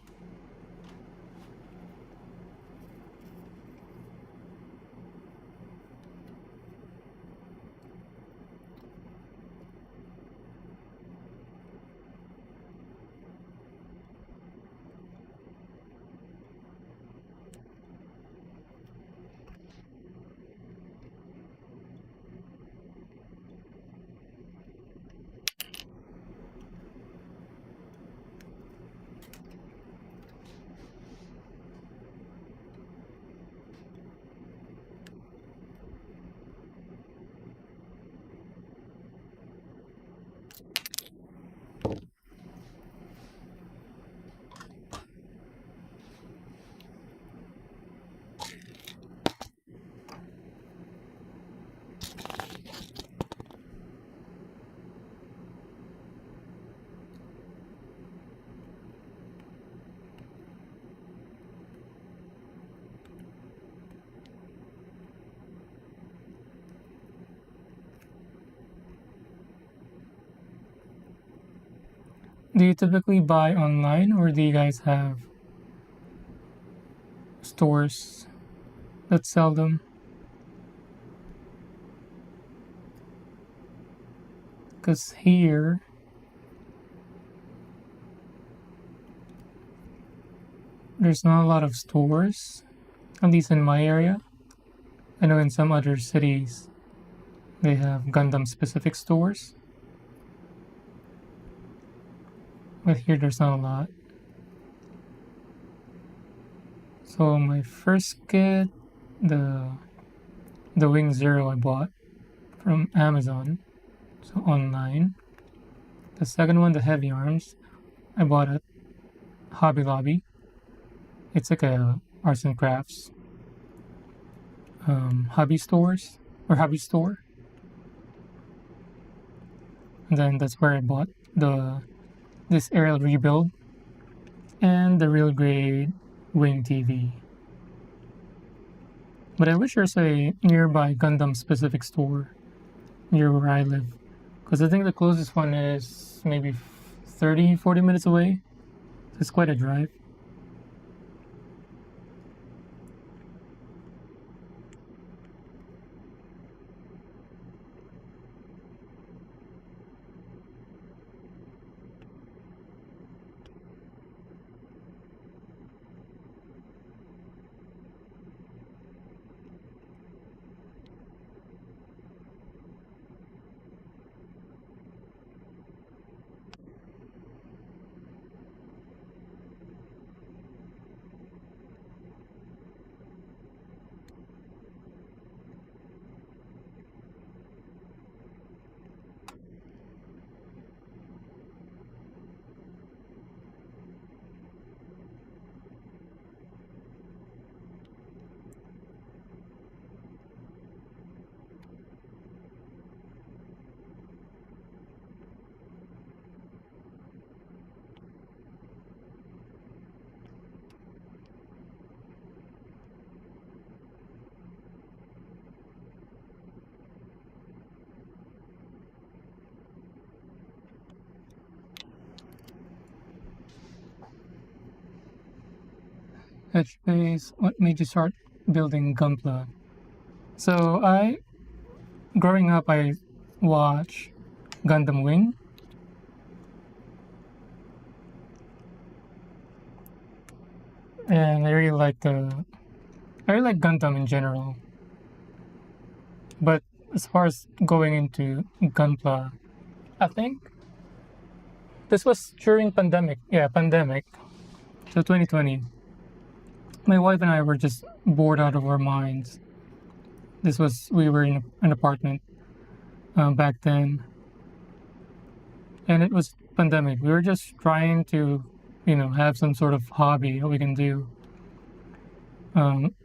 Do you typically buy online or do you guys have stores that sell them? Because here, there's not a lot of stores, at least in my area. I know in some other cities they have Gundam specific stores, but here there's not a lot. So my first kit, the Wing Zero I bought from Amazon, so online. The second one, the Heavy Arms, I bought at Hobby Lobby. It's like a arts and crafts hobby stores or hobby store. And then that's where I bought this aerial rebuild and the real grade Wing TV. But I wish there's a nearby Gundam specific store near where I live. Because I think the closest one is maybe 30-40 minutes away. So it's quite a drive. Headspace. What made you start building Gunpla? So growing up, I watched Gundam Wing, and I really like Gundam in general. But as far as going into Gunpla, I think this was during pandemic. Yeah, pandemic. So 2020. My wife and I were just bored out of our minds. We were in an apartment back then, and it was pandemic. We were just trying to, have some sort of hobby that we can do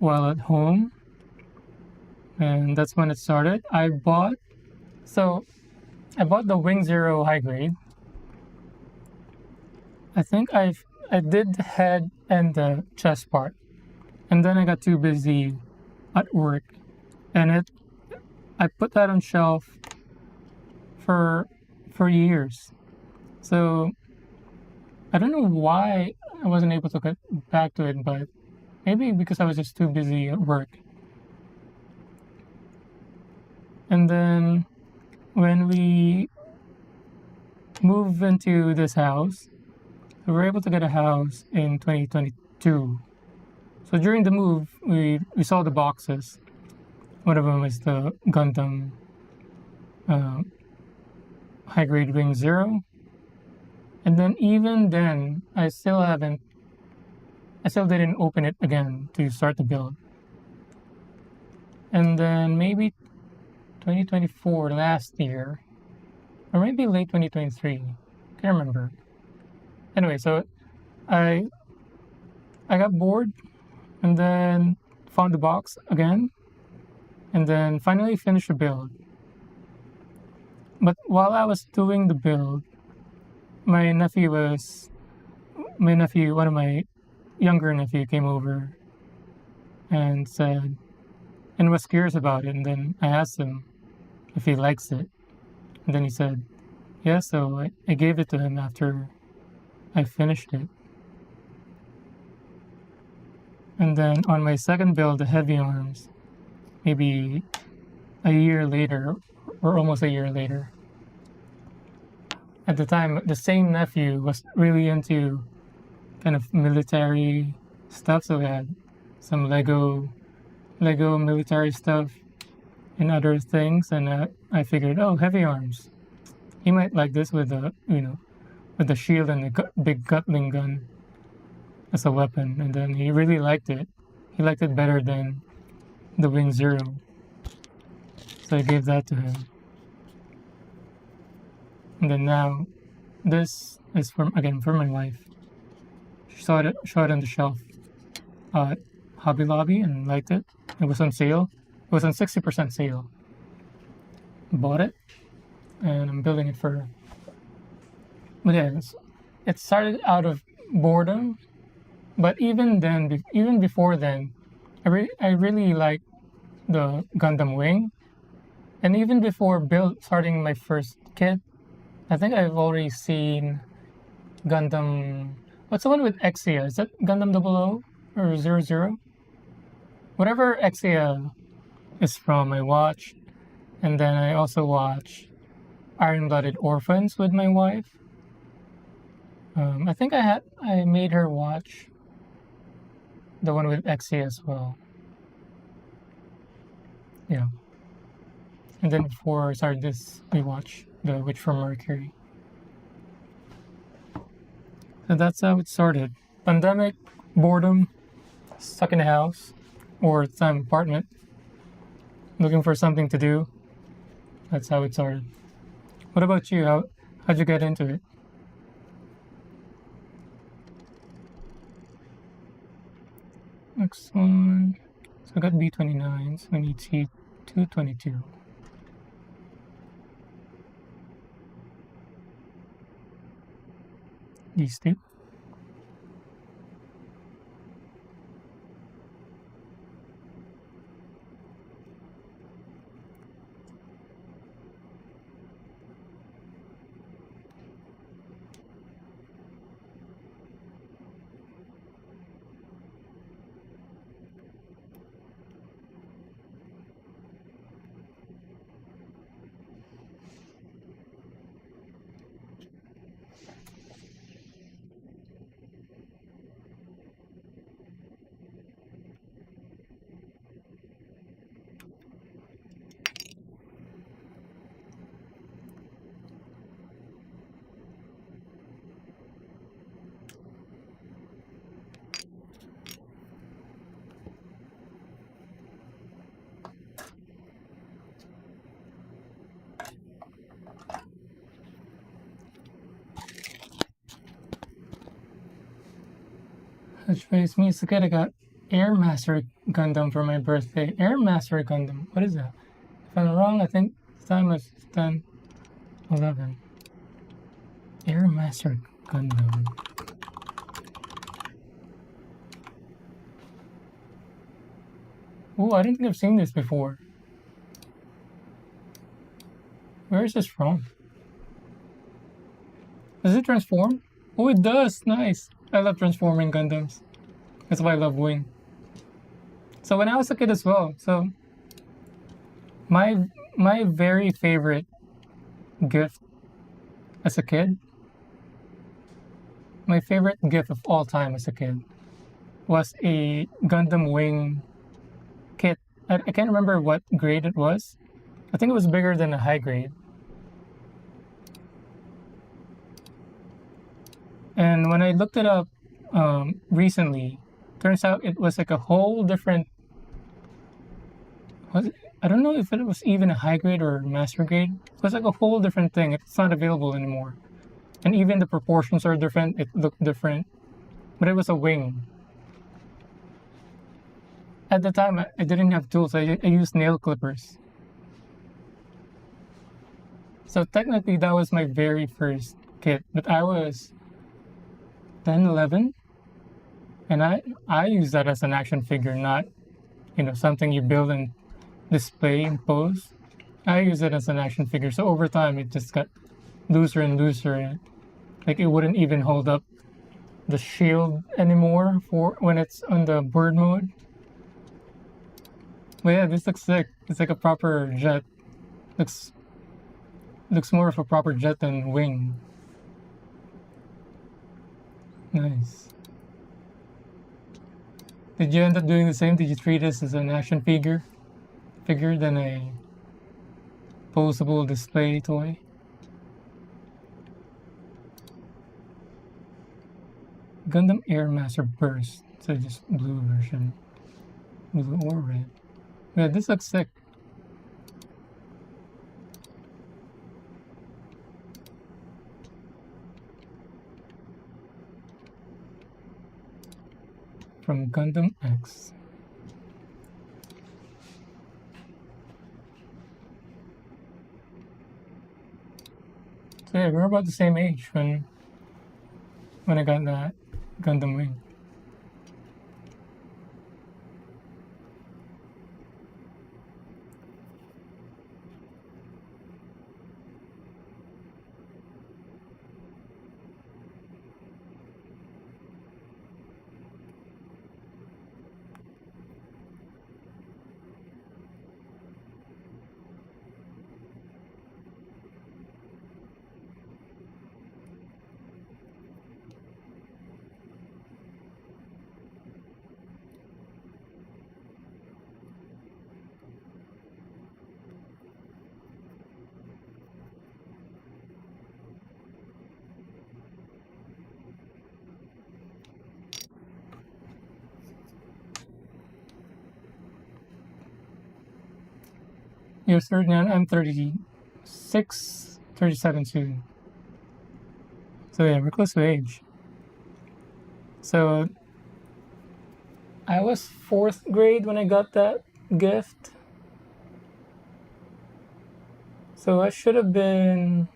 while at home, and that's when it started. So I bought the Wing Zero high grade. I think I did the head and the chest part, and then I got too busy at work, and I put that on shelf for years. So I don't know why I wasn't able to get back to it, but maybe because I was just too busy at work. And then when we moved into this house, we were able to get a house in 2022. So during the move, we saw the boxes. One of them is the Gundam uh, high grade Wing Zero. And then even then, I still didn't open it again to start the build. And then maybe 2024, last year, or maybe late 2023, can't remember. Anyway, so I I got bored and then found the box again, and then finally finished the build. But while I was doing the build, my nephew one of my younger nephew came over and was curious about it, and then I asked him if he likes it, and then he said, yeah, so I gave it to him after I finished it. And then on my second build, the heavy arms, maybe a year later, or almost a year later, at the time, the same nephew was really into kind of military stuff, so we had some Lego military stuff and other things, and I figured, oh, heavy arms. He might like this with the shield and the big Gatling gun as a weapon, and then he really liked it. He liked it better than the Wing Zero, so I gave that to him. And then now, this is from my wife. She saw it on the shelf at Hobby Lobby and liked it. It was on sale. It was on 60% sale. Bought it, and I'm building it for her. But yeah, it started out of boredom, but even then, even before then, I really like the Gundam Wing, and even before starting my first kit, I think I've already seen Gundam. What's the one with Exia? Is that Gundam 00 or 00? Whatever Exia is from, I watched, and then I also watched Iron-Blooded Orphans with my wife. I think I made her watch the one with Exia as well. Yeah. And then before I started this, we watched The Witch from Mercury. So that's how it started. Pandemic, boredom, stuck in the house or some apartment, looking for something to do. That's how it started. What about you? How'd you get into it? Next one. So I got B29, so we need C222. These two. Touch base. Me as a kid, I got Air Master Gundam for my birthday. Air Master Gundam. What is that? If I'm wrong, I think the time was 10, 11. Air Master Gundam. Oh, I didn't think I've seen this before. Where is this from? Does it transform? Oh, it does. Nice. I love transforming Gundams. That's why I love Wing. So when I was a kid as well, so my very favorite gift as a kid, my favorite gift of all time as a kid was a Gundam Wing kit. I can't remember what grade it was. I think it was bigger than a high grade. And when I looked it up recently, turns out it was like a whole different. I don't know if it was even a high grade or master grade. It was like a whole different thing. It's not available anymore. And even the proportions are different. It looked different. But it was a wing. At the time, I didn't have tools. I used nail clippers. So technically, that was my very first kit. But I was 10, 11. And I use that as an action figure, not, something you build and display and pose. I use it as an action figure. So over time, it just got looser and looser. Like it wouldn't even hold up the shield anymore for when it's on the bird mode. But yeah, this looks sick. It's like a proper jet. Looks more of a proper jet than Wing. Nice. Did you end up doing the same? Did you treat this as an action figure than a posable display toy? Gundam Air Master Burst. So just blue version. Blue or red. Yeah, this looks sick. From Gundam X. So yeah, we're about the same age when I got that Gundam Wing. You're 39, I'm 36, 37 soon. So yeah, we're close to age. So I was 4th grade when I got that gift. So I should have been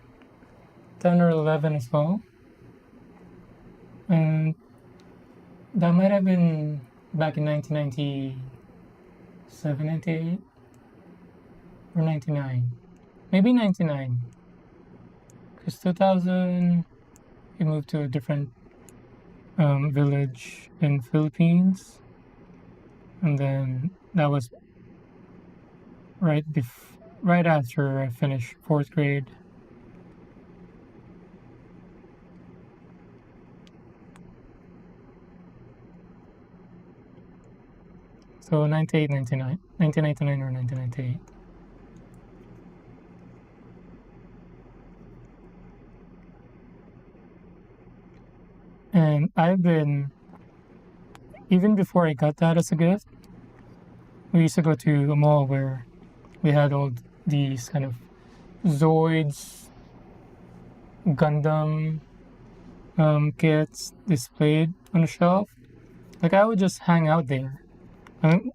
10 or 11 as well. And that might have been back in 1997, 98. Or 99. Maybe 99. Because 2000, we moved to a different village in Philippines. And then that was right after I finished 4th grade. So 98, 99. 1999 or 1998. And I've been, even before I got that as a gift, we used to go to a mall where we had all these kind of Zoids, Gundam kits displayed on the shelf. Like I would just hang out there. I mean,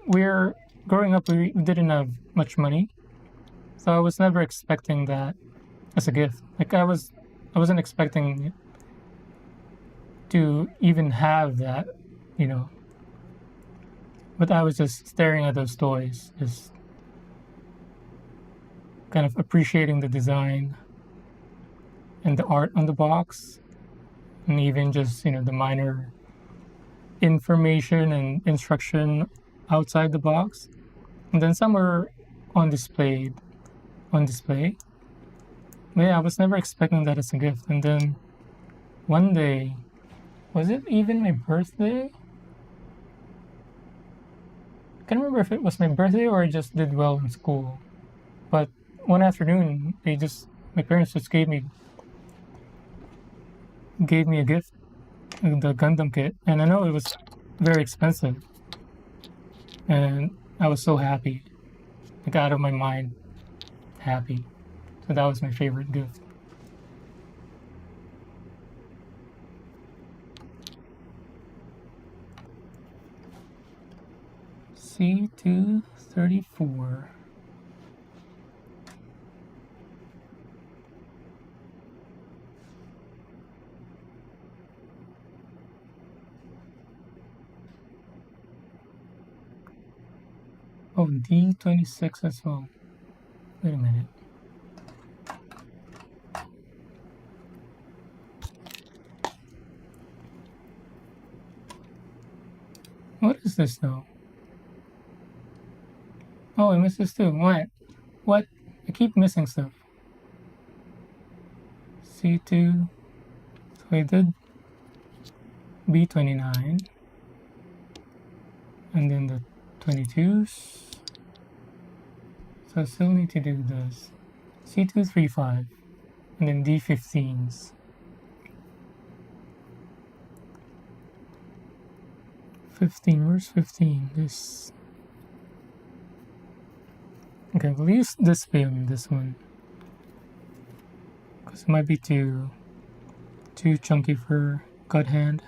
we're growing up. We didn't have much money, so I was never expecting that as a gift. Like I wasn't expecting to even have that, you know. But I was just staring at those toys, just kind of appreciating the design and the art on the box, and even just the minor information and instruction outside the box. And then some were on display. But yeah, I was never expecting that as a gift. And then one day, was it even my birthday? I can't remember if it was my birthday or I just did well in school. But one afternoon, my parents just gave me a gift, the Gundam kit, and I know it was very expensive, and I was so happy, like out of my mind, happy. So that was my favorite gift. C234. Oh, D26 as well. Wait a minute. What is this though? Oh, I missed this too. What? What? I keep missing stuff. C2. So I did B29. And then the 22s. So I still need to do this. C235. And then D15s. 15. Where's 15? This. Okay, we'll use display on this one. Because it might be too chunky for God hand.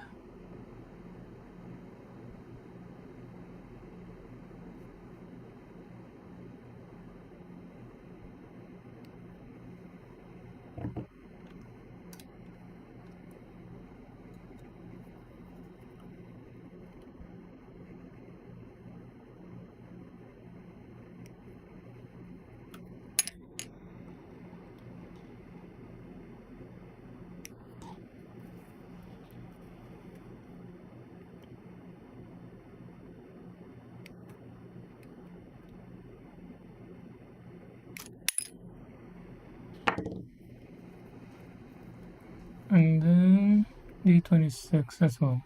And then D26 as well.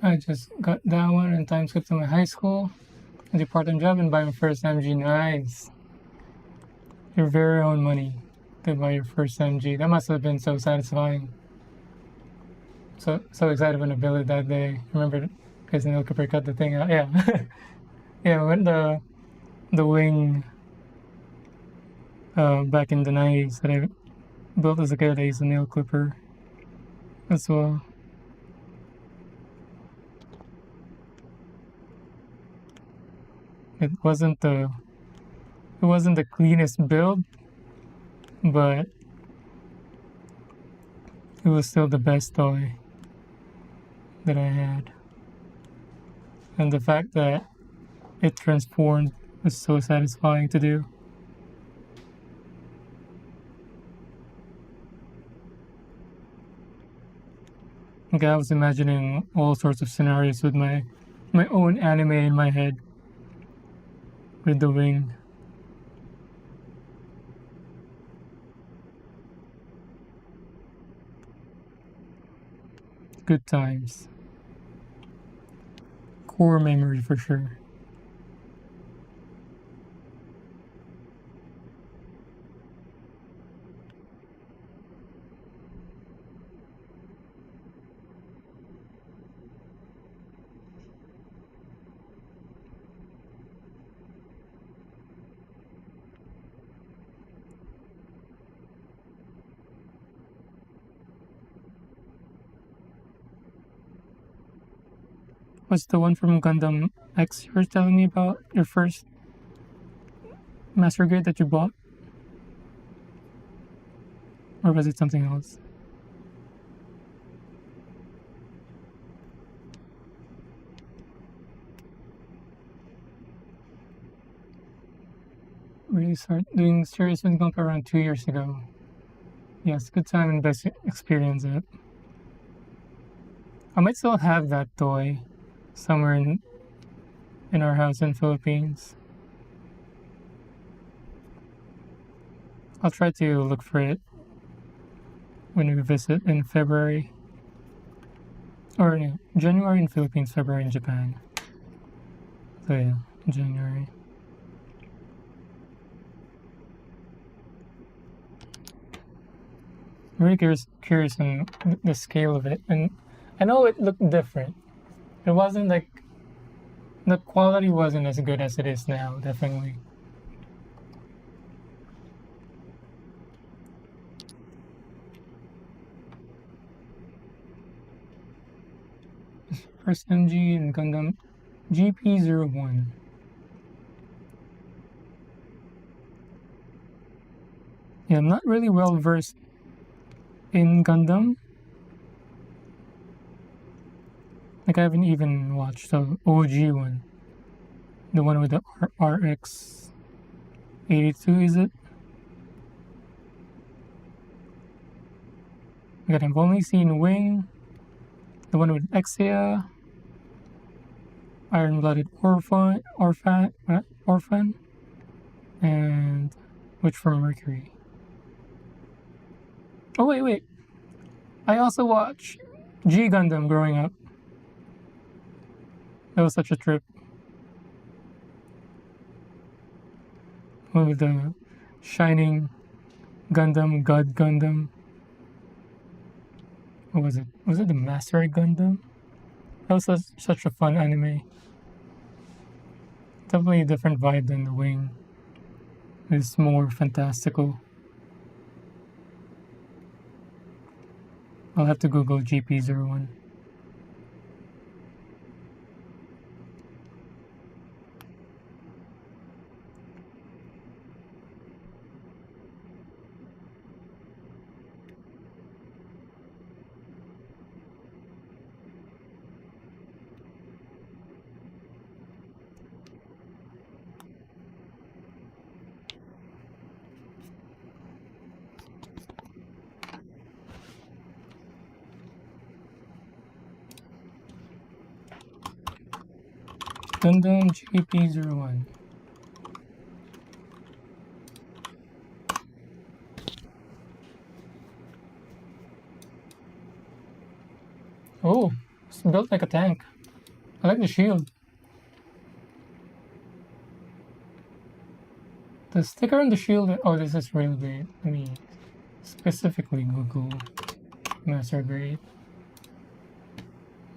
I just got that one and time skip to my high school, I do part-time job and buy my first MG. Nice. Your very own money to buy your first MG. That must have been so satisfying. So excited when I built it that day. Remember, because Neil Cooper cut the thing out. Yeah, yeah. When the wing back in the 90s that I built as a kid, I used a nail clipper as well. It wasn't the cleanest build, but it was still the best toy that I had. And the fact that it transformed was so satisfying to do. Like I was imagining all sorts of scenarios with my own anime in my head with the wing. Good times. Core memory for sure. What's the one from Gundam X you were telling me about? Your first Master Grade that you bought? Or was it something else? Really started doing serious with Gundam around 2 years ago. Yes, good time and best experience it. I might still have that toy somewhere in our house in Philippines. I'll try to look for it when we visit in February. Or no, January in Philippines, February in Japan. So yeah, January. I'm really curious on the scale of it, and I know it looked different. It wasn't like the quality wasn't as good as it is now, definitely. First MG in Gundam GP01. Yeah, I'm not really well versed in Gundam. Like I haven't even watched the OG one. The one with the RX 82, is it? Again, I've only seen Wing, the one with Exia, Iron-Blooded Orphan, and Witch from Mercury. Oh wait. I also watched G Gundam growing up. That was such a trip. With the shining Gundam, God Gundam. What was it? Was it the Master Gundam? That was such a fun anime. Definitely a different vibe than the Wing. It's more fantastical. I'll have to Google GP01. Gundam GP01. Oh, it's built like a tank. I like the shield. The sticker on the shield. Oh, this is really great. Let me specifically Google Master Grade.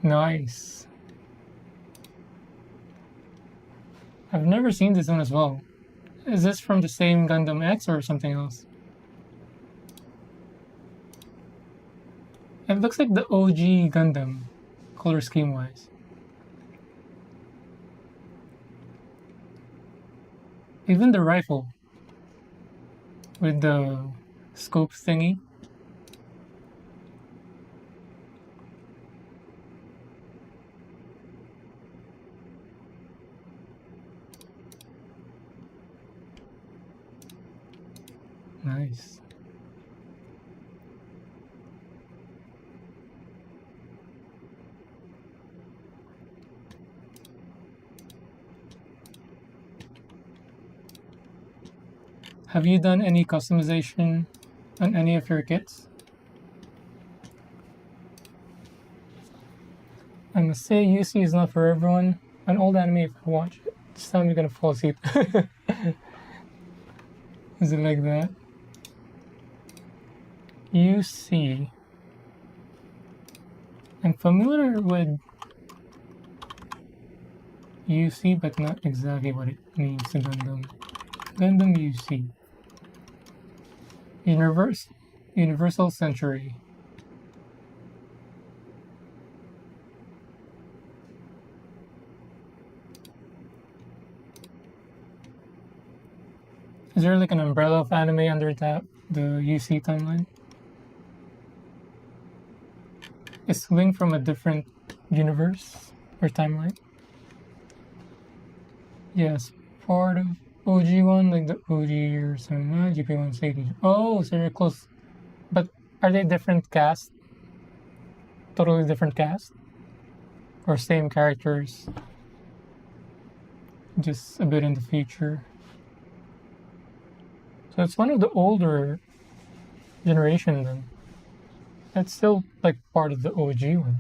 Nice. I've never seen this one as well. Is this from the same Gundam X or something else? It looks like the OG Gundam, color scheme wise. Even the rifle with the scope thingy. Nice. Have you done any customization on any of your kits? I must say, UC is not for everyone. An old anime, if I watch it, this time you're gonna fall asleep. Is it like that? UC. I'm familiar with UC, but not exactly what it means to Gundam. Gundam UC. Universal Century. Is there like an umbrella of anime under that, the UC timeline? Is Link from a different universe or timeline? Yes, part of OG1, like the OG or something, GP1 Sadie. Oh, so you're close. But are they different cast? Totally different cast? Or same characters? Just a bit in the future. So it's one of the older generation then. That's still like part of the OG one.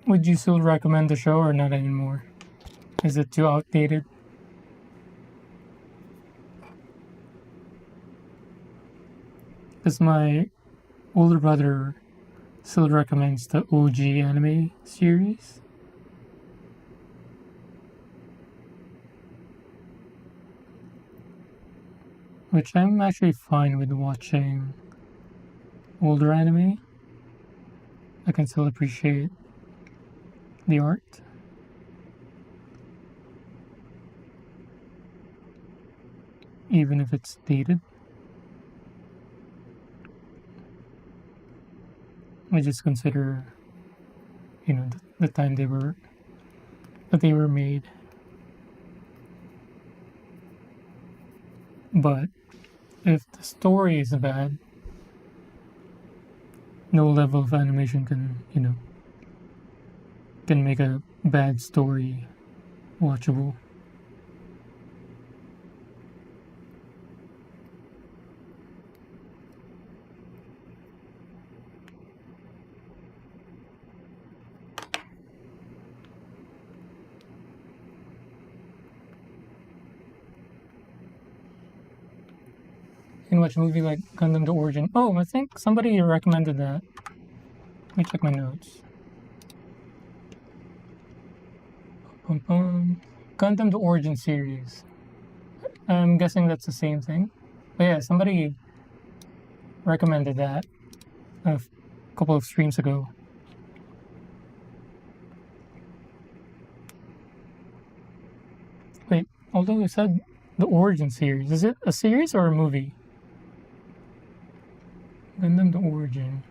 Would you still recommend the show or not anymore? Is it too outdated? Because my older brother still recommends the OG anime series. Which I'm actually fine with watching older anime. I can still appreciate the art. Even if it's dated. I just consider, the time that they were made. But if the story is bad, no level of animation can make a bad story watchable. You can watch a movie like Gundam The Origin. Oh, I think somebody recommended that. Let me check my notes. Gundam the Origin series. I'm guessing that's the same thing. But yeah, somebody recommended that a couple of streams ago. Wait, although you said the Origin series, is it a series or a movie? Gundam the Origin.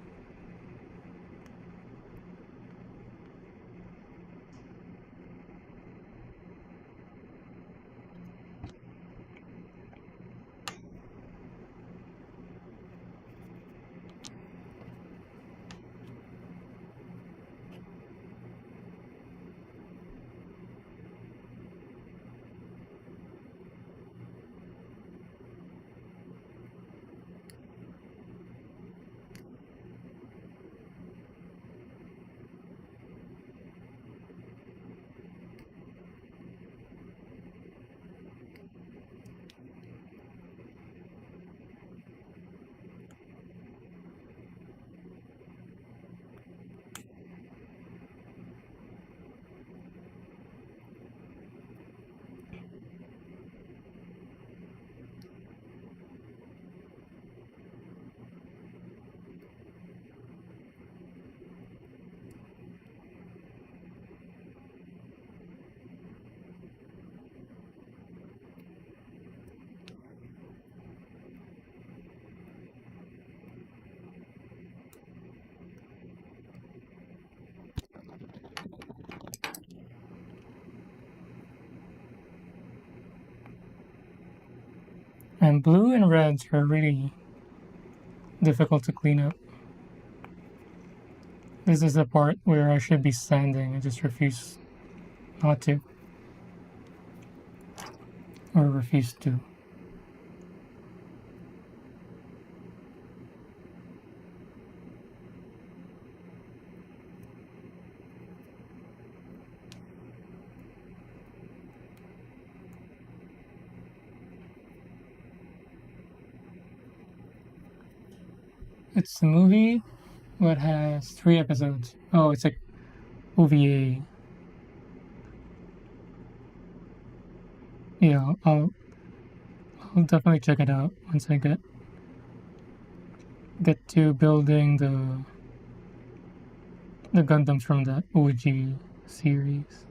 And blue and reds are really difficult to clean up. This is the part where I should be sanding. I just refuse not to. Or refuse to. It's a movie that has 3 episodes. Oh, it's like OVA. Yeah, I'll definitely check it out once I get to building the Gundams from the OG series.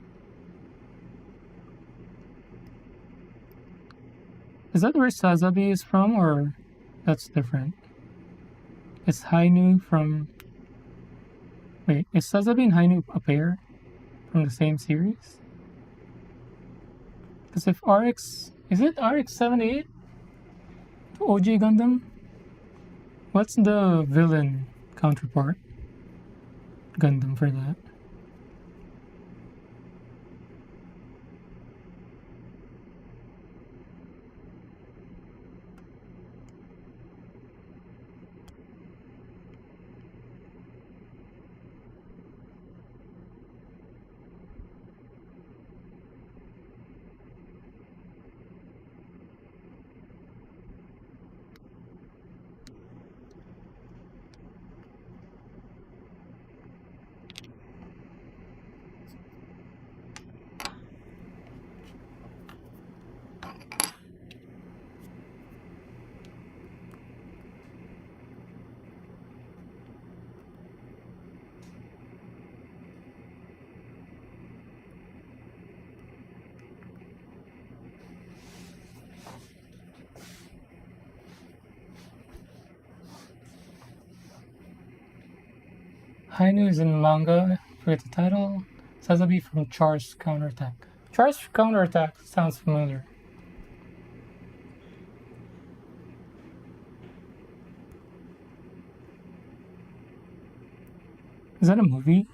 Is that where Sazabi is from, or that's different? Is Hainu from... Wait, is Sazabi and Hainu a pair from the same series? Because if RX... Is it RX-78? OG Gundam? What's the villain counterpart Gundam for that? Hainu is in manga. Forget the title. Sazabi from Char's Counterattack. Char's Counterattack sounds familiar. Is that a movie?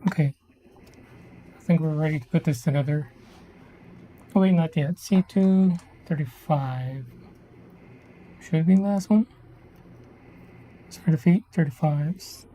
Okay. I think we're ready to put this together. Oh wait, not yet. C2, 35. Should be the last one. for defeat 35s.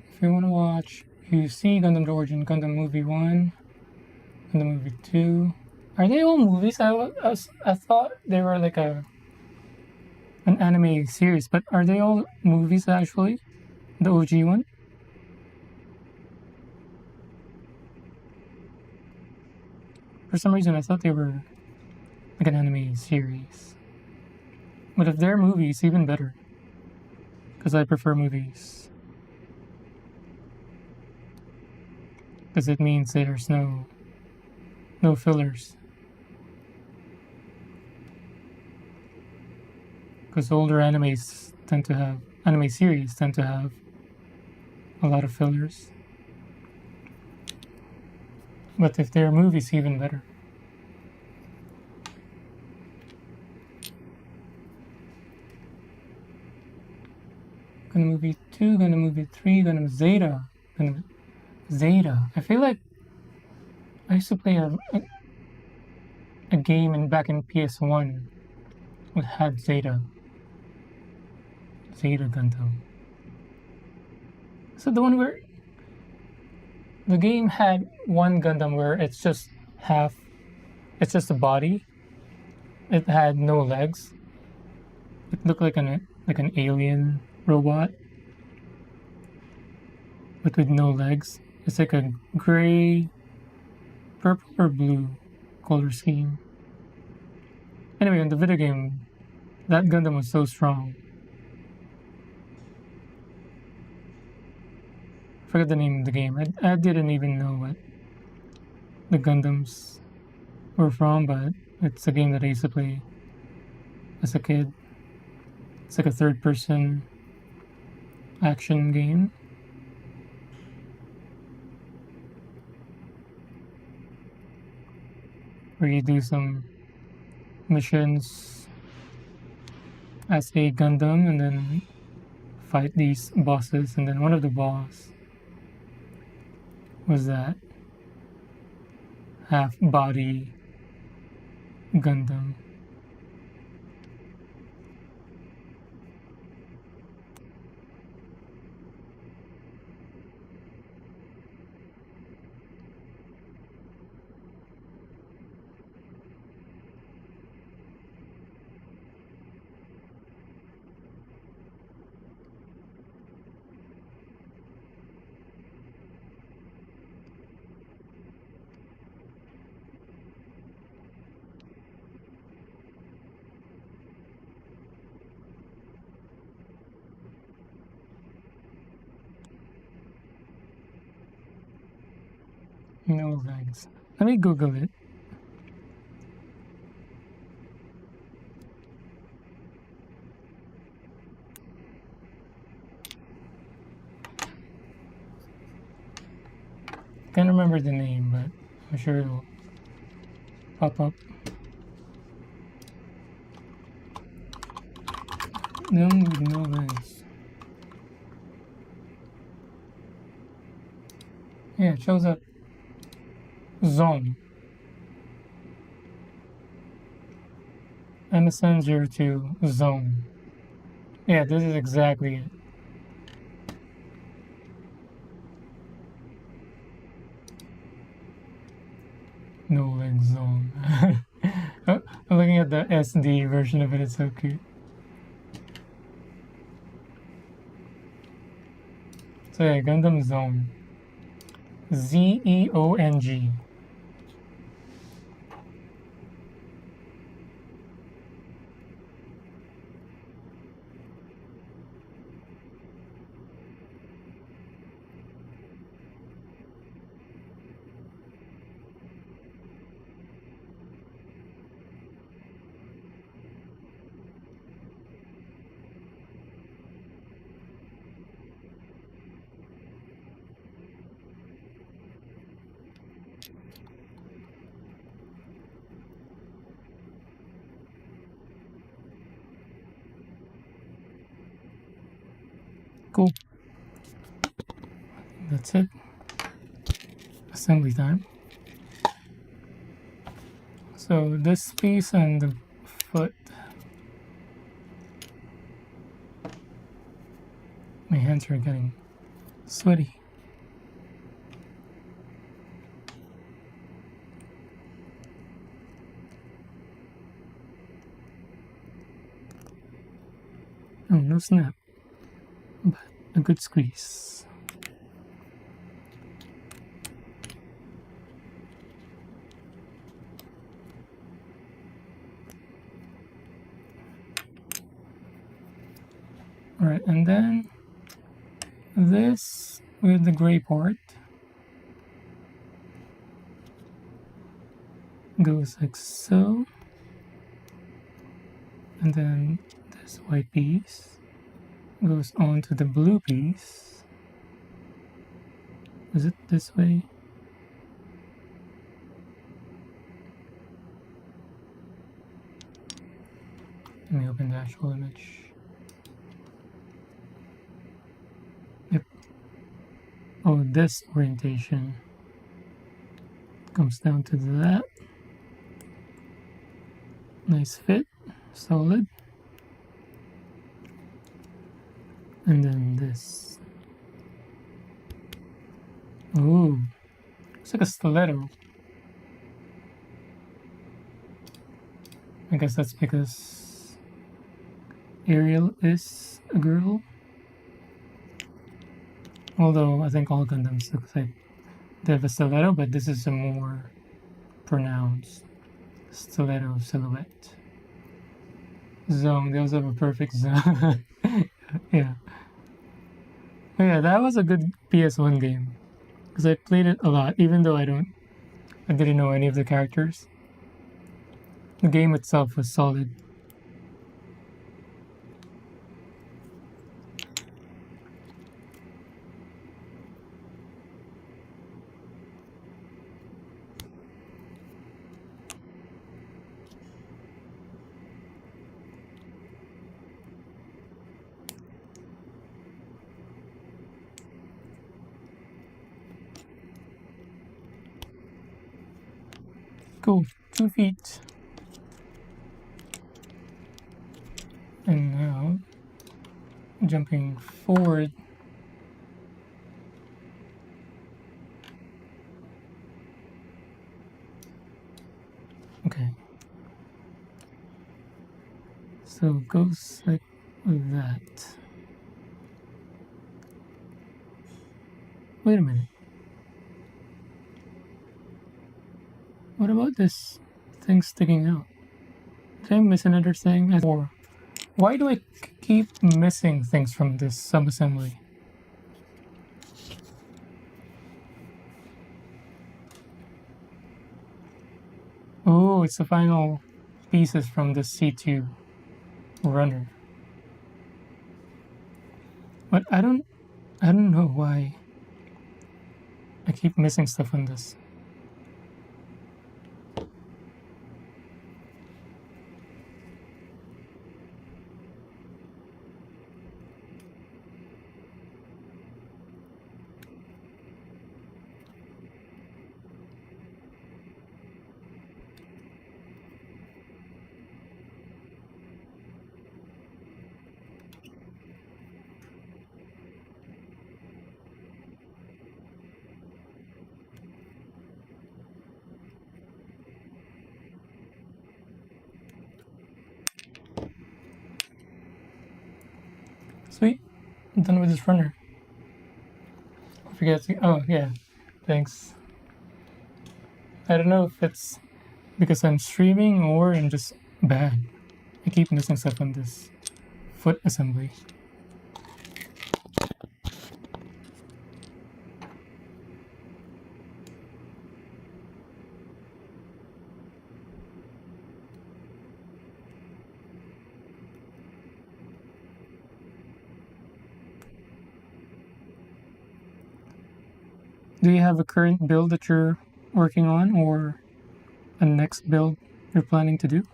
If you want to watch, you see Gundam Origin, Gundam Movie 1, Gundam Movie 2. Are they all movies? I thought they were like an anime series, but are they all movies actually? The OG one? For some reason, I thought they were like an anime series. But if they're movies, even better. Because I prefer movies. Because it means there's no fillers. Because older anime series tend to have a lot of fillers. But if they're movies, even better. Gundam Movie 2, Gundam Movie 3, Gundam Zeta. Gundam Zeta. I feel like I used to play a game back in PS1 that had Zeta. Zeta Gundam. So the one where the game had one Gundam where it's just a body. It had no legs. It looked like an alien robot, but with no legs. It's like a gray, purple or blue color scheme. Anyway, in the video game, that Gundam was so strong. I forget the name of the game. I didn't even know what the Gundams were from, but it's a game that I used to play as a kid. It's like a third-person action game. Where you do some missions as a Gundam and then fight these bosses, and then one of the boss was that half-body Gundam. No legs. Let me Google it. can't remember the name, but I'm sure it'll pop up. Them with no legs. Yeah, it shows up. Zone. MSN02 Zone. Yeah, this is exactly it. No leg zone. I'm looking at the SD version of it, it's so cute. So yeah, Gundam Zone. Zeong. Cool. That's it. Assembly time. So this piece and the foot. My hands are getting sweaty. Oh, no snap. But a good squeeze. Alright, and then this with the gray part goes like so. And then this white piece goes onto the blue piece. Is it this way? Let me open the actual image. Yep. Oh, this orientation comes down to that. Nice fit, solid. And then this. Ooh, it's like a stiletto. I guess that's because Ariel is a girl. Although I think all Gundams look like they have a stiletto, but this is a more pronounced stiletto silhouette. Zone, they also have a perfect zone. Yeah. But yeah, that was a good PS1 game. Because I played it a lot, even though I didn't know any of the characters. The game itself was solid. Cool, 2 feet. And now, jumping forward. Okay. So it goes like that. Wait a minute. What about this thing sticking out? Did I miss another thing? Or why do I keep missing things from this sub-assembly? Oh, it's the final pieces from the C2 runner. But I don't know why I keep missing stuff on this. Sweet. I'm done with this runner. I forget to. Oh, yeah. Thanks. I don't know if it's because I'm streaming or I'm just bad. I keep missing stuff on this foot assembly. Do you have a current build that you're working on or a next build you're planning to do?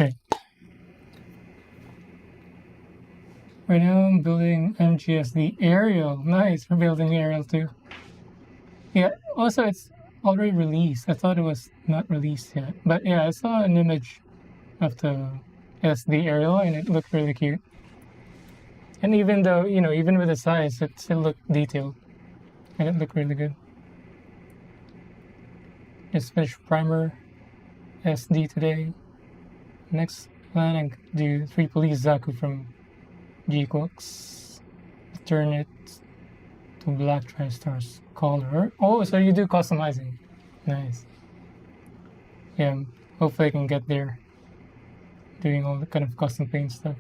Okay. Right now I'm building MGSD Aerial. Nice, we're building Aerial too. Yeah, also it's already released. I thought it was not released yet. But yeah, I saw an image of the SD Aerial and it looked really cute. And even though, even with the size, it still looked detailed. And it looked really good. Just finished primer SD today. Next planning to do 3 Police Zaku from G-Cooks. Turn it to black TriStar's color. Oh, so you do customizing. Nice. Yeah, hopefully I can get there doing all the kind of custom paint stuff.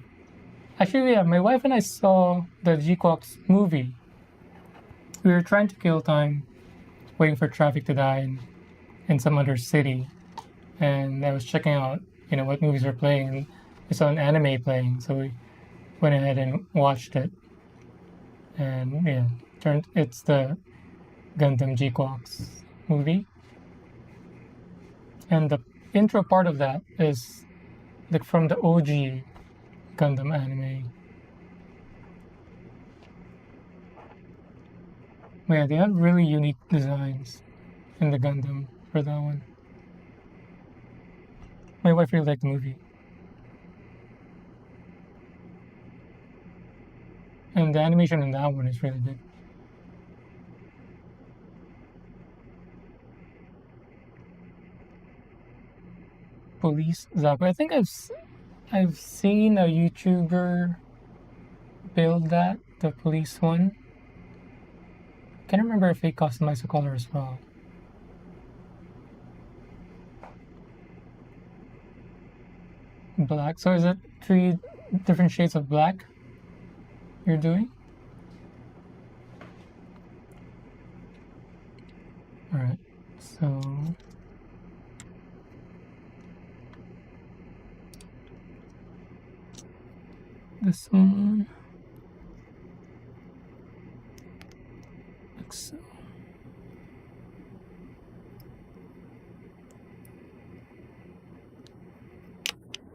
Actually, yeah, my wife and I saw the G-Cooks movie. We were trying to kill time waiting for traffic to die in some other city. And I was checking out, what movies were playing. And we saw an anime playing, so we went ahead and watched it. And yeah, it's the Gundam G-Cooks movie. And the intro part of that is like from the OG Gundam anime. Yeah, they have really unique designs in the Gundam for that one. My wife really liked the movie. And the animation in that one is really good. Police Zaku. I think I've seen a YouTuber build that, the police one. Can't remember if they customized the color as well. Black. So is it 3 different shades of black you're doing? Alright, so this one, like so.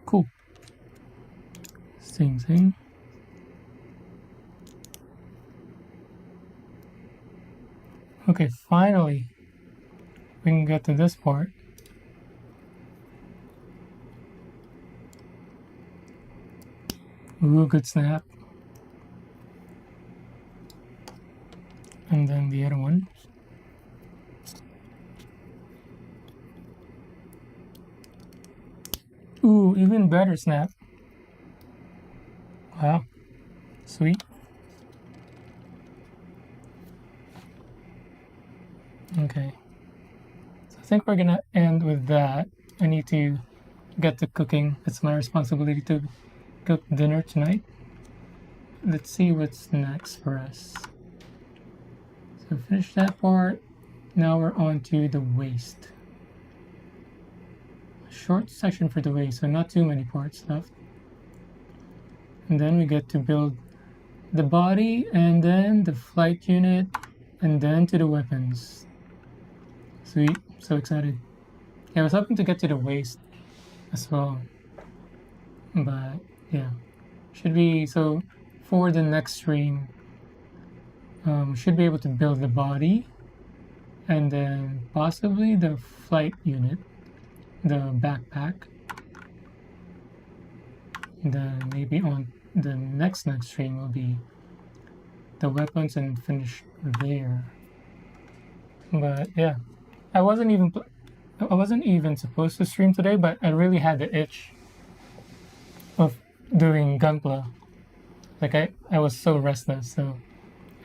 Cool. Same thing. Okay, finally we can get to this part. Ooh, good snap. And then the other one. Ooh, even better snap. Wow. Sweet. Okay. So I think we're gonna end with that. I need to get to cooking. It's my responsibility to cook dinner tonight. Let's see what's next for us. So finish that part. Now we're on to the waist. Short section for the waist, so not too many parts left. And then we get to build the body, and then the flight unit, and then to the weapons. Sweet, so excited. Yeah, I was hoping to get to the waist as well, but yeah, should be. So for the next stream, should be able to build the body, and then possibly the flight unit, the backpack. Then maybe on the next stream will be the weapons and finish there. But yeah, I wasn't even supposed to stream today, but I really had the itch of doing Gunpla. Like I was so restless, so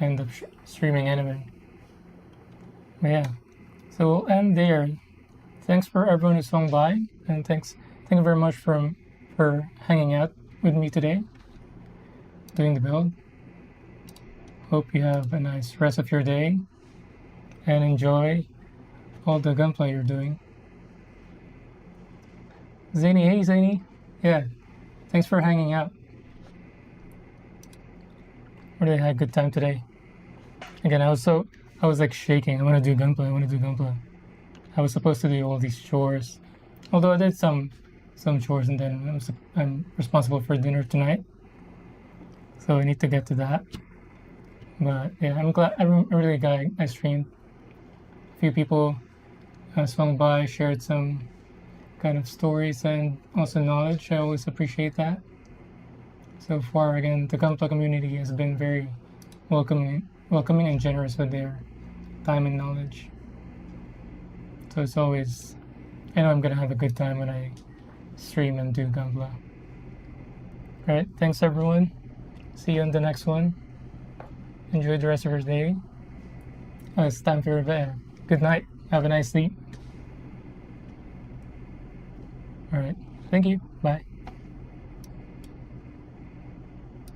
I ended up streaming anime. But yeah, so we'll end there. Thanks for everyone who swung by, and thank you very much for hanging out with me today, doing the build. Hope you have a nice rest of your day, and enjoy all the gunplay you're doing. Zany, hey Zany. Yeah, thanks for hanging out. Really had a good time today. Again, I was like shaking. I want to do gunplay. I was supposed to do all these chores, although I did some chores, and then I'm responsible for dinner tonight, so I need to get to that. But yeah, I'm glad. I'm really glad I streamed. A few people swung by, shared some kind of stories and also knowledge. I always appreciate that. So far, again, the Gunpla community has been very welcoming and generous with their time and knowledge. So it's always, I know I'm gonna have a good time when I stream and do Gunpla. Alright, thanks everyone. See you on the next one. Enjoy the rest of your day. It's time for your bed. Good night. Have a nice sleep. Alright, thank you. Bye.